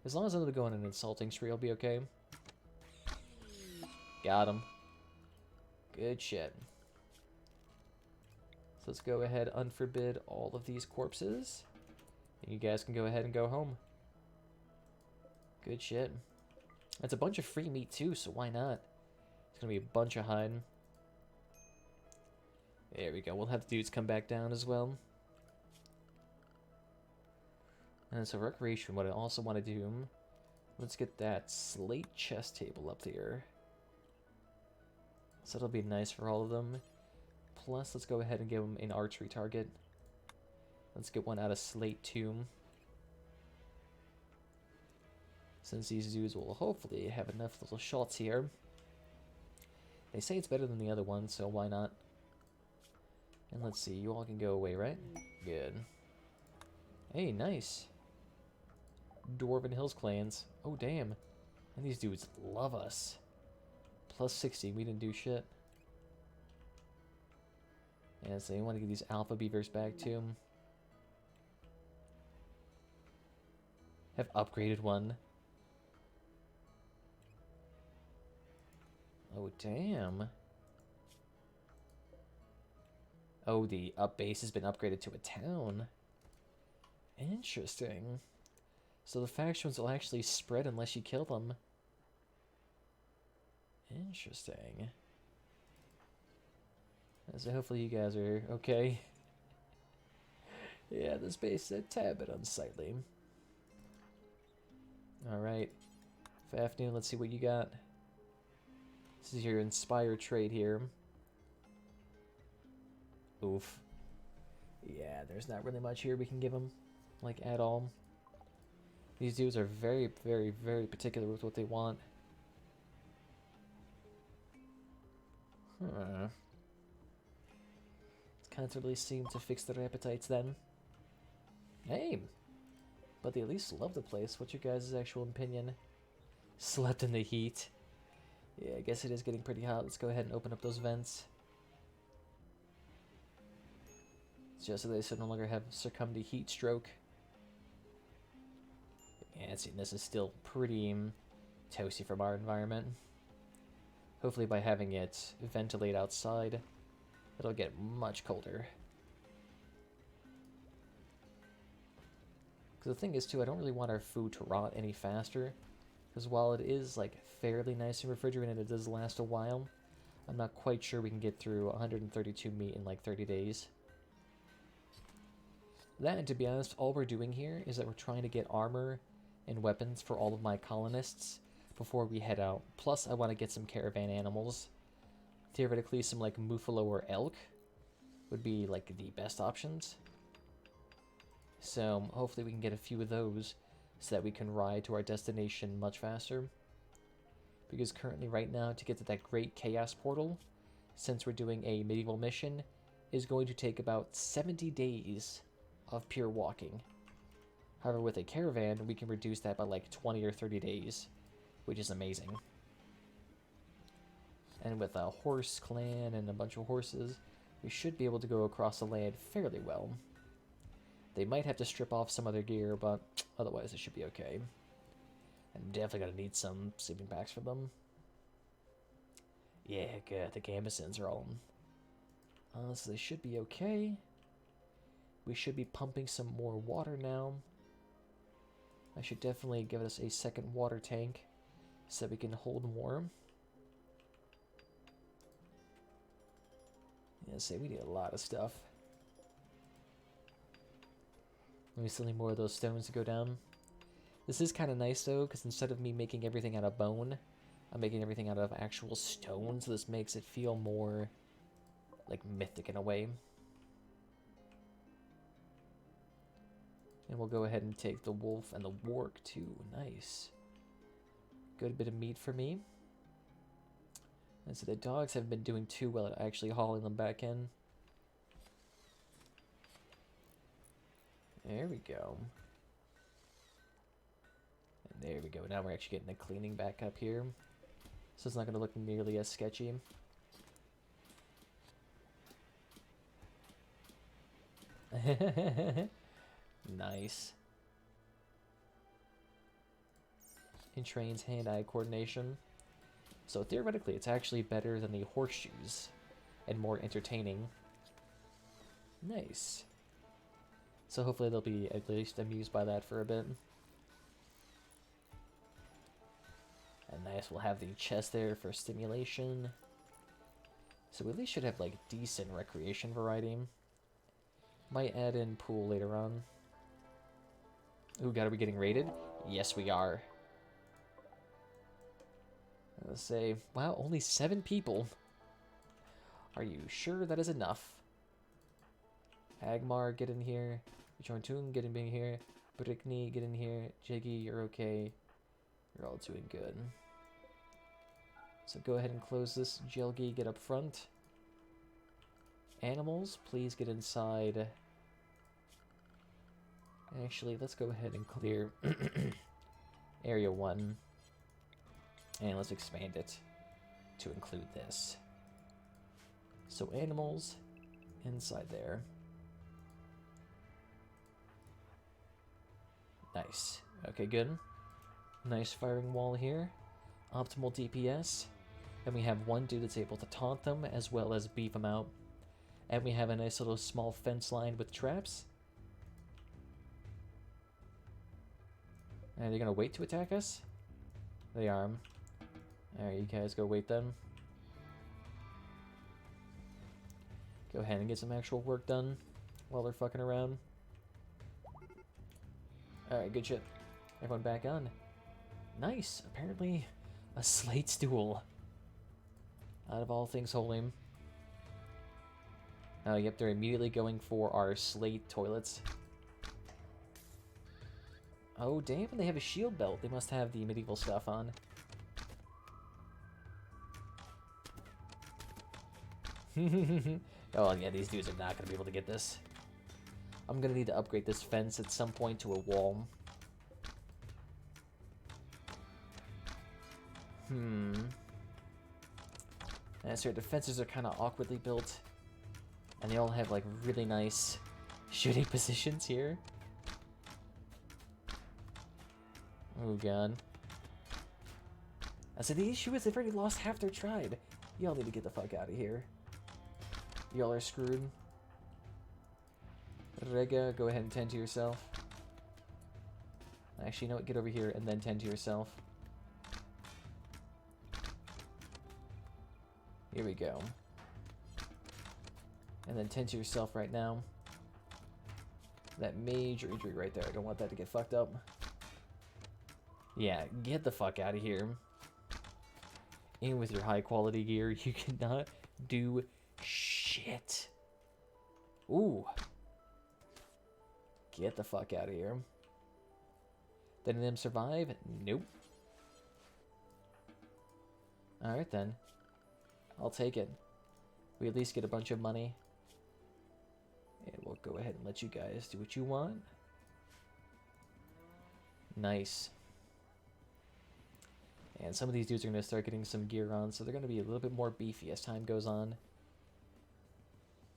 As long as I don't go on an insulting spree, I'll be okay. Got him. Good shit. So let's go ahead and unforbid all of these corpses. And you guys can go ahead and go home. Good shit. That's a bunch of free meat too, so why not? It's gonna be a bunch of hide. There we go. We'll have the dudes come back down as well. And so recreation, what I also want to do, let's get that slate chess table up there. So that'll be nice for all of them. Plus, let's go ahead and give them an archery target. Let's get one out of slate too. Since these dudes will hopefully have enough little shots here. They say it's better than the other one, so why not? And let's see, you all can go away, right? Good. Hey, nice. Dwarven Hills clans. Oh, damn. And these dudes love us. Plus 60, we didn't do shit. Yeah, so you want to get these alpha beavers back too. Have upgraded one. Oh, damn. Oh, the up base has been upgraded to a town. Interesting. So the factions will actually spread unless you kill them. Interesting. So hopefully you guys are okay. Yeah, this base is a tad bit unsightly. Alright. Fafnir, let's see what you got. This is your inspired trait here. Oof. Yeah, there's not really much here we can give him. Like, at all. These dudes are very, very, very particular with what they want. Huh. Can't really seem to fix their appetites then. Hey! But they at least love the place. What's your guys' actual opinion? Slept in the heat. Yeah, I guess it is getting pretty hot. Let's go ahead and open up those vents. Just so they no longer have succumbed to heat stroke. Yeah, see, this is still pretty toasty from our environment. Hopefully by having it ventilate outside, it'll get much colder. Because the thing is, too, I don't really want our food to rot any faster. Because while it is, like, fairly nice and refrigerated and it does last a while, I'm not quite sure we can get through 132 meat in, like, 30 days. That, and to be honest, all we're doing here is that we're trying to get armor and weapons for all of my colonists before we head out. Plus, I want to get some caravan animals. Theoretically, some, like, muffalo or elk would be, like, the best options. So, hopefully we can get a few of those so that we can ride to our destination much faster. Because currently, right now, to get to that Great Chaos Portal, since we're doing a medieval mission, is going to take about 70 days of pure walking. However, with a caravan, we can reduce that by like 20 or 30 days, which is amazing. And with a horse clan and a bunch of horses, we should be able to go across the land fairly well. They might have to strip off some other gear, but otherwise it should be okay. I'm definitely going to need some sleeping bags for them. Yeah, good. The gambesons are all... so they should be okay. We should be pumping some more water now. I should definitely give us a second water tank so that we can hold more. Yeah, say we need a lot of stuff. We still need more of those stones to go down. This is kind of nice though, because instead of me making everything out of bone, I'm making everything out of actual stone, so this makes it feel more like mythic in a way. And we'll go ahead and take the wolf and the warg too. Nice. Good bit of meat for me. And so the dogs haven't been doing too well at actually hauling them back in. There we go. And there we go. Now we're actually getting the cleaning back up here. So it's not going to look nearly as sketchy. Nice. Entrains hand-eye coordination. So theoretically, it's actually better than the horseshoes and more entertaining. Nice. So hopefully they'll be at least amused by that for a bit. And nice, we'll have the chest there for stimulation. So we at least should have, like, decent recreation variety. Might add in pool later on. Ooh, God, are we getting raided? Yes, we are. Let's say, wow, only 7 people. Are you sure that is enough? Agmar, get in here. Jorntun, get in here. Brickney, get in here. Jiggy, you're okay. You're all doing good. So go ahead and close this. Jelgi, get up front. Animals, please get inside. Actually, let's go ahead and clear Area 1. And let's expand it to include this. So animals, inside there. Nice. Okay, good. Nice firing wall here. Optimal DPS. And we have one dude that's able to taunt them as well as beef them out. And we have a nice little small fence line with traps. Are they gonna wait to attack us? They are. Alright, you guys go wait then. Go ahead and get some actual work done while they're fucking around. Alright, good shit. Everyone back on. Nice. Apparently, a slate stool. Out of all things holy. Oh, yep, they're immediately going for our slate toilets. Oh, damn, they have a shield belt. They must have the medieval stuff on. Oh, yeah, these dudes are not going to be able to get this. I'm going to need to upgrade this fence at some point to a wall. That's right, the fences are kind of awkwardly built. And they all have, like, really nice shooting positions here. Oh, God. I said, the issue is they've already lost half their tribe. Y'all need to get the fuck out of here. Y'all are screwed. Rega, go ahead and tend to yourself. Actually, you know what? Get over here and then tend to yourself. Here we go. And then tend to yourself right now. That major injury right there. I don't want that to get fucked up. Yeah, get the fuck out of here. In with your high quality gear, you cannot do shit. Ooh. Get the fuck out of here. Did any of them survive? Nope. Alright then. I'll take it. We at least get a bunch of money. And we'll go ahead and let you guys do what you want. Nice. And some of these dudes are going to start getting some gear on, so they're going to be a little bit more beefy as time goes on.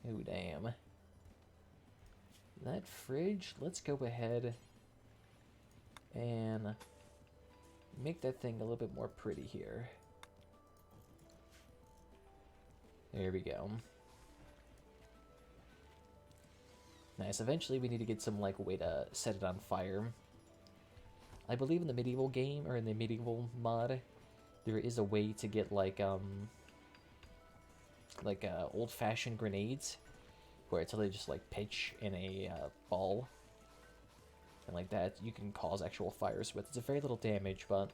Ooh, damn. That fridge, let's go ahead and make that thing a little bit more pretty here. There we go. Nice. Eventually we need to get some, like, way to set it on fire. I believe in the medieval game, or in the medieval mod, there is a way to get, like old-fashioned grenades, where it's literally just, like, pitch in a ball. And like that, you can cause actual fires with. It's a very little damage, but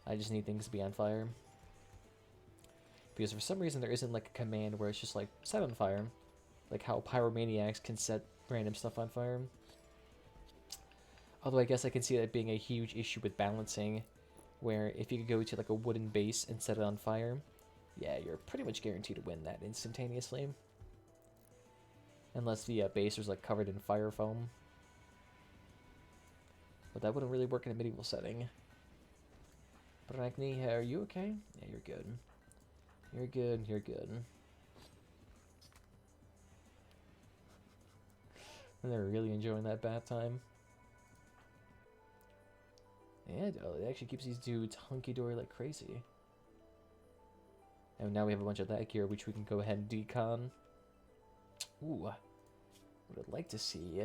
I just need things to be on fire. Because for some reason there isn't, like, a command where it's just, like, set on fire. Like how pyromaniacs can set random stuff on fire. Although I guess I can see that being a huge issue with balancing, where if you could go to, like, a wooden base and set it on fire, yeah, you're pretty much guaranteed to win that instantaneously. Unless the base was, like, covered in fire foam. But that wouldn't really work in a medieval setting. Bragni, are you okay? Yeah, you're good. You're good, you're good. And they're really enjoying that bath time. Yeah, it actually keeps these dudes hunky-dory like crazy. And now we have a bunch of that gear, which we can go ahead and decon. Ooh. What I'd like to see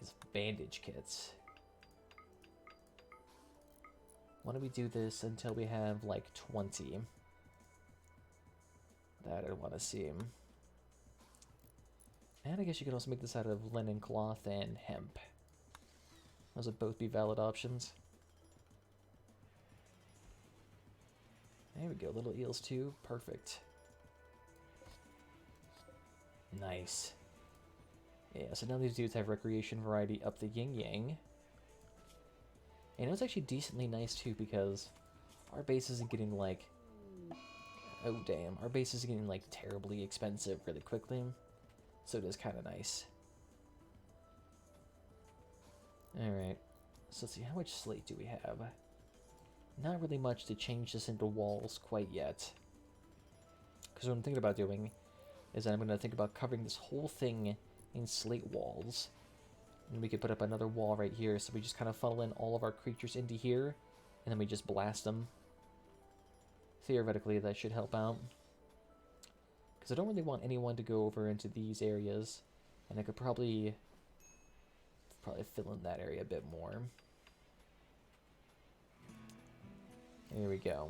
is bandage kits. Why don't we do this until we have, like, 20? That I want to see. And I guess you could also make this out of linen cloth and hemp. Those would both be valid options. There we go, little eels too. Perfect. Nice. Yeah, so now these dudes have recreation variety up the yin-yang. And it was actually decently nice too, because our base isn't getting like... Oh damn, our base is getting like terribly expensive really quickly. So it is kind of nice. Alright, so let's see, how much slate do we have? Not really much to change this into walls quite yet. Because what I'm thinking about doing is that I'm going to think about covering this whole thing in slate walls. And we could put up another wall right here, so we just kind of funnel in all of our creatures into here, and then we just blast them. Theoretically, that should help out. Because I don't really want anyone to go over into these areas, and I could probably fill in that area a bit more. There we go.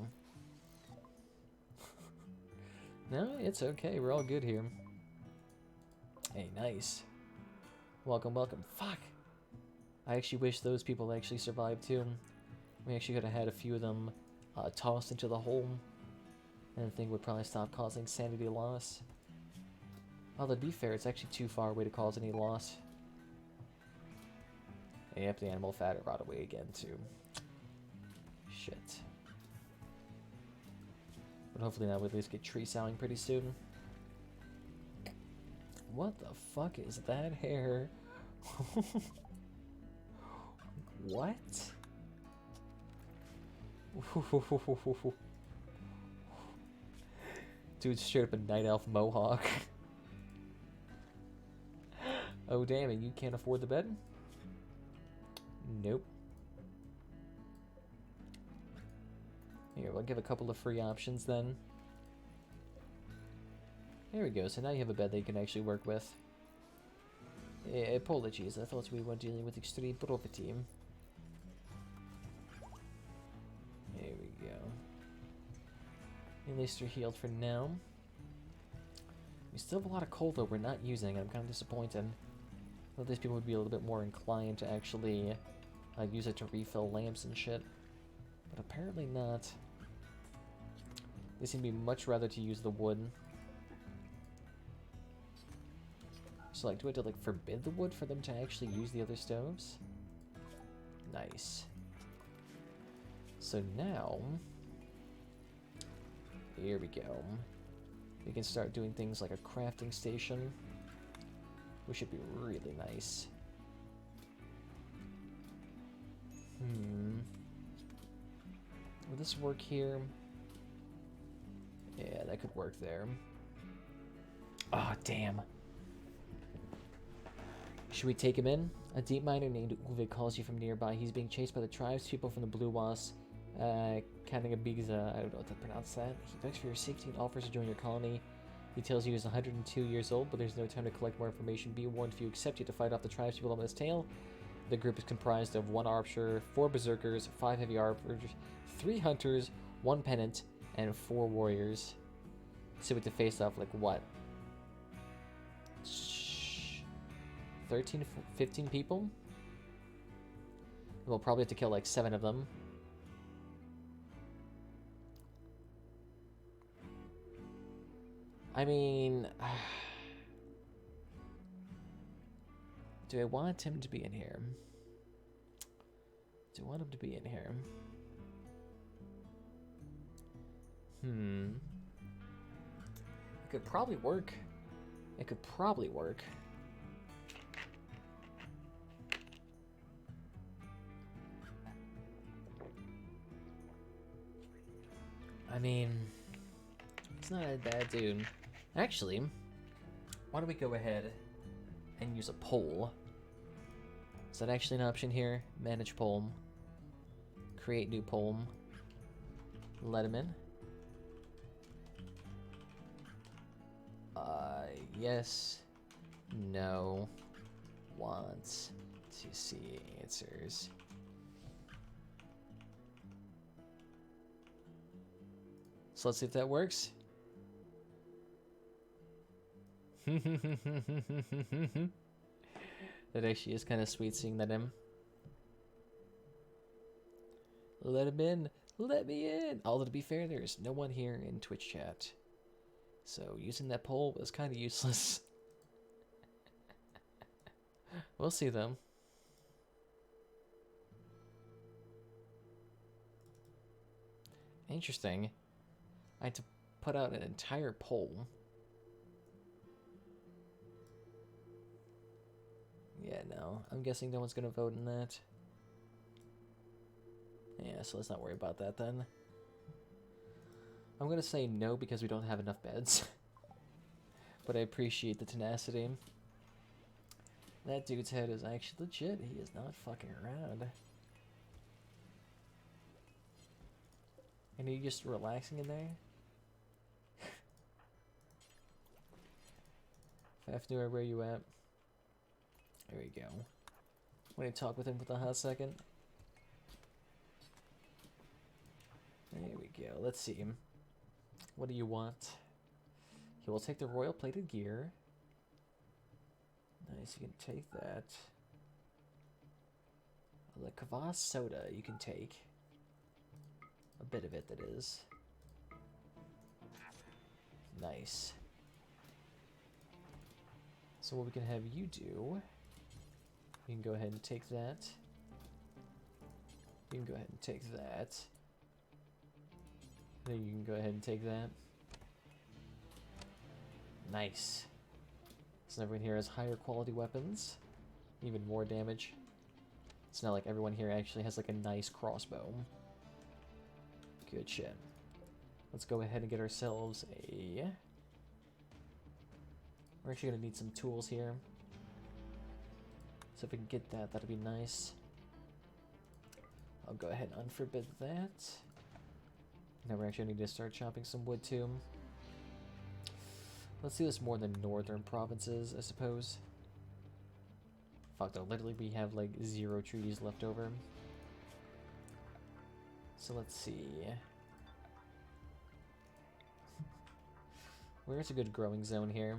No, it's okay. We're all good here. Hey, nice. Welcome, welcome. Fuck! I actually wish those people actually survived too. We actually could have had a few of them tossed into the hole, and the thing would probably stop causing sanity loss. Although, to be fair, it's actually too far away to cause any loss. And yep, the animal fat it rot away again too. Shit. But hopefully now we'll at least get tree sowing pretty soon. What the fuck is that hair? What? Dude, straight up a night elf mohawk. Oh damn it, you can't afford the bed? Nope. Here, we'll give a couple of free options then. There we go, so now you have a bed that you can actually work with. Apologies, I thought we were dealing with extreme poverty. There we go. At least you're healed for now. We still have a lot of coal though we're not using, I'm kind of disappointed. I thought these people would be a little bit more inclined to actually use it to refill lamps and shit. But apparently not. They seem to be much rather to use the wood. So like, do I have to like forbid the wood for them to actually use the other stoves? Nice. So now, here we go. We can start doing things like a crafting station, which should be really nice. Will this work here? Yeah, that could work there. Ah, oh, damn. Should we take him in? A deep miner named Uwe calls you from nearby. He's being chased by the tribespeople from the Blue Wasp. Counting a Bigza, I don't know what to pronounce that. He begs for your safety and offers to join your colony. He tells you he's 102 years old, but there's no time to collect more information. Be warned, if you accept, you have to fight off the tribespeople on his tail. The group is comprised of 1 archer, 4 berserkers, 5 heavy archers, 3 hunters, 1 pennant, and 4 warriors. So we have to face off like what? 13, 15 people? We'll probably have to kill like 7 of them. I mean, do I want him to be in here? Do I want him to be in here? It could probably work. It could probably work. I mean, it's not a bad dude. Actually, why don't we go ahead and use a poll? Is that actually an option here? Manage poll. Create new poll. Let him in. Yes. No. Wants to see answers. So let's see if that works. That actually is kind of sweet seeing that him. Let him in. Let me in. Although to be fair, there's no one here in Twitch chat. So using that poll was kind of useless. We'll see though. Interesting. I had to put out an entire poll. Yeah, no. I'm guessing no one's gonna vote in that. Yeah, so let's not worry about that then. I'm gonna say no because we don't have enough beds. But I appreciate the tenacity. That dude's head is actually legit. He is not fucking around. And are you just relaxing in there? Fafnir, where you at? There we go. Want to talk with him for a hot second? There we go. Let's see him. What do you want? He will take the royal plated gear. Nice, you can take that. The kvass soda you can take. A bit of it, that is. Nice. So what we can have you do, you can go ahead and take that. You can go ahead and take that. Then you can go ahead and take that. Nice. So everyone here has higher quality weapons. Even more damage. It's not like everyone here actually has like a nice crossbow. Good shit. Let's go ahead and get ourselves a... We're actually gonna need some tools here. So if we can get that, that'd be nice. I'll go ahead and unforbid that. Now we're actually need to start chopping some wood too. Let's do this more in the northern provinces, I suppose. Fuck though, literally we have like 0 trees left over. So let's see. Where's a good growing zone here?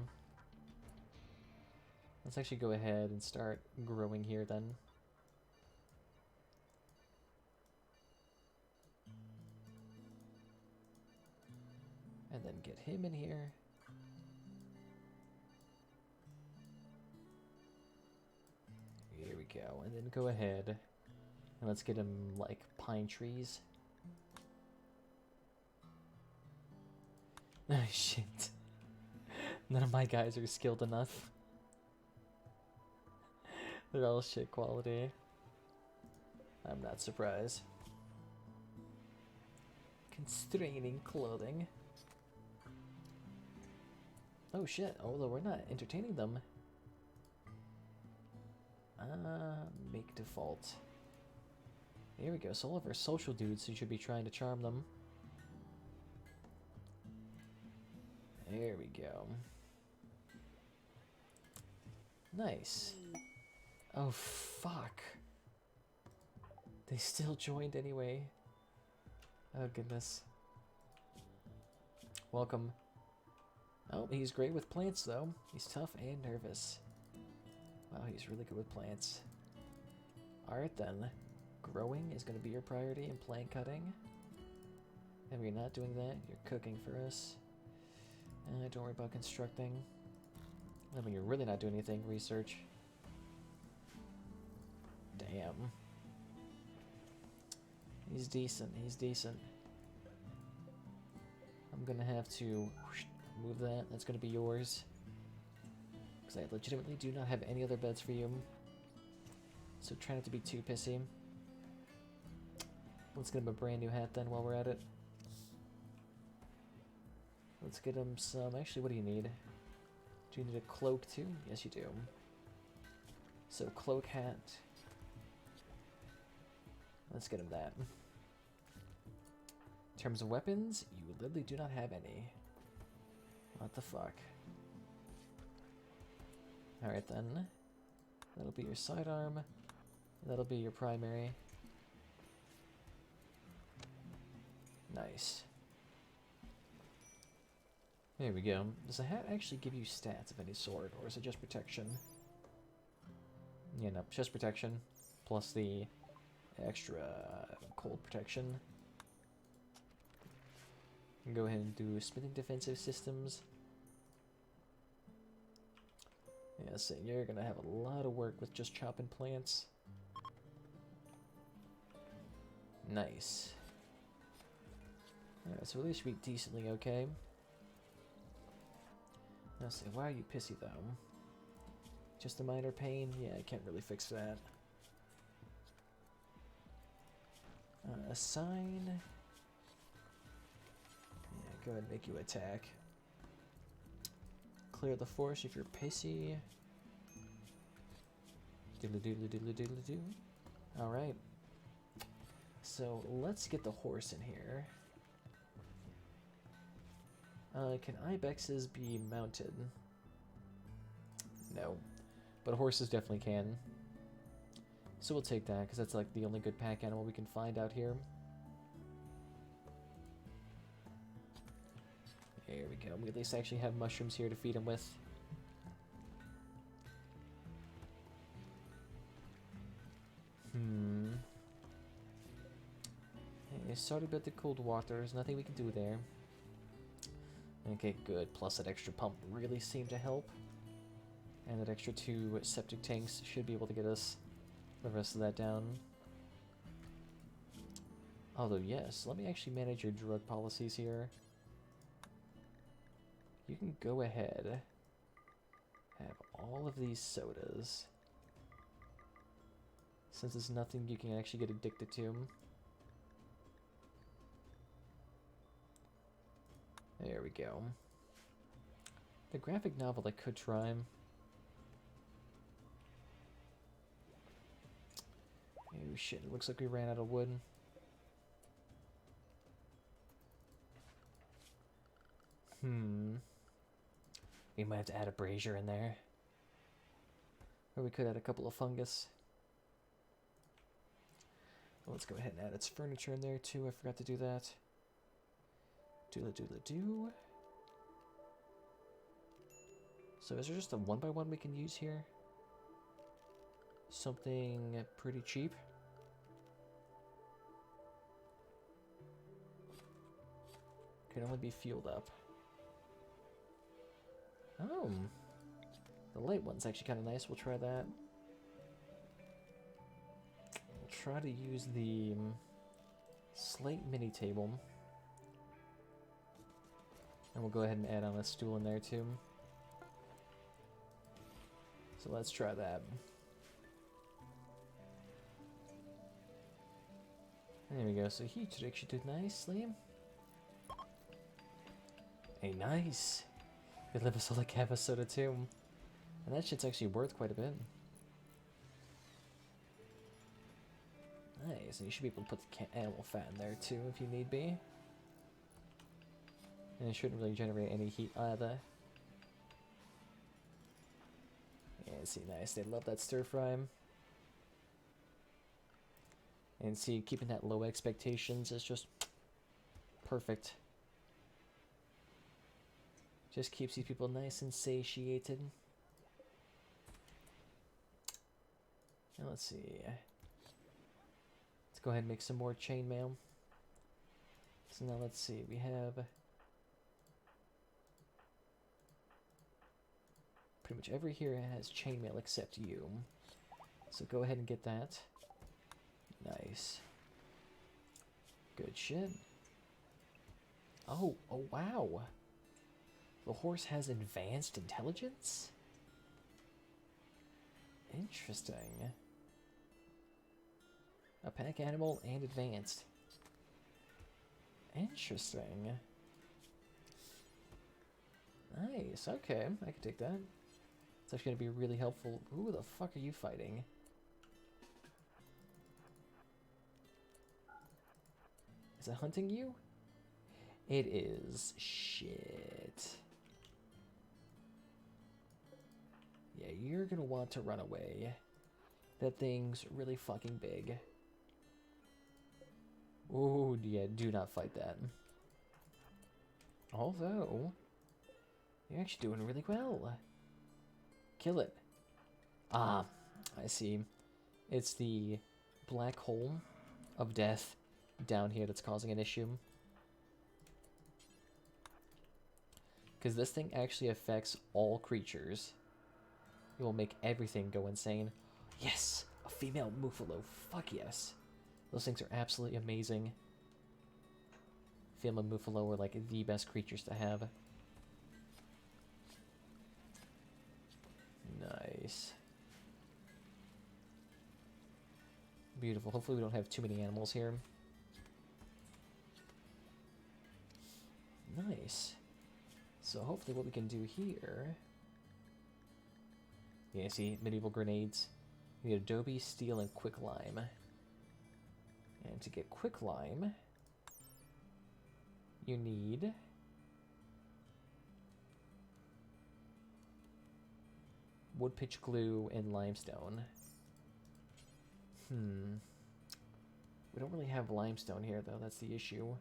Let's actually go ahead and start growing here then. And then get him in here. Here we go. And then go ahead and let's get him like pine trees. Oh shit. None of my guys are skilled enough. They're all shit quality. I'm not surprised. Constraining clothing. Oh shit, although we're not entertaining them. Make default. Here we go, so all of our social dudes, you should be trying to charm them. There we go. Nice. Oh fuck. They still joined anyway. Oh goodness. Welcome. Oh, he's great with plants though. He's tough and nervous. Wow, he's really good with plants. Alright then. Growing is going to be your priority and plant cutting. And if you're not doing that, you're cooking for us. Don't worry about constructing. I mean, you're really not doing anything. Research. Damn. He's decent. He's decent. I'm going to have to move that. That's going to be yours. Because I legitimately do not have any other beds for you. So try not to be too pissy. Let's get him a brand new hat then while we're at it. Let's get him some... Actually, what do you need? Do you need a cloak too? Yes, you do. So, cloak, hat. Let's get him that. In terms of weapons, you literally do not have any. What the fuck? Alright then. That'll be your sidearm. That'll be your primary. Nice. There we go. Does the hat actually give you stats of any sort, or is it just protection? Yeah, no, just protection, plus the extra cold protection. Go ahead and do smithing defensive systems. Yeah, so you're gonna have a lot of work with just chopping plants. Nice. Alright, so at least should be decently okay. Let's see, why are you pissy though? Just a minor pain? Yeah, I can't really fix that. Assign. Yeah, go ahead and make you attack. Clear the force if you're pissy. Doodle doodle doodle doodle doo. Alright. So let's get the horse in here. Can ibexes be mounted? No. But horses definitely can. So we'll take that, because that's like the only good pack animal we can find out here. There we go. We at least actually have mushrooms here to feed him with. Hey, sorry about the cold water. There's nothing we can do there. Okay, good. Plus that extra pump really seemed to help. And that extra 2 septic tanks should be able to get us the rest of that down. Although, yes, let me actually manage your drug policies here. You can go ahead, have all of these sodas, since there's nothing you can actually get addicted to. There we go. The graphic novel I could try. Oh shit, it looks like we ran out of wood. We might have to add a brazier in there. Or we could add a couple of fungus. Well, let's go ahead and add its furniture in there too. I forgot to do that. Doodle-doodle-doo. So is there just a 1x1 we can use here? Something pretty cheap? Can only be fueled up. Oh, the light one's actually kind of nice. We'll try that. We'll try to use the slate mini table. And we'll go ahead and add on a stool in there too. So let's try that. There we go. So he actually did nicely. Hey, nice. We live a solid Kappa soda too. And that shit's actually worth quite a bit. Nice. And you should be able to put the animal fat in there too if you need be. And it shouldn't really generate any heat either. Yeah, see, nice. They love that stir fry. And see, keeping that low expectations is just perfect. Just keeps these people nice and satiated. Now let's see. Let's go ahead and make some more chainmail. So now let's see. We have pretty much every here has chainmail except you. So go ahead and get that. Nice. Good shit. Oh wow. The horse has advanced intelligence? Interesting. A pack animal and advanced. Interesting. Nice, okay, I can take that. It's actually going to be really helpful. Who the fuck are you fighting? Is it hunting you? It is. Shit. Yeah, you're gonna want to run away. That thing's really fucking big. Ooh, yeah, do not fight that. Although, You're actually doing really well. Kill it. Ah, I see. It's the black hole of death down here that's causing an issue. Because this thing actually affects all creatures. It will make everything go insane. Yes! A female Muffalo. Fuck yes. Those things are absolutely amazing. Female Muffalo are like the best creatures to have. Nice. Beautiful. Hopefully we don't have too many animals here. Nice. So hopefully what we can do here... Yeah, see, medieval grenades. You need adobe, steel, and quicklime. And to get quicklime, you need... wood, pitch, glue, and limestone. We don't really have limestone here, though. That's the issue.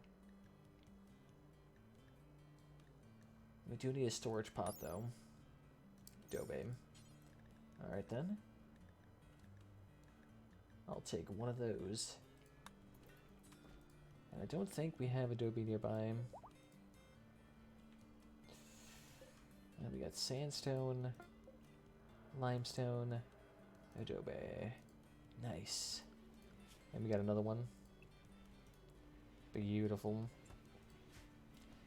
We do need a storage pot, though. Adobe. Alright, then. I'll take one of those. And I don't think we have adobe nearby. And we got sandstone, limestone, adobe. Nice. And we got another one. Beautiful.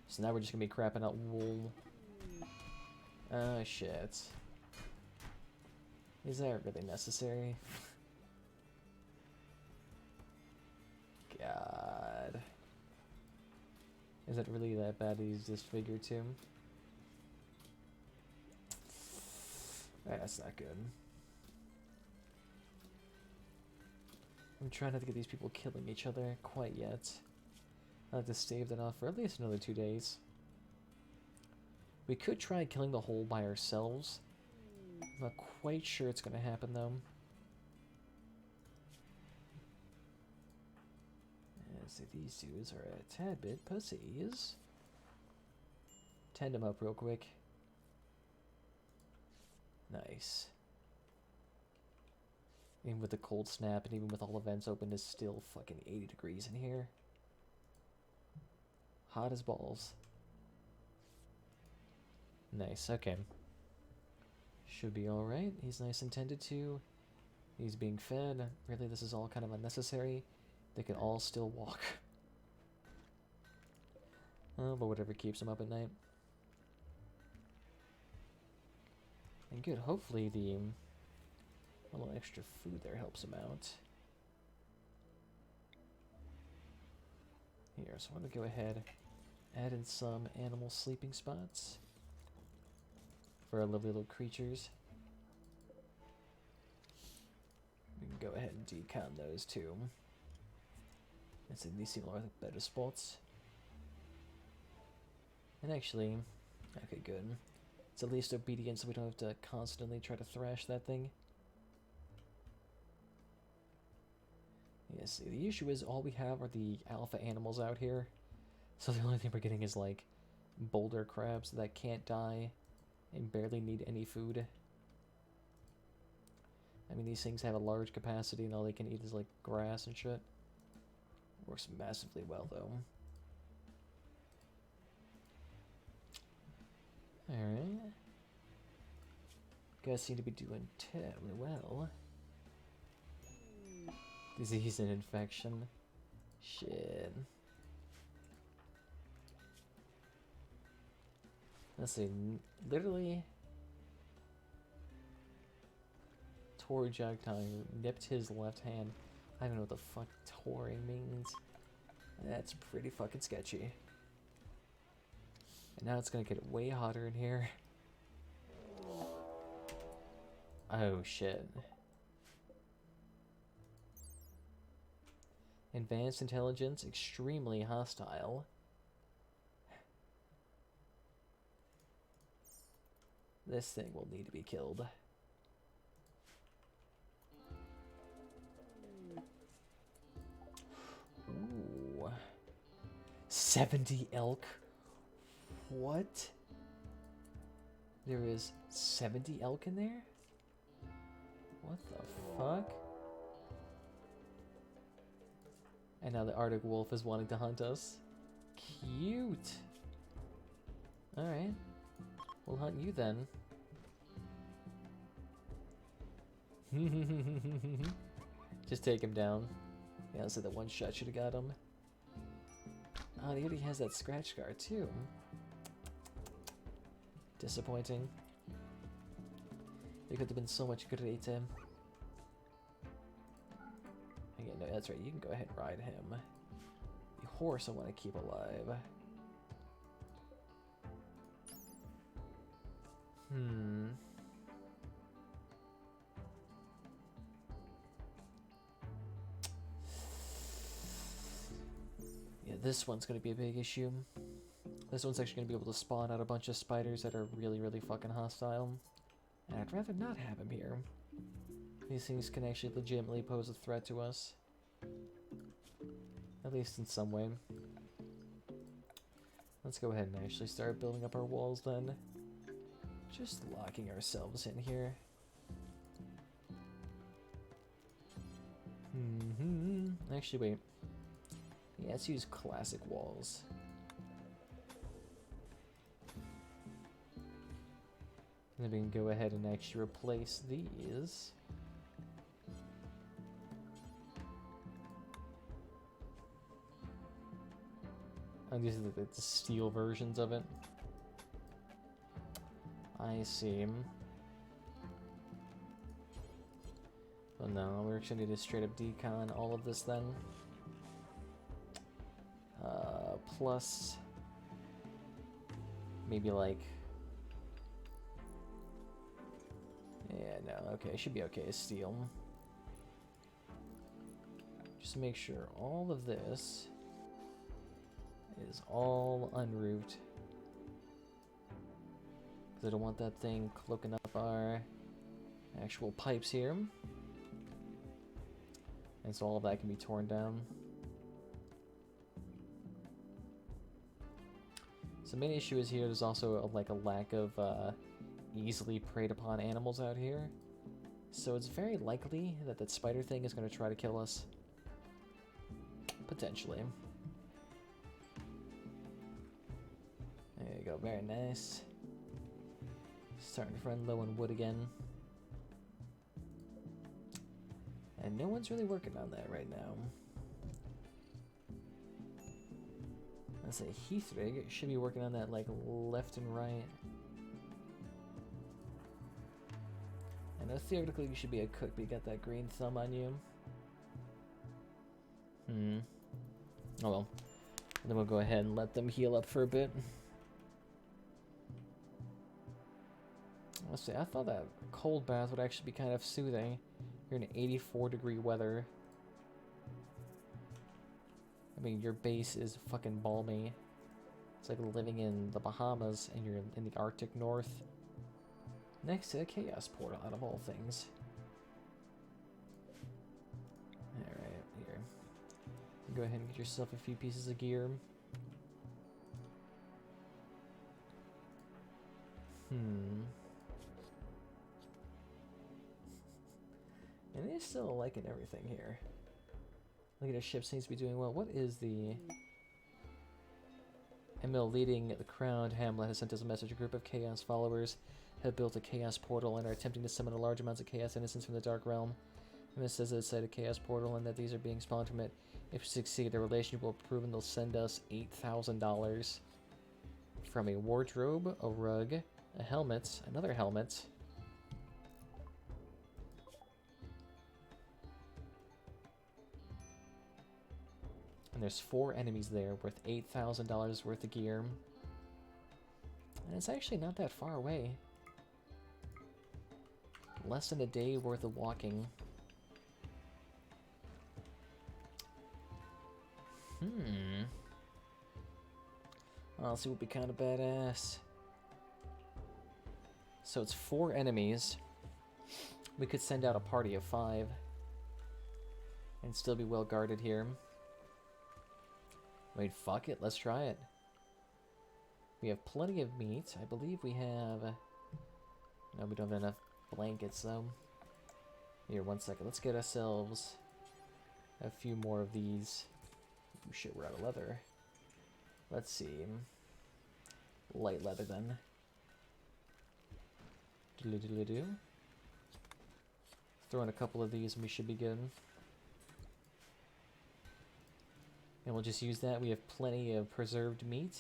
So now we're just gonna be crapping out wool. Oh shit. Is that really necessary? God. Is it really that bad to use this figure too? That's not good. I'm trying not to get these people killing each other quite yet. I'll have to stave that off for at least another 2 days. We could try killing the whole by ourselves. I'm not quite sure it's going to happen though. So these dudes are a tad bit pussies. Tend them up real quick. Nice. Even with the cold snap and even with all the vents open, it's still fucking 80 degrees in here. Hot as balls. Nice, okay. Should be alright. He's nice and tended to. He's being fed. Really, this is all kind of unnecessary. They can all still walk. Oh, but whatever keeps them up at night. And good, hopefully the little extra food there helps him out. Here, so I'm going to go ahead, add in some animal sleeping spots for our lovely little creatures. We can go ahead and decon those too. These seem like better spots. And actually, okay, good. It's at least obedient so we don't have to constantly try to thrash that thing. Yeah, see, the issue is all we have are the alpha animals out here. So the only thing we're getting is like boulder crabs that can't die and barely need any food. I mean, these things have a large capacity and all they can eat is like grass and shit. Works massively well though. Alright. Guys seem to be doing terribly well. Disease and infection. Shit. Let's see, literally tore Jagtai, nipped his left hand. I don't know what the fuck touring means. That's pretty fucking sketchy. And now it's gonna get way hotter in here. Oh shit. Advanced intelligence, extremely hostile. This thing will need to be killed. Ooh. 70 elk? What? There is 70 elk in there? What the fuck? And now the Arctic wolf is wanting to hunt us. Cute! Alright. We'll hunt you then. Just take him down. Yeah, I'll say that one shot should have got him. Oh, he already has that scratch scar too. Disappointing. There could have been so much greater. Yeah, no, that's right. You can go ahead and ride him. The horse I want to keep alive. Yeah, this one's going to be a big issue. This one's actually going to be able to spawn out a bunch of spiders that are really, really fucking hostile. And I'd rather not have him here. These things can actually legitimately pose a threat to us. At least in some way. Let's go ahead and actually start building up our walls then. Just locking ourselves in here. Actually, wait. Yeah, let's use classic walls. And then we can go ahead and actually replace these. And these are the steel versions of it. I see. Well, no, we're actually need to straight up decon all of this then. Plus, maybe like, yeah, no, okay, it should be okay as steel. Just make sure all of this is all unroofed. Because I don't want that thing cloaking up our actual pipes here. And so all of that can be torn down. So the main issue is here, there's also a lack of easily preyed upon animals out here. So it's very likely that that spider thing is going to try to kill us. Potentially. There you go, very nice. Starting to run low on wood again. And no one's really working on that right now. Let's say Heathrig should be working on that like left and right. I know theoretically you should be a cook, but you got that green thumb on you. Oh well. And then we'll go ahead and let them heal up for a bit. Let's see, I thought that cold bath would actually be kind of soothing. You're in 84-degree weather. I mean, your base is fucking balmy. It's like living in the Bahamas and you're in the Arctic North. Next to a Chaos Portal, out of all things. Alright, here. Go ahead and get yourself a few pieces of gear. And they're still liking everything here. Look at our ship seems to be doing well. What is the... Emil leading the crowned Hamlet has sent us a message. A group of Chaos followers have built a Chaos Portal and are attempting to summon a large amounts of Chaos innocents from the Dark Realm. Emil says that it's a Chaos Portal and that these are being spawned from it. If we succeed, the relationship will prove and they'll send us $8,000 from a wardrobe, a rug, a helmet, another helmet, and there's 4 enemies there worth $8,000 worth of gear. And it's actually not that far away. Less than a day worth of walking. Honestly, would be kind of badass. So it's 4 enemies. We could send out a party of 5. And still be well guarded here. Wait, fuck it, let's try it. We have plenty of meat. I believe we have No, we don't have enough blankets, though. Here, 1 second. Let's get ourselves a few more of these. Oh, shit, we're out of leather. Let's see. Light leather, then. Doodly-doodly-doo. Throw in a couple of these and we should be good. And we'll just use that. We have plenty of preserved meat.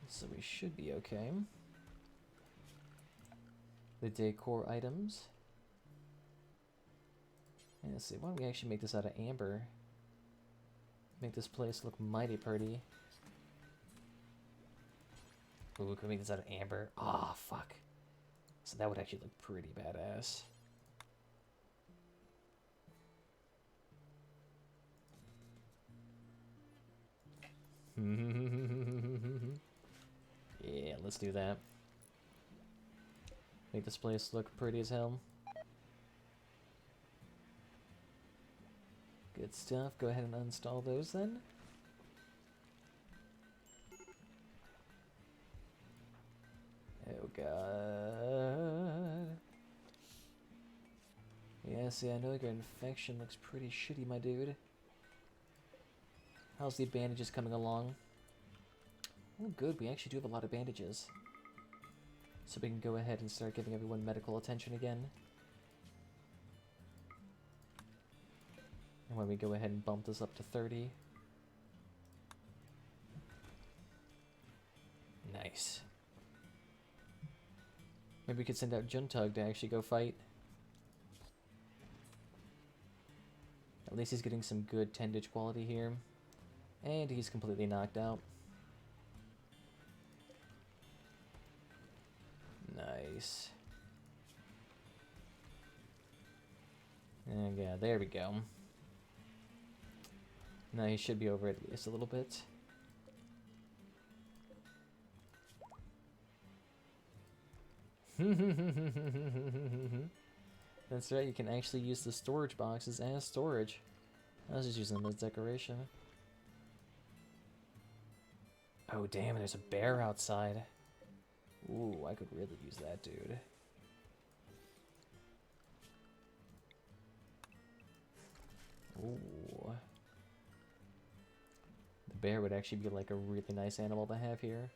So we should be okay. The decor items. And let's see, why don't we actually make this out of amber? Make this place look mighty pretty. Ooh, can we make this out of amber? Ah, oh, fuck. So that would actually look pretty badass. Yeah, let's do that. Make this place look pretty as hell. Good stuff. Go ahead and uninstall those then. Oh god. Yeah, see, I know your infection looks pretty shitty, my dude. How's the bandages coming along? Oh, good. We actually do have a lot of bandages. So we can go ahead and start giving everyone medical attention again. And when we go ahead and bump this up to 30. Nice. Maybe we could send out Juntug to actually go fight. At least he's getting some good tendage quality here. And he's completely knocked out. Nice. And yeah, there we go. Now he should be over at least a little bit. That's right, you can actually use the storage boxes as storage. I was just using them as decoration. Oh damn, there's a bear outside. Ooh, I could really use that, dude. Ooh. The bear would actually be like a really nice animal to have here.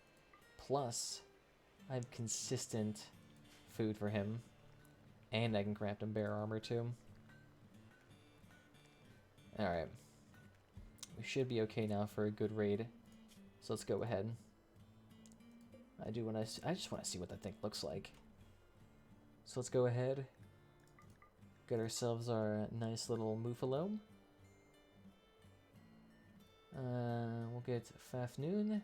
Plus, I have consistent food for him. And I can craft him bear armor too. Alright. We should be okay now for a good raid. So let's go ahead. I just want to see what that thing looks like. So let's go ahead. Get ourselves our nice little Muffalo. We'll get Fafnoon,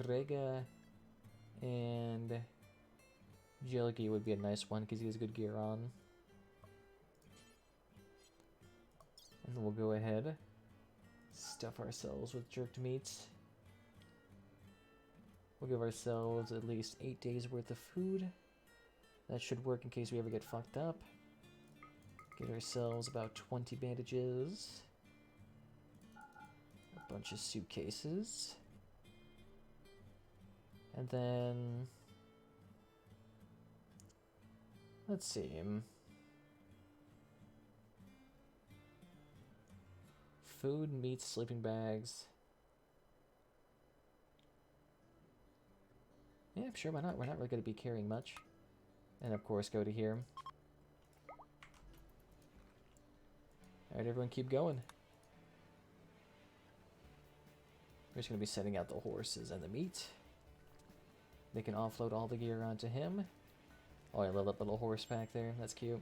Rega, and Jelgi would be a nice one because he has good gear on. And then we'll go ahead, stuff ourselves with jerked meats. We'll give ourselves at least 8 days worth of food. That should work in case we ever get fucked up. Get ourselves about 20 bandages. A bunch of suitcases. And then... let's see. Food, meat, sleeping bags. Yeah, sure, why not? We're not really going to be carrying much. And of course, go to here. Alright, everyone keep going. We're just going to be setting out the horses and the meat. They can offload all the gear onto him. Oh, I love that little horse pack there. That's cute.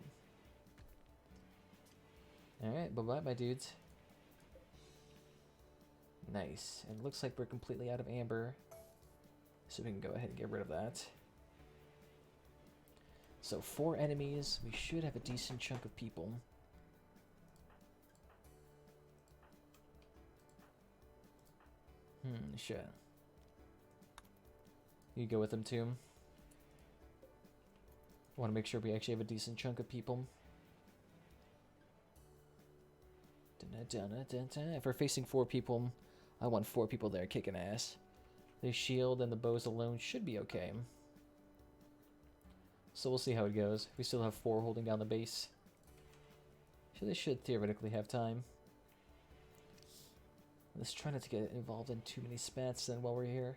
Alright, bye-bye, my dudes. Nice. And it looks like we're completely out of amber. So we can go ahead and get rid of that. So 4 enemies. We should have a decent chunk of people. Shit. You go with them too. Want to make sure we actually have a decent chunk of people. If we're facing 4 people, I want 4 people there kicking ass. The shield and the bows alone should be okay. So we'll see how it goes. We still have 4 holding down the base. So they should theoretically have time. Let's try not to get involved in too many spats then while we're here.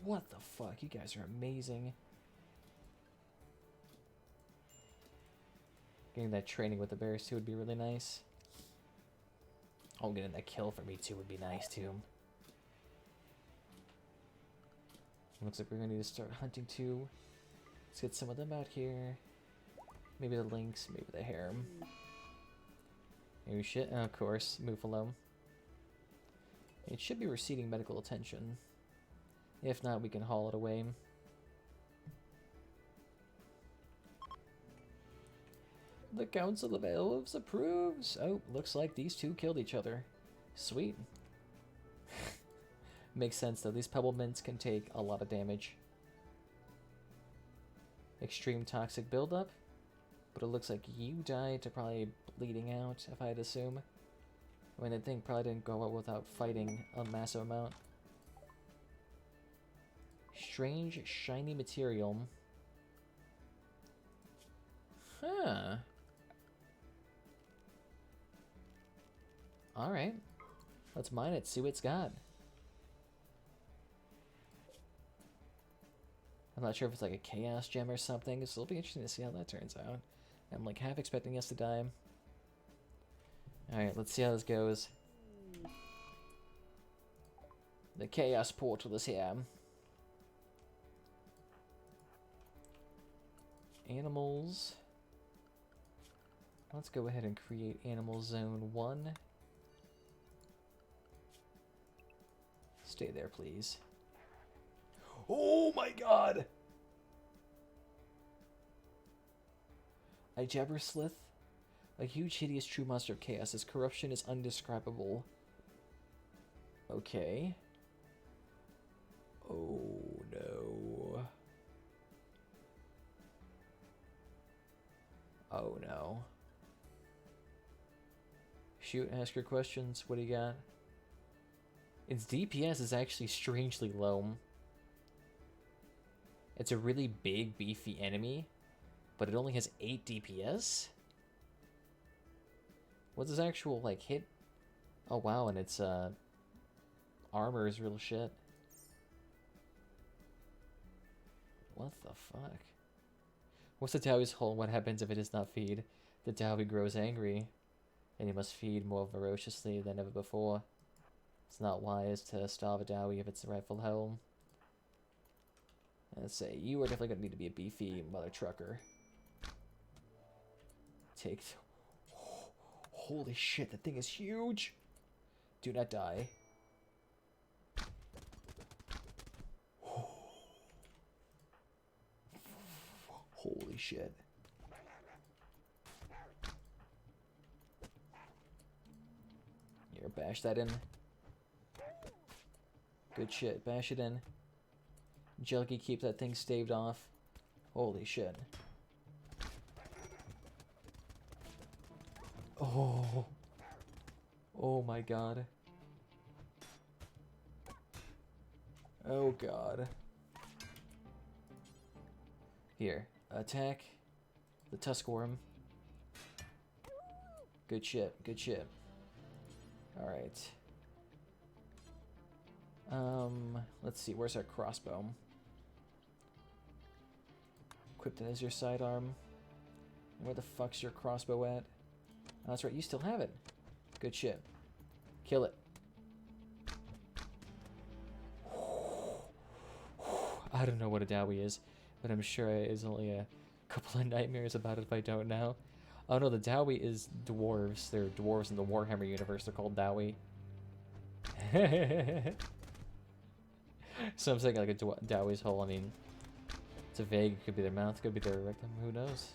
What the fuck? You guys are amazing. Getting that training with the bears too would be really nice. Oh, getting that kill for me too would be nice too. Looks like we're gonna need to start hunting too. Let's get some of them out here. Maybe the lynx, maybe the harem. Maybe shit, and of course, Muffalo. It should be receiving medical attention. If not, we can haul it away. The Council of Elves approves. Oh, looks like these two killed each other. Sweet. Makes sense though, these pebble mints can take a lot of damage. Extreme toxic buildup. But it looks like you died to probably bleeding out, if I'd assume. I mean, the thing probably didn't go out without fighting a massive amount. Strange, shiny material. Huh. Alright. Let's mine it, see what it's got. I'm not sure if it's like a chaos gem or something, so it'll be interesting to see how that turns out. I'm like half expecting us to die. Alright, let's see how this goes. The chaos portal is here. Animals. Let's go ahead and create Animal Zone 1. Stay there, please. Oh my god! A Jabberslith? A huge, hideous, true monster of chaos. His corruption is undescribable. Okay. Oh no. Oh no. Shoot, ask your questions. What do you got? Its DPS is actually strangely low. It's a really big, beefy enemy, but it only has 8 DPS? What's his actual, like, hit? Oh, wow, and its, armor is real shit. What the fuck? What's the Dawi's whole? What happens if it does not feed? The Dawi grows angry, and he must feed more ferociously than ever before. It's not wise to starve a Dawi if it's the rightful home. Let's say, you are definitely going to need to be a beefy mother trucker. Take... Oh, holy shit, that thing is huge! Do not die. Holy shit. Here, bash that in. Good shit, bash it in. Jellicky, keep that thing staved off. Holy shit. Oh. Oh my god. Oh god. Here, attack the Tuskworm. Good shit, good shit. Alright. Let's see, where's our crossbow? Equipped it as your sidearm. Where the fuck's your crossbow at? Oh, that's right, you still have it. Good shit. Kill it. I don't know what a dawi is, but I'm sure there's only a couple of nightmares about it if I don't know. Oh no, the dawi is dwarves. They're dwarves in the Warhammer universe. They're called dawi. So I'm saying like a dawi's hole. I mean, it's a vague. It could be their mouth. Could be their rectum. Who knows?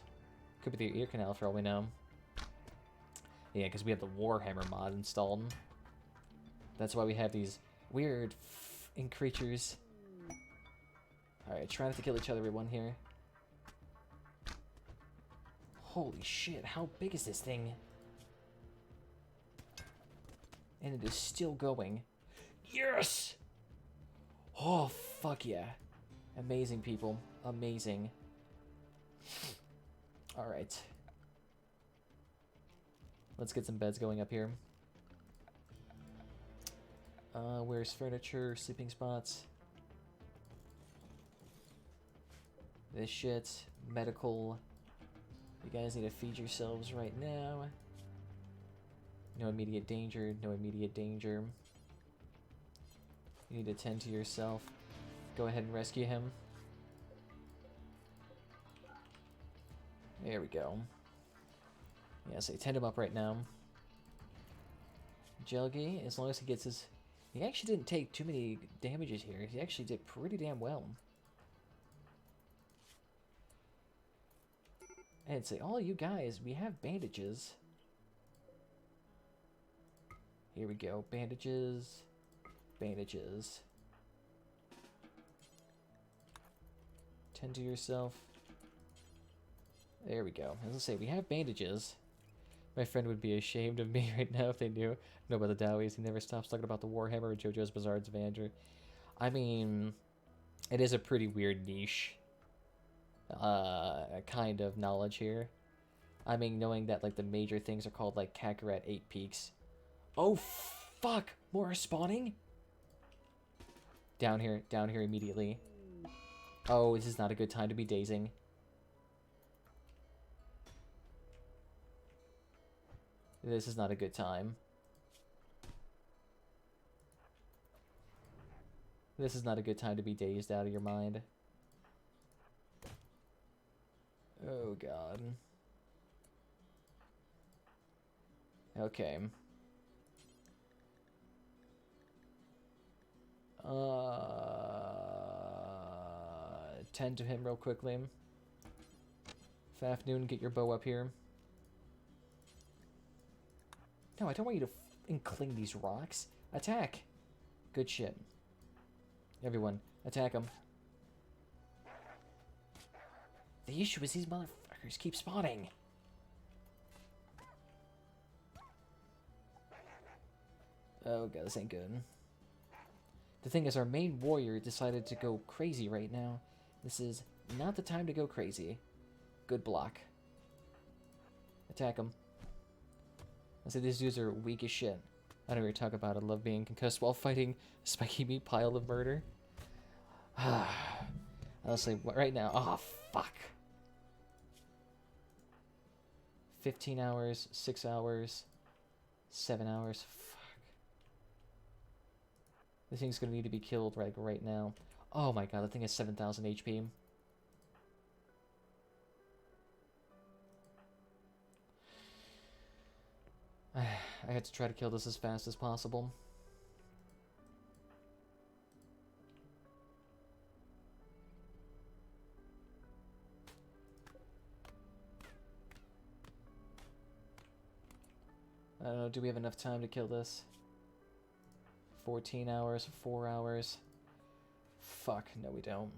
Could be their ear canal for all we know. Yeah, because we have the Warhammer mod installed. That's why we have these weird creatures. Alright, try not to kill each other, everyone here. Holy shit, how big is this thing? And it is still going. Yes! Oh, fuck yeah. Amazing, people. Amazing. Alright. Let's get some beds going up here. Where's furniture, sleeping spots? This shit, medical. You guys need to feed yourselves right now. No immediate danger, no immediate danger. You need to tend to yourself. Go ahead and rescue him. There we go. Yeah, so tend him up right now. Jelgi, as long as he gets his... He actually didn't take too many damages here. He actually did pretty damn well. And say, oh, you guys, we have bandages. Here we go. Bandages. Bandages. Tend to yourself. There we go. As I say, we have bandages. My friend would be ashamed of me right now if they knew. Know about the Dowies. He never stops talking about the Warhammer or JoJo's Bizarre Adventure. I mean, it is a pretty weird niche kind of knowledge here. I mean, knowing that like the major things are called like Kakarot 8 Peaks. Oh, fuck! More spawning? Down here immediately. Oh, this is not a good time to be dazing. This is not a good time. This is not a good time to be dazed out of your mind. Oh, God. Okay. Tend to him real quickly. Fafnoon, get your bow up here. No, I don't want you to cling these rocks. Attack! Good shit. Everyone, attack them. The issue is these motherfuckers keep spawning. Oh god, this ain't good. The thing is, our main warrior decided to go crazy right now. This is not the time to go crazy. Good block. Attack him. I say these dudes are weak as shit. I don't really talk about it. I love being concussed while fighting a spiky meat pile of murder. Honestly, right now... Oh, fuck. 15 hours, 6 hours, 7 hours. Fuck. This thing's gonna need to be killed right now. Oh my god, that thing has 7,000 HP. I had to try to kill this as fast as possible. I don't know, do we have enough time to kill this? 14 hours, 4 hours. Fuck, no we don't.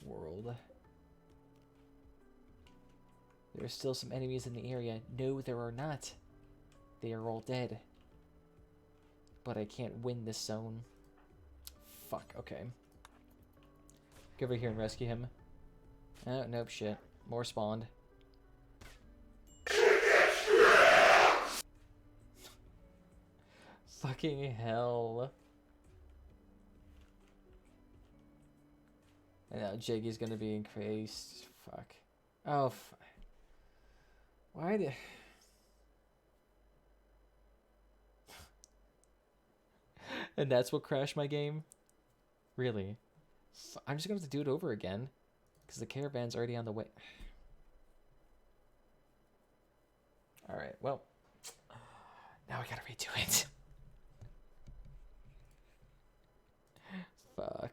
World. There are still some enemies in the area. No, there are not. They are all dead. But I can't win this zone. Fuck, okay. Go over here and rescue him. Oh, nope, shit. More spawned. Fucking hell. And now Jiggy's gonna be increased. Fuck. Oh, why did... And that's what crashed my game? Really? I'm just gonna have to do it over again. Because the caravan's already on the way. Alright, well. Now I gotta redo it. Fuck.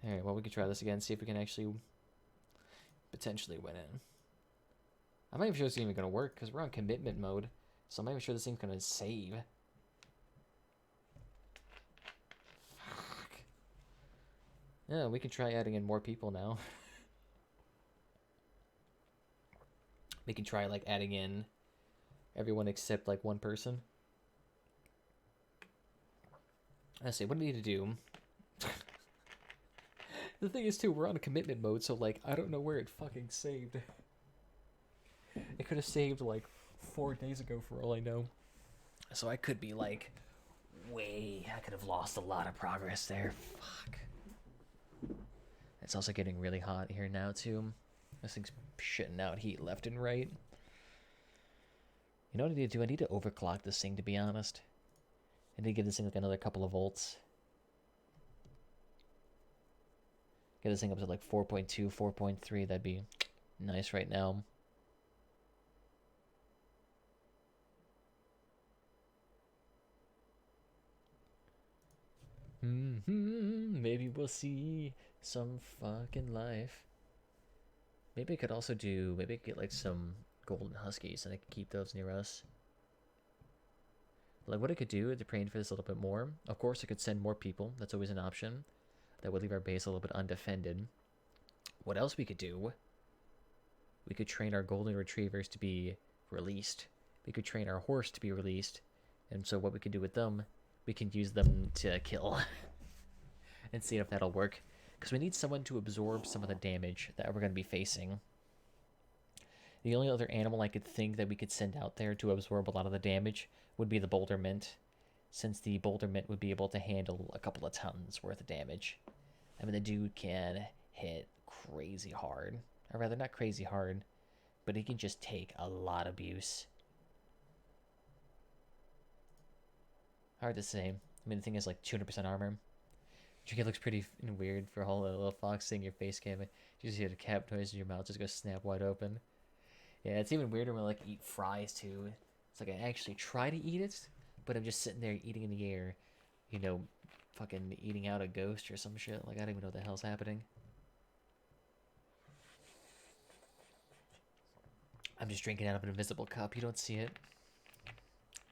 Alright, well, we can try this again, see if we can actually potentially win it. I'm not even sure this is even gonna work, because we're on commitment mode. So I'm not even sure this thing's gonna save. Fuck. Yeah, we can try adding in more people now. We can try, like, adding in everyone except, like, one person. Let's see, what do I need to do? The thing is, too, we're on a commitment mode, so, like, I don't know where it fucking saved. It could have saved, like, 4 days ago for all I know. So I could be, like, I could have lost a lot of progress there. Fuck. It's also getting really hot here now, too. This thing's shitting out heat left and right. You know what I need to do? I need to overclock this thing, to be honest. I need to give this thing, like, another couple of volts. Get this thing up to, like, 4.2, 4.3. That'd be nice right now. Maybe we'll see some fucking life. Maybe I could also do... Maybe I could get, like, some golden huskies, and I could keep those near us. Like, what I could do to train for this a little bit more... Of course, I could send more people. That's always an option. That would leave our base a little bit undefended. What else we could do? We could train our golden retrievers to be released. We could train our horse to be released. And so what we could do with them... We can use them to kill and see if that'll work. Because we need someone to absorb some of the damage that we're going to be facing. The only other animal I could think that we could send out there to absorb a lot of the damage would be the boulder mint. Since the boulder mint would be able to handle a couple of tons worth of damage. I mean, the dude can hit crazy hard. Or rather, not crazy hard, but he can just take a lot of abuse. Hard to say. I mean, the thing is like 200% armor. It looks pretty weird for a whole little fox seeing your face cam. You just hear the cap noise in your mouth just go snap wide open. Yeah, it's even weirder when I like eat fries too. It's like I actually try to eat it, but I'm just sitting there eating in the air. You know, fucking eating out a ghost or some shit. Like I don't even know what the hell's happening. I'm just drinking out of an invisible cup. You don't see it.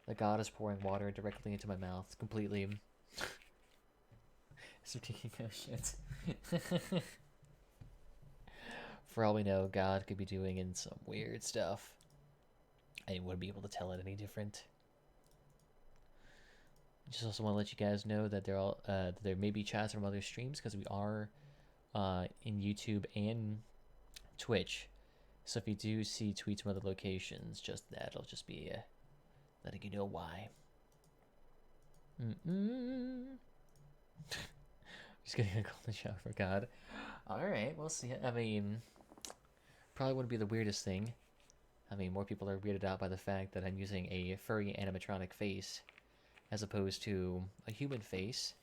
The god is pouring water directly into my mouth, completely. It's ridiculous shit. For all we know, God could be doing in some weird stuff. I wouldn't be able to tell it any different. Just also want to let you guys know that there may be chats from other streams because we are in YouTube and Twitch. So if you do see tweets from other locations, just that'll just be letting you know why. Just getting a golden shower for God. Alright, we'll see. I mean, probably wouldn't be the weirdest thing. I mean, more people are weirded out by the fact that I'm using a furry animatronic face as opposed to a human face.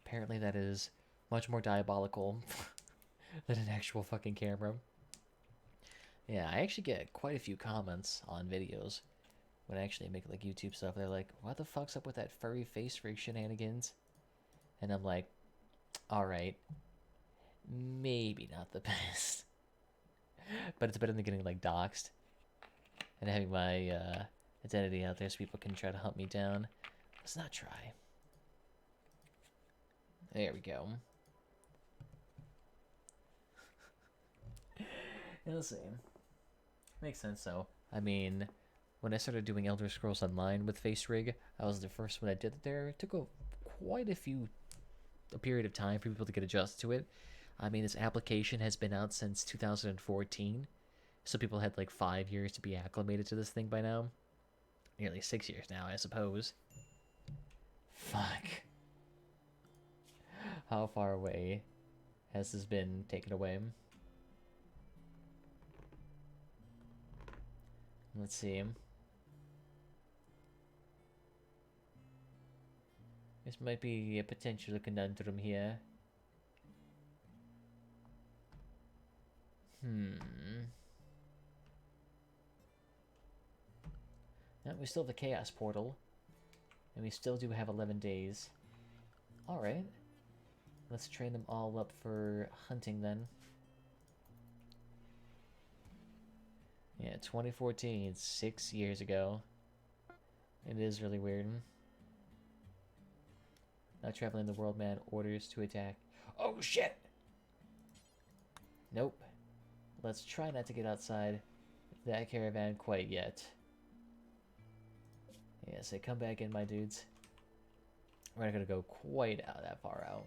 Apparently that is much more diabolical than an actual fucking camera. Yeah, I actually get quite a few comments on videos when I actually make like YouTube stuff. They're like, what the fuck's up with that furry face rig shenanigans? And I'm like, alright, maybe not the best. But it's better than getting like doxxed and having my identity out there so people can try to hunt me down. Let's not try. There we go. Yeah, let's see. Makes sense though. I mean, when I started doing Elder Scrolls Online with Face Rig, I was the first one that did it there. It took quite a period of time for people to get adjusted to it. I mean, this application has been out since 2014, so people had like 5 years to be acclimated to this thing by now. Nearly 6 years now, I suppose. Fuck. How far away has this been taken away? Let's see. This might be a potential conundrum here. Now, we still have the Chaos Portal. And we still do have 11 days. Alright. Let's train them all up for hunting then. Yeah, 2014, 6 years ago. It is really weird. Now traveling the world, man. Orders to attack. Oh, shit! Nope. Let's try not to get outside that caravan quite yet. Yeah, so come back in, my dudes. we're not gonna go quite out that far out.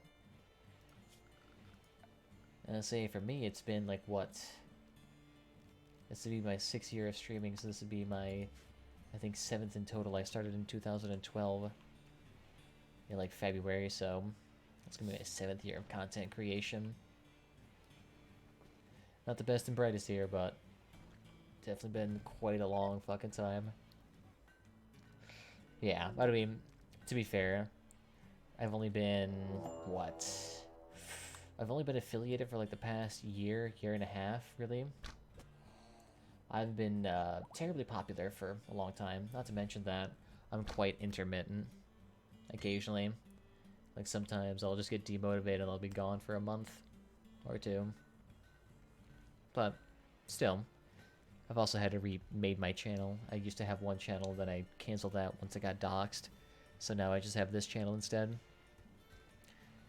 And I'll say for me, it's been like what? This would be my 6th year of streaming, so this would be my, I think, 7th in total. I started in 2012, in like February, so it's gonna be my 7th year of content creation. Not the best and brightest here, but definitely been quite a long fucking time. Yeah, I mean, to be fair, I've only been, what? I've only been affiliated for like the past year and a half, really. I've been terribly popular for a long time. Not to mention that I'm quite intermittent occasionally. Like sometimes I'll just get demotivated and I'll be gone for a month or two. But still, I've also had to remade my channel. I used to have one channel, then I canceled that once I got doxxed. So now I just have this channel instead.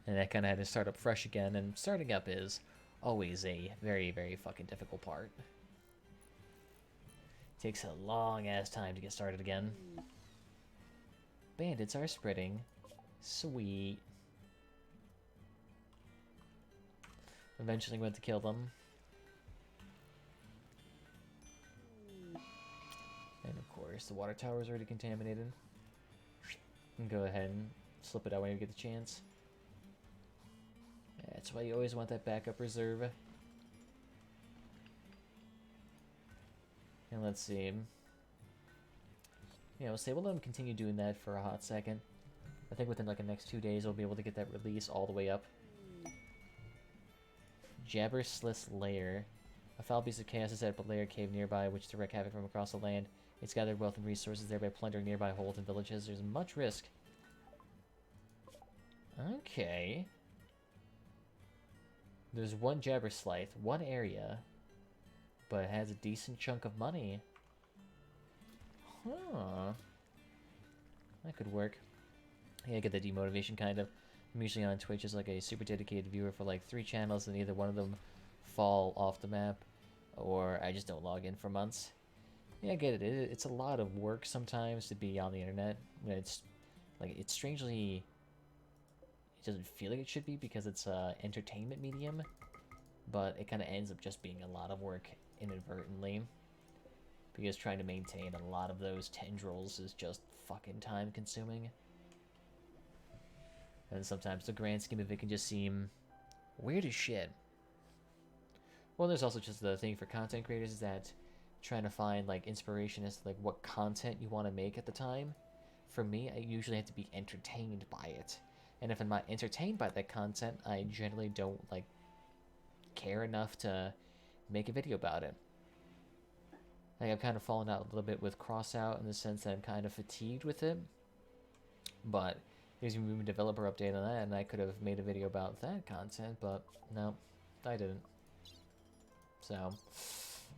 And I kind of had to start up fresh again, and starting up is always a very, very fucking difficult part. Takes a long-ass time to get started again. Bandits are spreading. Sweet. Eventually went to kill them. And of course, the water tower is already contaminated. And go ahead and slip it out when you get the chance. That's why you always want that backup reserve. And let's see. Yeah, we'll say we'll let them continue doing that for a hot second. I think within like the next 2 days, we'll be able to get that release all the way up. Jabbersliss Lair. A foul beast of chaos is set up a lair cave nearby, which to wreak havoc from across the land. It's gathered wealth and resources, thereby plundering nearby holds and villages. There's much risk. Okay. There's one Jabberslythe, one area, but it has a decent chunk of money. Huh. That could work. Yeah, I get the demotivation kind of. I'm usually on Twitch as like a super dedicated viewer for like 3 channels, and either one of them fall off the map, or I just don't log in for months. Yeah, I get it. It's a lot of work sometimes to be on the internet. It's like, it's strangely, it doesn't feel like it should be because it's a entertainment medium, but it kind of ends up just being a lot of work inadvertently, because trying to maintain a lot of those tendrils is just fucking time consuming. And sometimes the grand scheme of it can just seem weird as shit. Well, there's also just the thing for content creators is that trying to find like inspiration as to like what content you want to make at the time. For me, I usually have to be entertained by it. And if I'm not entertained by that content, I generally don't like care enough to make a video about it. Like, I've kind of fallen out a little bit with Crossout in the sense that I'm kind of fatigued with it. But there's even a developer update on that, and I could have made a video about that content, but no, I didn't. So,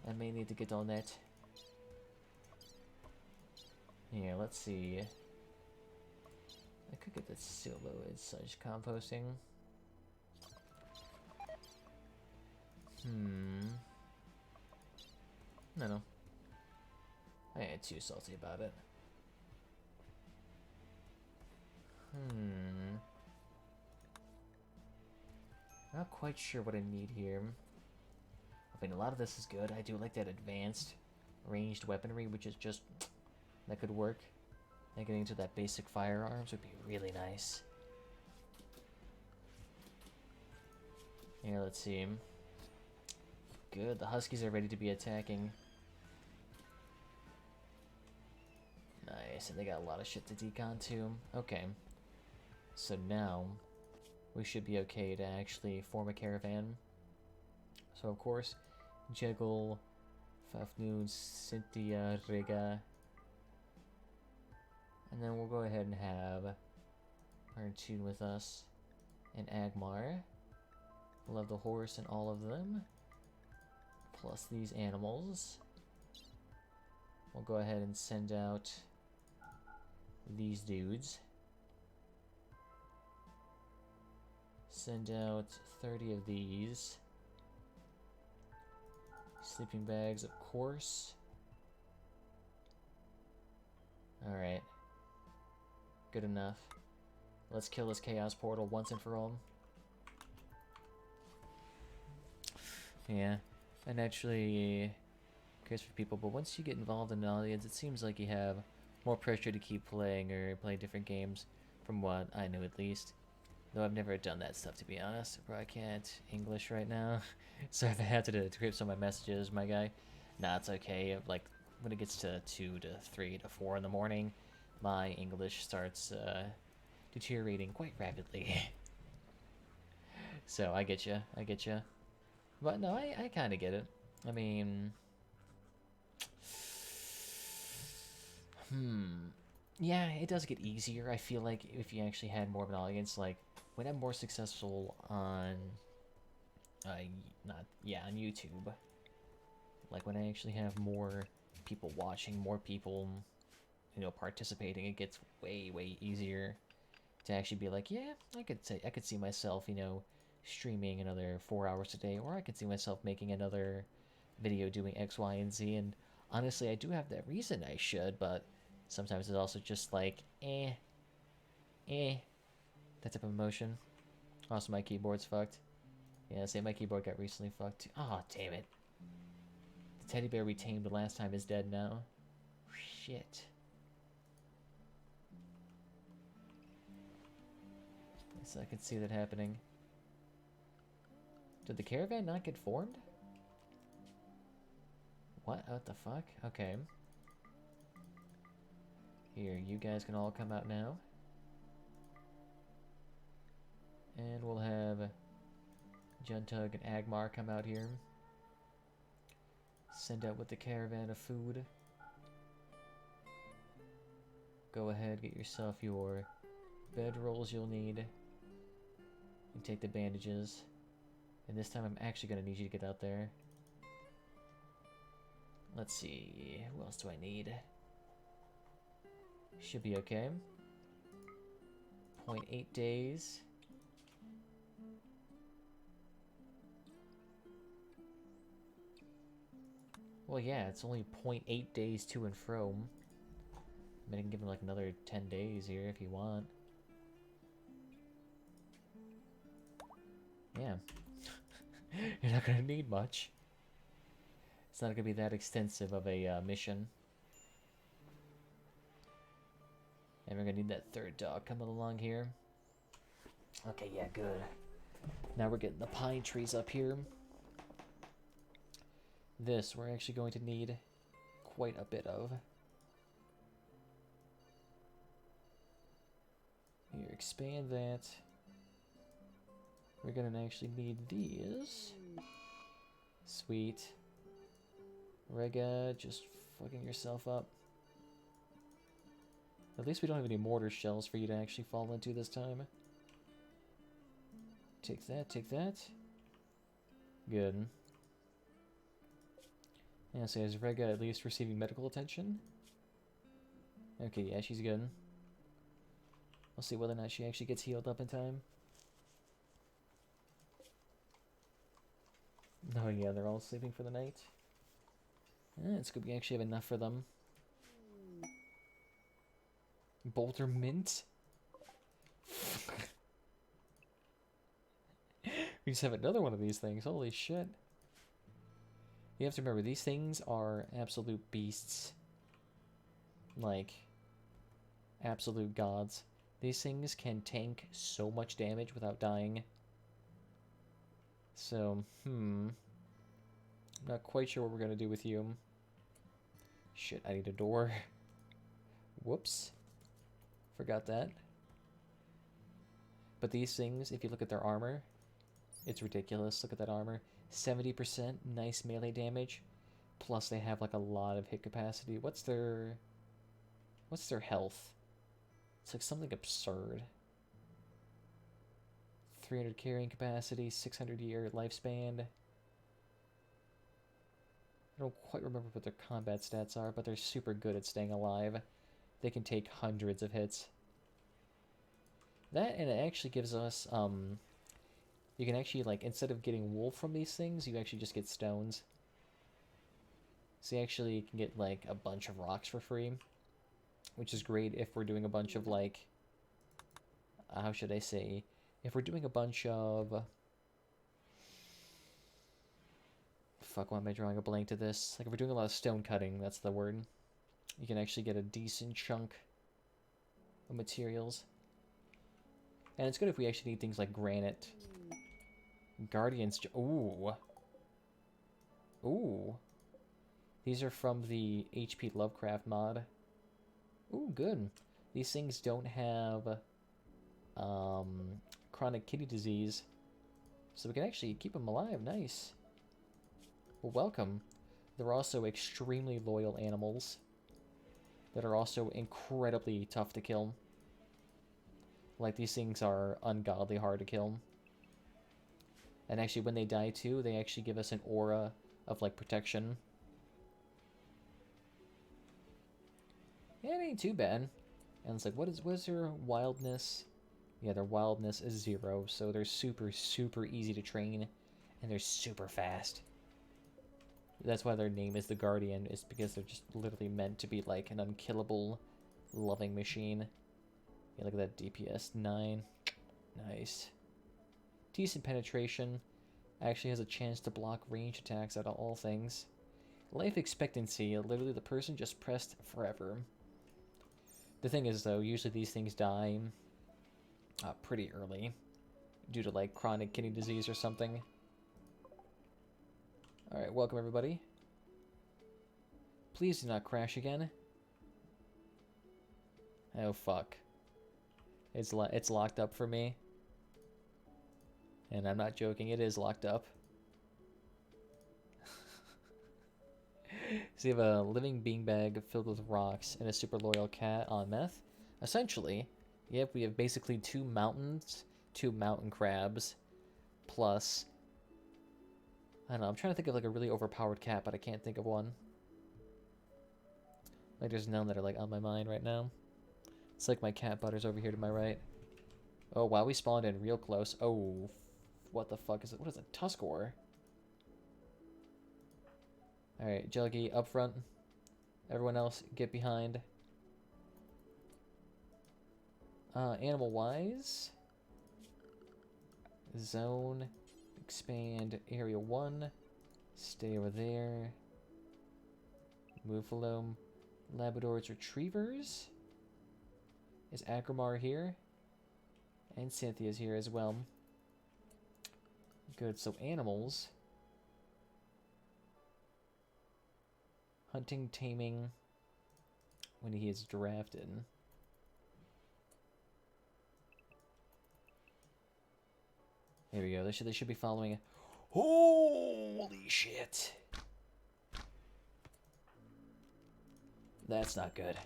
I may need to get on that. Here, let's see. I could get the silhouette such composting. No. I ain't too salty about it. Not quite sure what I need here. I mean, a lot of this is good. I do like that advanced ranged weaponry, which is just, that could work. And getting into that basic firearms would be really nice. Here, let's see. Good, the Huskies are ready to be attacking. Nice, and they got a lot of shit to decon too. Okay. So now, we should be okay to actually form a caravan. So of course, Jeggle, Fafnoon, Cynthia, Riga. And then we'll go ahead and have Artune with us. And Agmar. We'll have the horse and all of them. Plus these animals. We'll go ahead and send out these dudes. Send out 30 of these. Sleeping bags, of course. Alright. Good enough. Let's kill this chaos portal once and for all. Yeah, I naturally cares for people, but once you get involved in an audience, it seems like you have more pressure to keep playing or play different games, from what I know at least. Though I've never done that stuff, to be honest. I probably can't English right now, so if I have to decrypt some of my messages, my guy, nah, it's okay. Like, when it gets to 2 to 3 to 4 in the morning, my English starts deteriorating quite rapidly. So, I get you. But no, I kind of get it. I mean... Yeah, it does get easier. I feel like if you actually had more of an audience, like, when I'm more successful on... on YouTube. Like, when I actually have more people watching, more people, participating, it gets way, way easier to actually be like, yeah, I could see myself, streaming another 4 hours a day, or I could see myself making another video doing X, Y, and Z, and honestly, I do have that reason I should, but sometimes it's also just like, that type of emotion. Also, my keyboard's fucked. Yeah, say my keyboard got recently fucked too. Oh, damn it. The teddy bear we tamed the last time is dead now. Shit. So I could see that happening. Did the caravan not get formed? What the fuck? Okay. Here, you guys can all come out now. And we'll have Juntug and Agmar come out here. Send out with the caravan of food. Go ahead, get yourself your bedrolls you'll need. And take the bandages. And this time I'm actually going to need you to get out there. Let's see, who else do I need? Should be okay. 0.8 days. Well, yeah, it's only 0.8 days to and fro. I mean, I can give him like another 10 days here if you want. Yeah. You're not gonna need much. It's not gonna be that extensive of a mission. And we're gonna need that third dog coming along here. Okay, yeah, good. Now we're getting the pine trees up here. This we're actually going to need quite a bit of. Here, expand that. We're gonna actually need these. Sweet. Rega, just fucking yourself up. At least we don't have any mortar shells for you to actually fall into this time. Take that, take that. Good. Yeah, so is Rega at least receiving medical attention? Okay, yeah, she's good. We'll see whether or not she actually gets healed up in time. Oh yeah, they're all sleeping for the night. Yeah, it's good we actually have enough for them. Boulder Mint? We just have another one of these things, holy shit. You have to remember, these things are absolute beasts. Like, absolute gods. These things can tank so much damage without dying. So, I'm not quite sure what we're gonna do with you. Shit, I need a door. Whoops. Forgot that. But these things, if you look at their armor, it's ridiculous. Look at that armor. 70% nice melee damage. Plus they have like a lot of hit capacity. What's their health? It's like something absurd. 300 carrying capacity, 600 year lifespan. I don't quite remember what their combat stats are, but they're super good at staying alive. They can take hundreds of hits. That, and it actually gives us, you can actually, like, instead of getting wool from these things, you actually just get stones. So you actually can get, like, a bunch of rocks for free. Which is great if we're doing a bunch of, like, how should I say, if we're doing a bunch of, fuck, why am I drawing a blank to this? Like if we're doing a lot of stone cutting, that's the word, you can actually get a decent chunk of materials. And it's good if we actually need things like granite. Guardians, ooh. Ooh. These are from the HP Lovecraft mod. Ooh, good. These things don't have chronic kidney disease, so we can actually keep them alive. Nice. Well, welcome. They're also extremely loyal animals that are also incredibly tough to kill. Like, these things are ungodly hard to kill. And actually, when they die too, they actually give us an aura of, like, protection. Yeah, it ain't too bad. And it's like, what is their wildness? Yeah, their wildness is 0, so they're super, super easy to train, and they're super fast. That's why their name is the Guardian, is because they're just literally meant to be like an unkillable, loving machine. Yeah, look at that DPS 9. Nice. Decent penetration. Actually has a chance to block range attacks out of all things. Life expectancy, literally the person just pressed forever. The thing is, though, usually these things die pretty early due to, like, chronic kidney disease or something. Alright, welcome everybody. Please do not crash again. Oh, fuck. It's locked up for me. And I'm not joking, it is locked up. So you have a living beanbag filled with rocks and a super loyal cat on meth. Essentially, yep, we have basically 2 mountains, 2 mountain crabs, plus... I don't know, I'm trying to think of like a really overpowered cat, but I can't think of one. Like there's none that are like on my mind right now. It's like my cat butters over here to my right. Oh wow, we spawned in real close. Oh, what the fuck is it? What is it? Tuskor? Alright, Juggy up front. Everyone else get behind. Animal-wise, zone, expand area 1, stay over there. Muffalo, Labradors, Retrievers. Is Agrimar here? And Cynthia's here as well. Good, so animals. Hunting, taming, when he is drafted. There we go. They should be following. Holy shit! That's not good.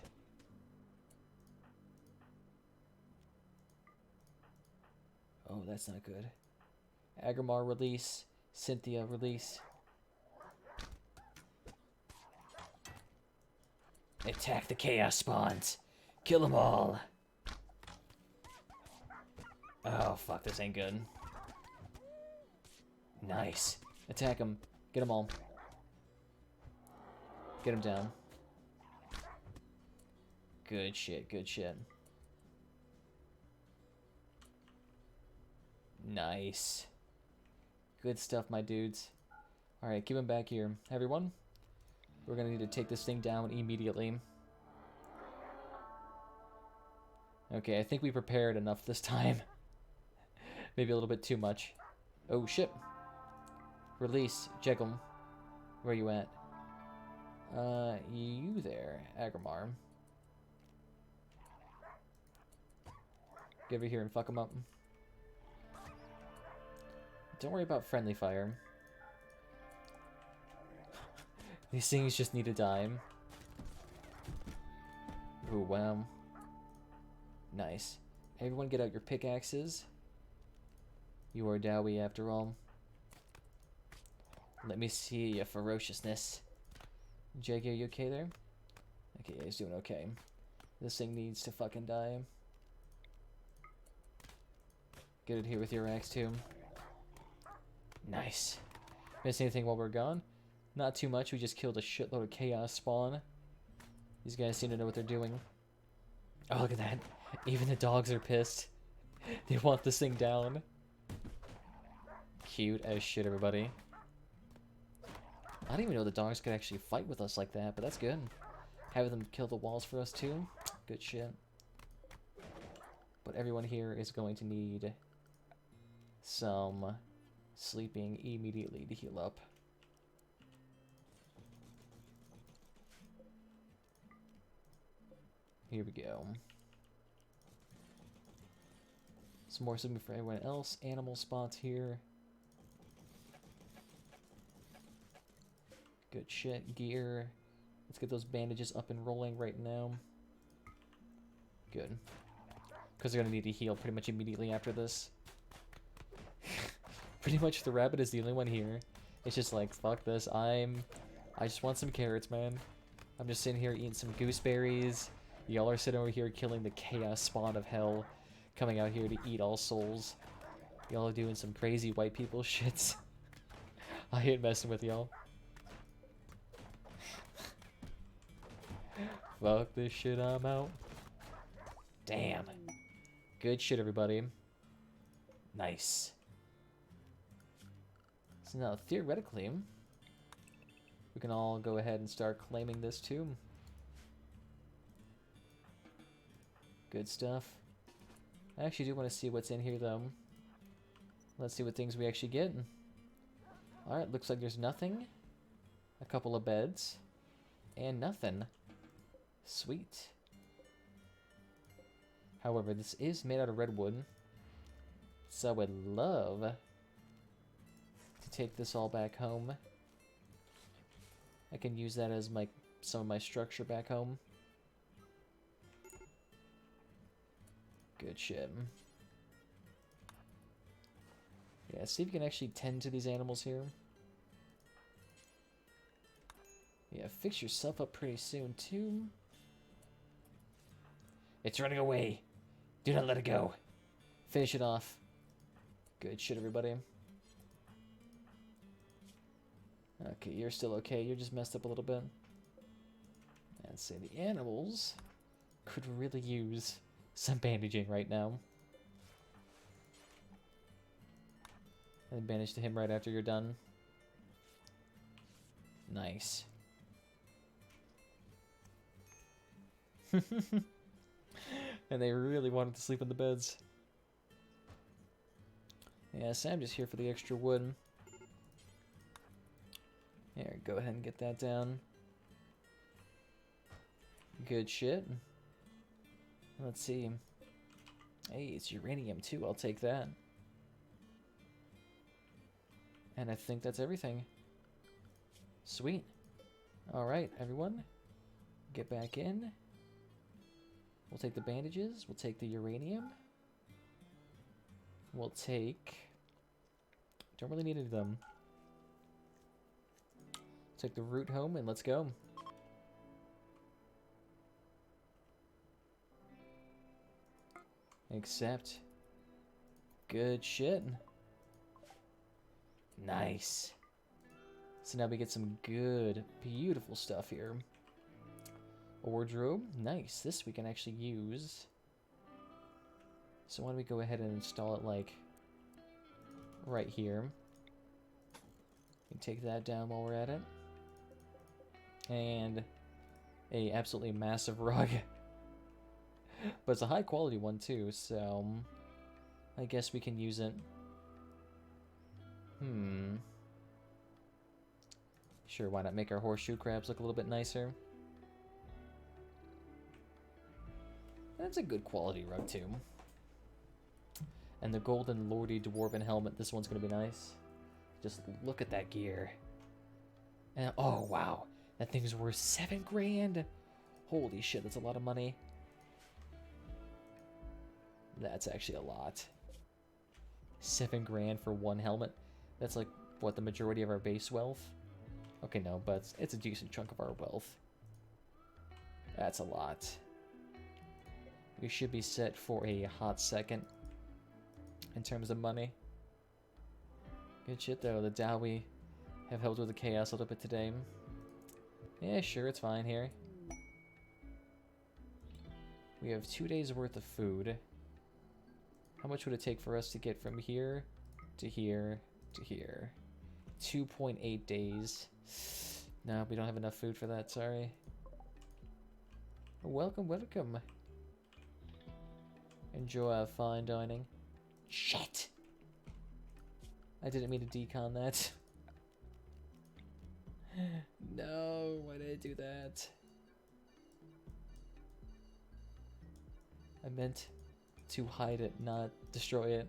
Oh, that's not good. Agrimar release. Cynthia release. Attack the chaos spawns. Kill them all. Oh, fuck. This ain't good. Nice. Attack them. Get them all. Get them down. Good shit. Good shit. Nice. Good stuff, my dudes. Alright, keep them back here. Everyone, we're gonna need to take this thing down immediately. Okay, I think we prepared enough this time. Maybe a little bit too much. Oh, shit. Release. Jekyll. Where you at? You there, Agrimar. Get over here and fuck him up. Don't worry about friendly fire. These things just need to die. Ooh, wow. Nice. Everyone get out your pickaxes. You are dawi after all. Let me see your ferociousness. Jake, are you okay there? Okay, yeah, he's doing okay. This thing needs to fucking die. Get it here with your axe too. Nice. Miss anything while we're gone? Not too much. We just killed a shitload of chaos spawn. These guys seem to know what they're doing. Oh, look at that. Even the dogs are pissed. They want this thing down. Cute as shit, everybody. I didn't even know the dogs could actually fight with us like that, but that's good. Having them kill the walls for us too. Good shit. But everyone here is going to need some sleeping immediately to heal up. Here we go. Some more sleeping for everyone else. Animal spots here. Good shit. Gear. Let's get those bandages up and rolling right now. Good. Because they're going to need to heal pretty much immediately after this. Pretty much the rabbit is the only one here. It's just like, fuck this. I just want some carrots, man. I'm just sitting here eating some gooseberries. Y'all are sitting over here killing the chaos spawn of hell. Coming out here to eat all souls. Y'all are doing some crazy white people shits. I hate messing with y'all. Fuck this shit, I'm out. Damn. Good shit, everybody. Nice. So now, theoretically, we can all go ahead and start claiming this too. Good stuff. I actually do want to see what's in here, though. Let's see what things we actually get. Alright, looks like there's nothing. A couple of beds. And nothing. Sweet. However, this is made out of redwood. So I would love to take this all back home. I can use that as some of my structure back home. Good shit. Yeah, see if you can actually tend to these animals here. Yeah, fix yourself up pretty soon, too. It's running away. Do not let it go. Finish it off. Good shit, everybody. Okay, you're still okay. You're just messed up a little bit. And say the animals could really use some bandaging right now. And bandage to him right after you're done. Nice. And they really wanted to sleep in the beds. Yeah, Sam just here for the extra wood. Here, go ahead and get that down. Good shit. Let's see. Hey, it's uranium too. I'll take that. And I think that's everything. Sweet. Alright, everyone. Get back in. We'll take the bandages. We'll take the uranium. We'll take... Don't really need any of them. Take the root home and let's go. Accept. Good shit. Nice. So now we get some good, beautiful stuff here. A wardrobe. Nice. This we can actually use. So why don't we go ahead and install it, like, right here. We can take that down while we're at it. And a absolutely massive rug. But it's a high quality one too, so I guess we can use it. Sure, why not make our horseshoe crabs look a little bit nicer? That's a good quality rug too. And the golden lordy dwarven helmet, this one's gonna be nice. Just look at that gear. And oh wow, that thing's worth 7 grand. Holy shit, that's a lot of money. That's actually a lot. 7 grand for one helmet. That's like, what, the majority of our base wealth? Okay, no, but it's a decent chunk of our wealth. That's a lot. We should be set for a hot second in terms of money. Good shit, though. The dawi have helped with the chaos a little bit today. Yeah, sure, it's fine here. We have 2 days worth of food. How much would it take for us to get from here to here to here? 2.8 days. No, we don't have enough food for that, sorry. Welcome, welcome. Enjoy fine dining. Shit! I didn't mean to decon that. No, why did I do that? I meant to hide it, not destroy it.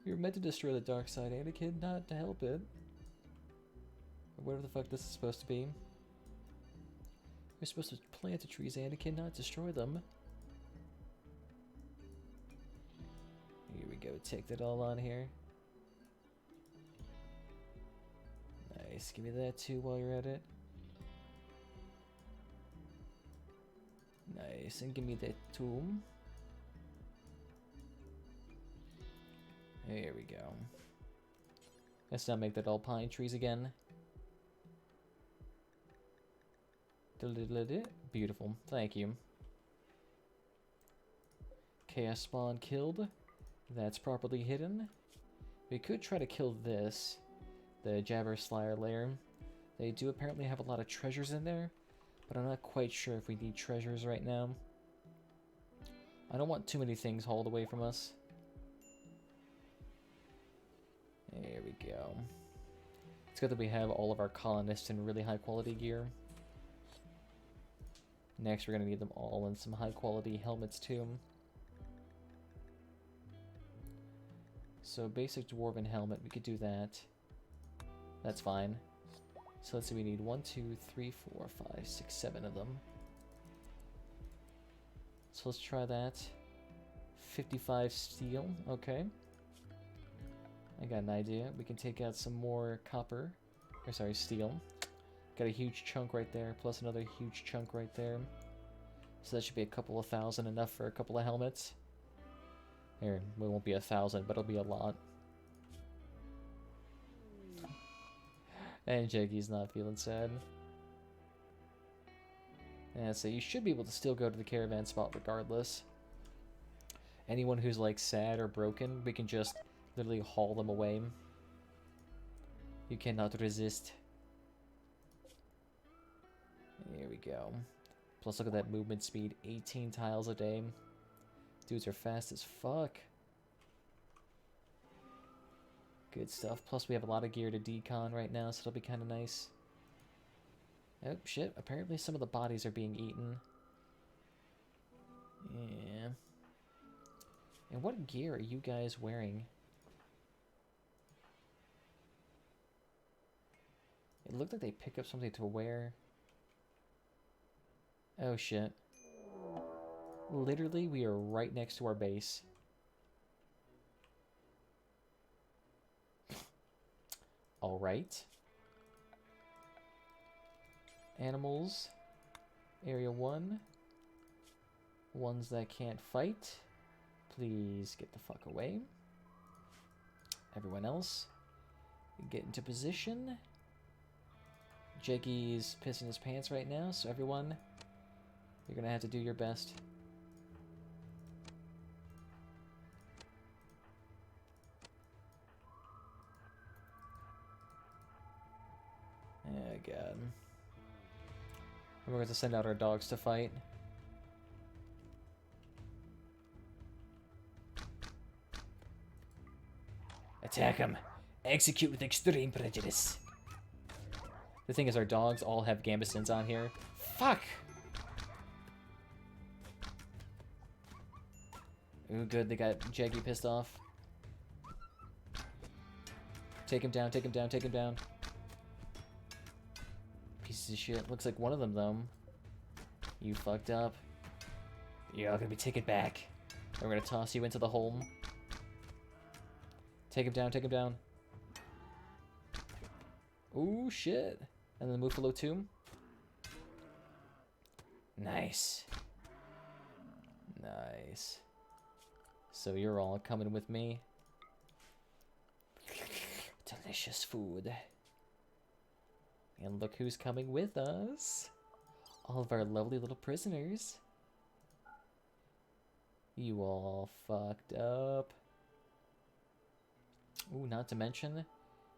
You're meant to destroy the dark side, Anakin, not to help it. Or whatever the fuck this is supposed to be. You're supposed to plant the trees, Anakin, not destroy them. Here we go, take that all on here. Nice, give me that too while you're at it. Nice, and give me that tomb. There we go. Let's not make that all pine trees again. Beautiful, thank you. Chaos spawn killed. That's properly hidden. We could try to kill this, the Jabber Slayer lair. They do apparently have a lot of treasures in there, but I'm not quite sure if we need treasures right now. I don't want too many things hauled away from us. There we go. It's good that we have all of our colonists in really high quality gear. Next, we're going to need them all in some high quality helmets too. So basic dwarven helmet, we could do that. That's fine. So let's see, we need 1, 2, 3, 4, 5, 6, 7 of them. So let's try that. 55 steel, okay. I got an idea. We can take out some more copper, or sorry, steel. Got a huge chunk right there, plus another huge chunk right there. So that should be a couple of thousand, enough for a couple of helmets. Here, it won't be 1,000, but it'll be a lot. And Jaggy's not feeling sad. Yeah, so you should be able to still go to the caravan spot regardless. Anyone who's like sad or broken, we can just literally haul them away. You cannot resist. Here we go. Plus look at that movement speed, 18 tiles a day. Dudes are fast as fuck. Good stuff. Plus we have a lot of gear to decon right now, so it'll be kind of nice. Oh, shit. Apparently some of the bodies are being eaten. Yeah. And what gear are you guys wearing? It looked like they picked up something to wear. Oh, shit. Literally, we are right next to our base. Alright. Animals. Area 1. Ones that can't fight. Please get the fuck away. Everyone else, get into position. Jaggy's pissing his pants right now, so everyone, you're gonna have to do your best. Oh god. And we're going to send out our dogs to fight. Attack him! Execute with extreme prejudice! The thing is, our dogs all have gambesons on here. Fuck! Ooh, good, they got Jaggy pissed off. Take him down, take him down, take him down. Pieces of shit. Looks like one of them, though. You fucked up. You're all gonna be taken back. We're gonna toss you into the hole. Take him down, take him down. Ooh, shit. And then move below 2. Nice. Nice. So you're all coming with me. Delicious food. And look who's coming with us. All of our lovely little prisoners. You all fucked up. Ooh, not to mention,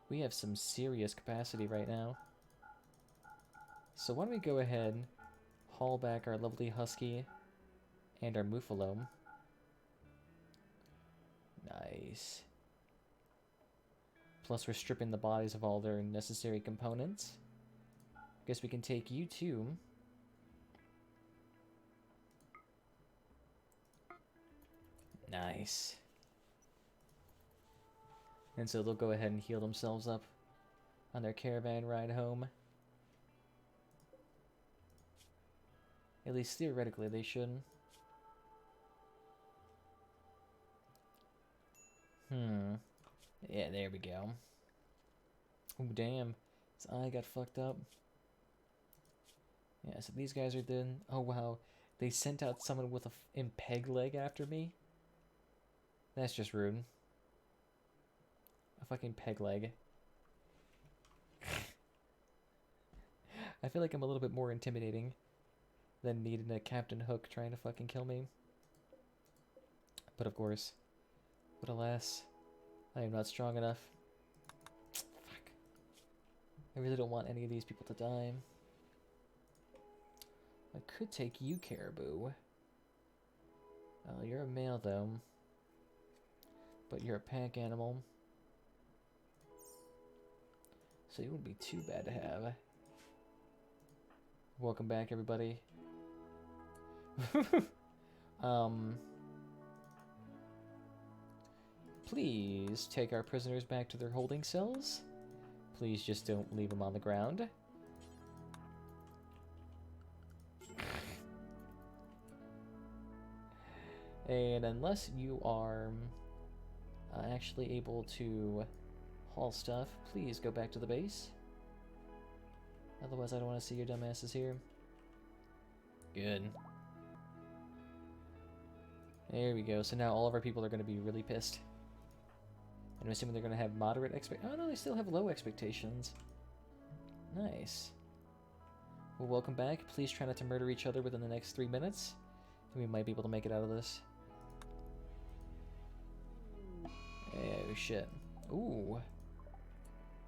we have some serious capacity right now. So why don't we go ahead, haul back our lovely Husky and our Muffalo. Nice. Plus we're stripping the bodies of all their necessary components. Guess we can take you too. Nice. And so they'll go ahead and heal themselves up on their caravan ride home. At least theoretically they should. Yeah, there we go. Oh, damn. His eye got fucked up. Yeah, so these guys are dead. Oh, wow. They sent out someone with a peg leg after me? That's just rude. A fucking peg leg. I feel like I'm a little bit more intimidating than needing a Captain Hook trying to fucking kill me. But of course. But alas, I am not strong enough. Fuck. I really don't want any of these people to die. I could take you, Caribou. Oh, you're a male, though. But you're a pack animal. So you wouldn't be too bad to have. Welcome back, everybody. Please take our prisoners back to their holding cells. Please just don't leave them on the ground. And unless you are actually able to haul stuff, please go back to the base. Otherwise, I don't want to see your dumbasses here. Good. There we go. So now all of our people are going to be really pissed. And I'm assuming they're going to have moderate expectations. Oh, no, they still have low expectations. Nice. Well, welcome back. Please try not to murder each other within the next 3 minutes. And we might be able to make it out of this. Oh, shit. Ooh.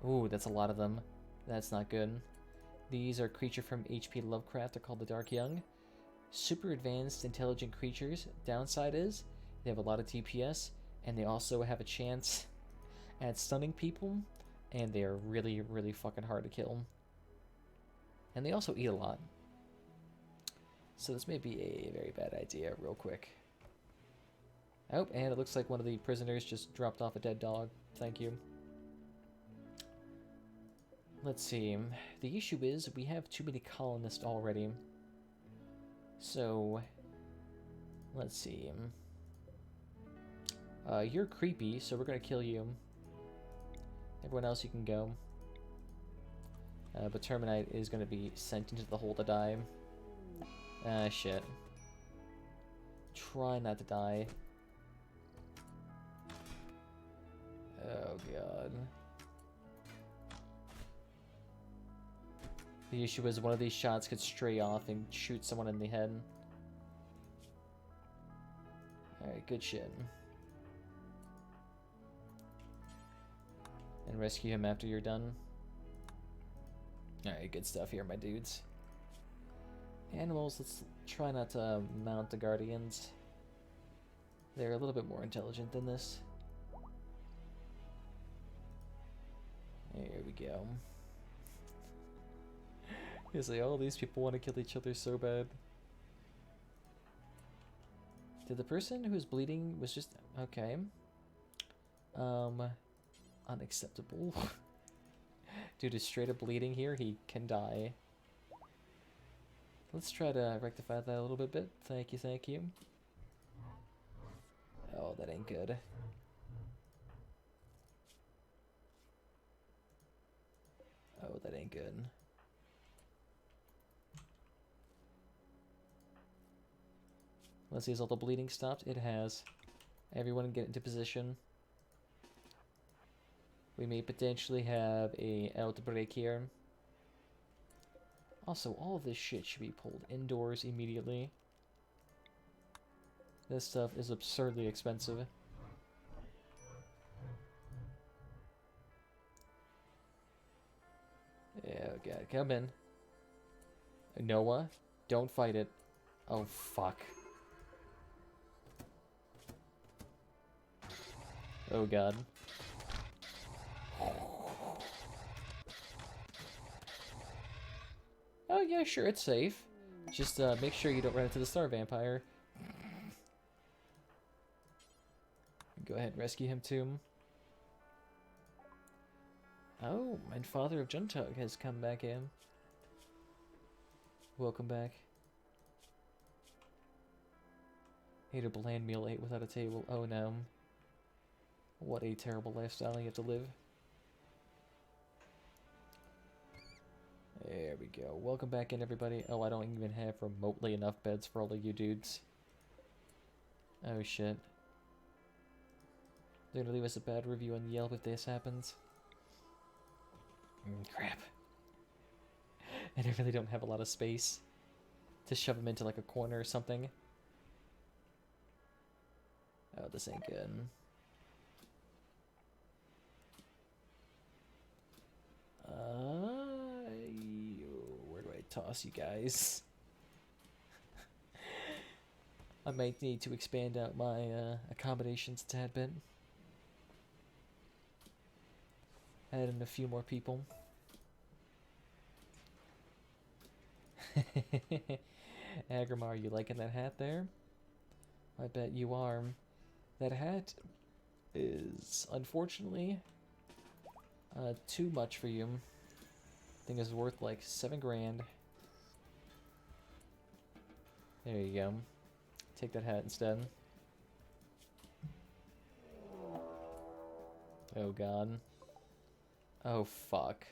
Ooh, that's a lot of them. That's not good. These are creatures from H.P. Lovecraft. They're called the Dark Young. Super advanced, intelligent creatures. Downside is they have a lot of DPS, and they also have a chance at stunning people, and they are really, really fucking hard to kill. And they also eat a lot. So this may be a very bad idea real quick. Oh, and it looks like one of the prisoners just dropped off a dead dog. Thank you. Let's see. The issue is we have too many colonists already. So, let's see. You're creepy, so we're gonna kill you. Everyone else, you can go. But Terminite is gonna be sent into the hole to die. Ah, shit. Try not to die. Oh, God. The issue is one of these shots could stray off and shoot someone in the head. Alright, good shit. And rescue him after you're done. Alright, good stuff here, my dudes. Animals, let's try not to mount the Guardians. They're a little bit more intelligent than this. There we go. It's like, all these people want to kill each other so bad. Did the person who's bleeding was just... Okay. Unacceptable. Due to straight up bleeding here, he can die. Let's try to rectify that a little bit. Thank you, thank you. Oh, that ain't good. Oh, that ain't good. Let's see, has all the bleeding stopped? It has. Everyone get into position. We may potentially have a outbreak here. Also, all of this shit should be pulled indoors immediately. This stuff is absurdly expensive. Yeah, God, come in. Noah, don't fight it. Oh, fuck. Oh, God. Oh, yeah, sure, it's safe. Just make sure you don't run into the star vampire. Go ahead and rescue him, too. Oh, and Father of Juntug has come back in. Welcome back. Ate a bland meal, ate without a table. Oh no. What a terrible lifestyle you have to live. There we go. Welcome back in, everybody. Oh, I don't even have remotely enough beds for all of you dudes. Oh shit. They're gonna leave us a bad review on Yelp if this happens. Crap. And I really don't have a lot of space to shove them into like a corner or something. Oh, this ain't good. Where do I toss you guys? I might need to expand out my accommodations a tad bit. Add in a few more people. Agrimar, you liking that hat there? I bet you are. That hat is, unfortunately, too much for you. I think it's worth like 7 grand. There you go. Take that hat instead. Oh god. Oh fuck.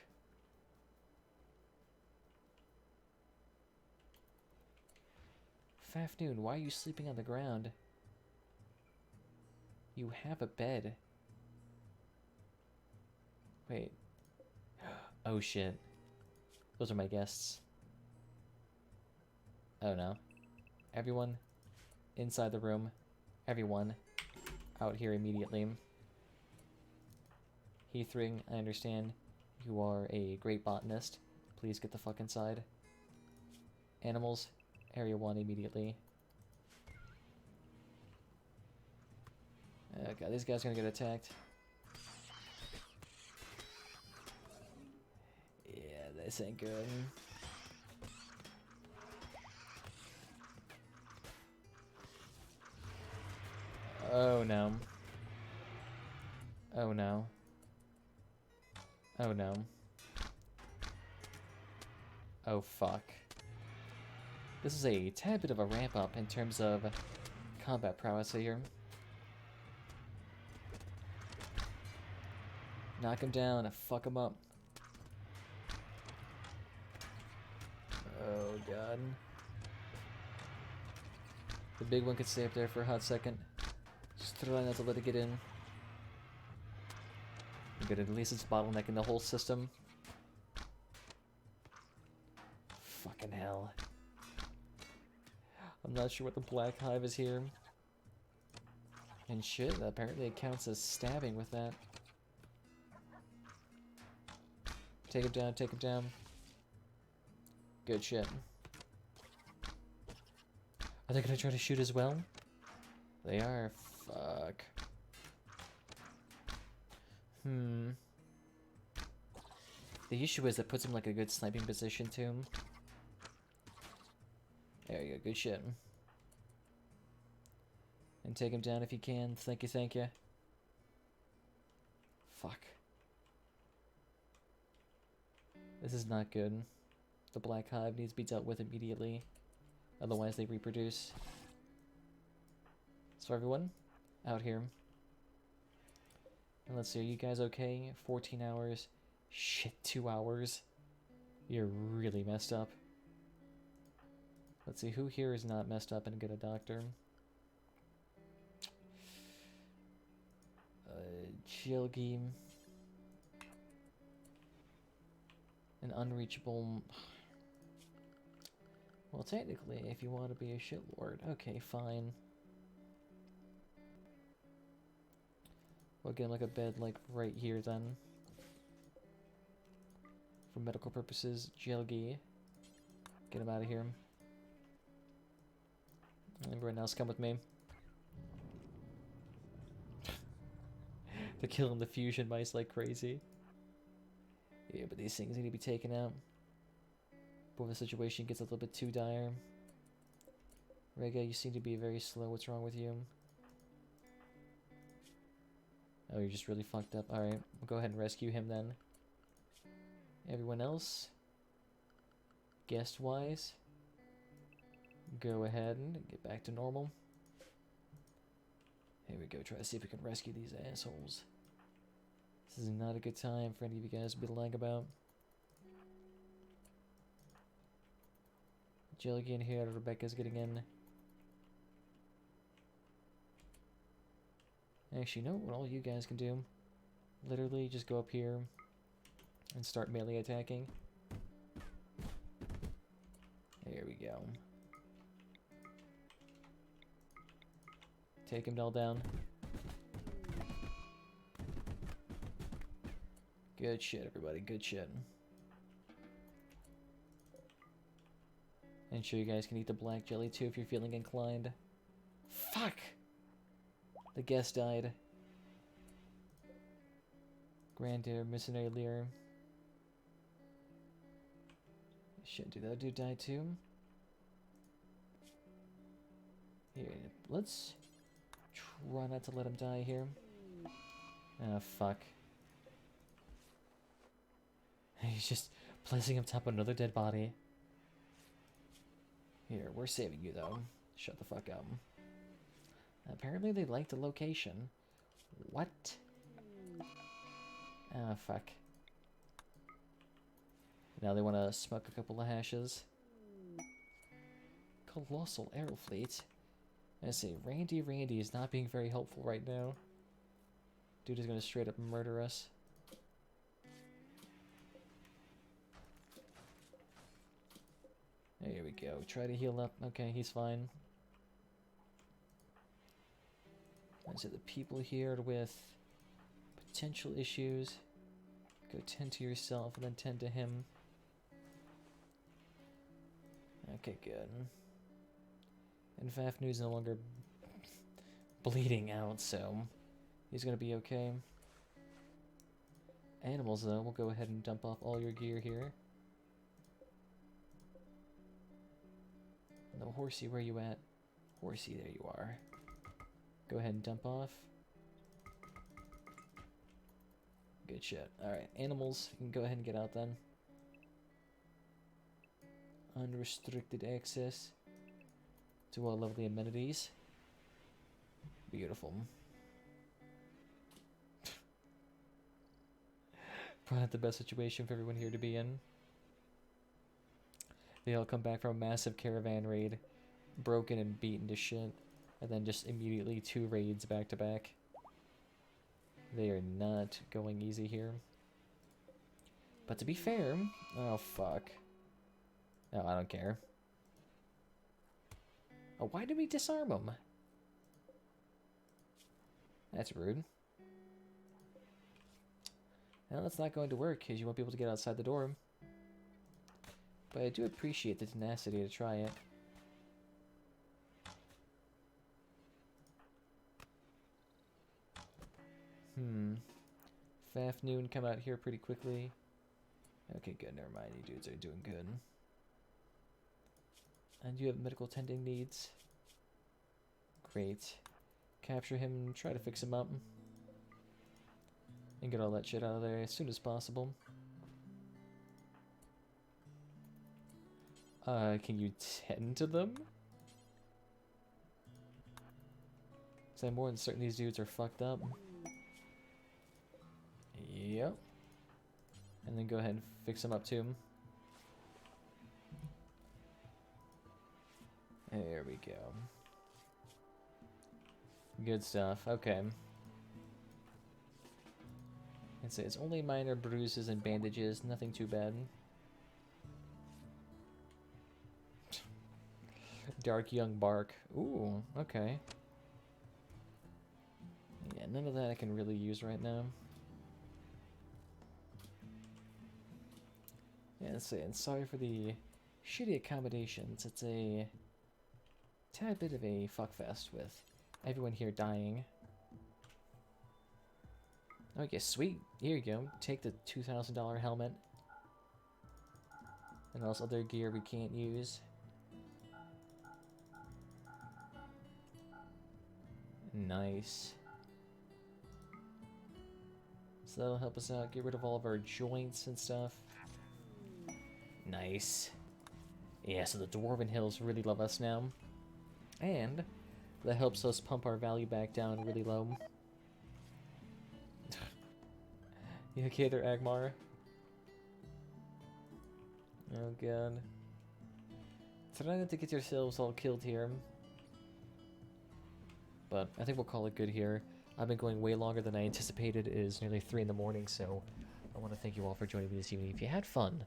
Fafnoon, why are you sleeping on the ground? You have a bed. Wait. Oh shit. Those are my guests. Oh no. Everyone inside the room. Everyone out here immediately. Heathring, I understand you are a great botanist. Please get the fuck inside. Animals, Area 1 immediately. Oh god, these guys are gonna get attacked. Yeah, this ain't good. Oh no. Oh no. Oh no. Oh fuck. This is a tad bit of a ramp up in terms of combat prowess here. Knock him down and fuck him up. Oh god. The big one could stay up there for a hot second. Just try not to let it get in. I'm good, at least it's bottlenecking the whole system. Fucking hell. I'm not sure what the Black Hive is here. And shit, apparently it counts as stabbing with that. Take him down, take him down. Good shit. Are they gonna try to shoot as well? They are. Fuck. The issue is it puts him like a good sniping position to him. There you go, good shit. And take him down if you can. Thank you, thank you. Fuck. This is not good. The Black Hive needs to be dealt with immediately. Otherwise they reproduce. So everyone, out here. And let's see, are you guys okay? 14 hours. Shit, 2 hours. You're really messed up. Let's see, who here is not messed up and get a doctor? Jilgi. An unreachable... Well, technically, if you want to be a shitlord, okay, fine. We'll get him like a bed like right here then. For medical purposes, Jelgi. Get him out of here. Everyone else come with me. They're killing the fusion mice like crazy. Yeah, but these things need to be taken out before the situation gets a little bit too dire. Rega, you seem to be very slow. What's wrong with you? Oh, you're just really fucked up. Alright, we'll go ahead and rescue him then. Everyone else, guest-wise, go ahead and get back to normal. Here we go, try to see if we can rescue these assholes. This is not a good time for any of you guys to be lying about. Jill getting here, Rebecca's getting in. Actually, you know what all you guys can do? Literally just go up here and start melee attacking. There we go. Take him all down. Good shit, everybody. Good shit. And sure you guys can eat the black jelly too if you're feeling inclined. Fuck! The guest died. Grandeur, Missionary Lear. Shit, did that dude die too? Here, let's try not to let him die here. Ah, fuck. He's just placing him top of another dead body. Here, we're saving you though. Shut the fuck up. Apparently they like the location. What? Ah, fuck. Now they want to smoke a couple of hashes. Colossal Aero Fleet. I say, Randy is not being very helpful right now. Dude is going to straight up murder us. There we go. Try to heal up. Okay, he's fine. I say the people here with potential issues. Go tend to yourself and then tend to him. Okay, good. And Fafnu's no longer bleeding out, so he's gonna be okay. Animals, though, we'll go ahead and dump off all your gear here. No, Horsey, where you at? Horsey, there you are. Go ahead and dump off. Good shit. Alright, animals, you can go ahead and get out then. Unrestricted access to all lovely amenities. Beautiful. Probably not the best situation for everyone here to be in. They all come back from a massive caravan raid, broken and beaten to shit, and then just immediately 2 raids back to back. They are not going easy here. But to be fair, oh fuck. Oh, I don't care. Oh, why did we disarm them? That's rude. Well, that's not going to work, because you won't be able to get outside the door. But I do appreciate the tenacity to try it. Fafnoon come out here pretty quickly. Okay, good, never mind. You dudes are doing good. And you have medical tending needs. Great. Capture him and try to fix him up. And get all that shit out of there as soon as possible. Can you tend to them? Because I'm more than certain these dudes are fucked up. Yep. And then go ahead and fix them up too. There we go. Good stuff. Okay. I'd say it's only minor bruises and bandages, nothing too bad. Dark young bark. Ooh, okay. Yeah, Yeah, none of that I can really use right now. Yeah, and sorry for the shitty accommodations. It's a tad bit of a fuckfest with everyone here dying. Okay, sweet. Here you go. Take the $2,000 helmet. And all this other gear we can't use. Nice. So that'll help us out. Get rid of all of our joints and stuff. Nice. Yeah, so the Dwarven Hills really love us now. And that helps us pump our value back down really low. You okay there, Agmar? Oh god. Try not to get yourselves all killed here. But I think we'll call it good here. I've been going way longer than I anticipated. It is nearly 3 in the morning, so I want to thank you all for joining me this evening. If you had fun,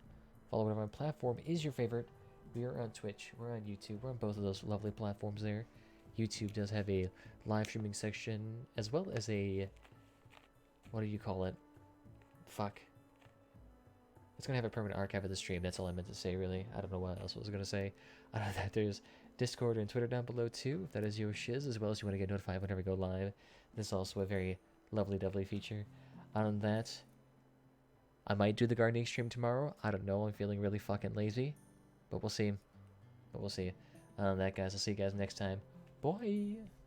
follow whatever platform is your favorite. We are on Twitch, we're on YouTube, we're on both of those lovely platforms there. YouTube does have a live streaming section, as well as a... what do you call it? Fuck. It's gonna have a permanent archive of the stream, that's all I meant to say, really. I don't know what else I was gonna say. I know that there's Discord and Twitter down below, too, if that is your shiz, as well as you want to get notified whenever we go live. This is also a very lovely feature. Other than that, I might do the gardening stream tomorrow. I don't know, I'm feeling really fucking lazy. But we'll see. That, guys, I'll see you guys next time. Bye!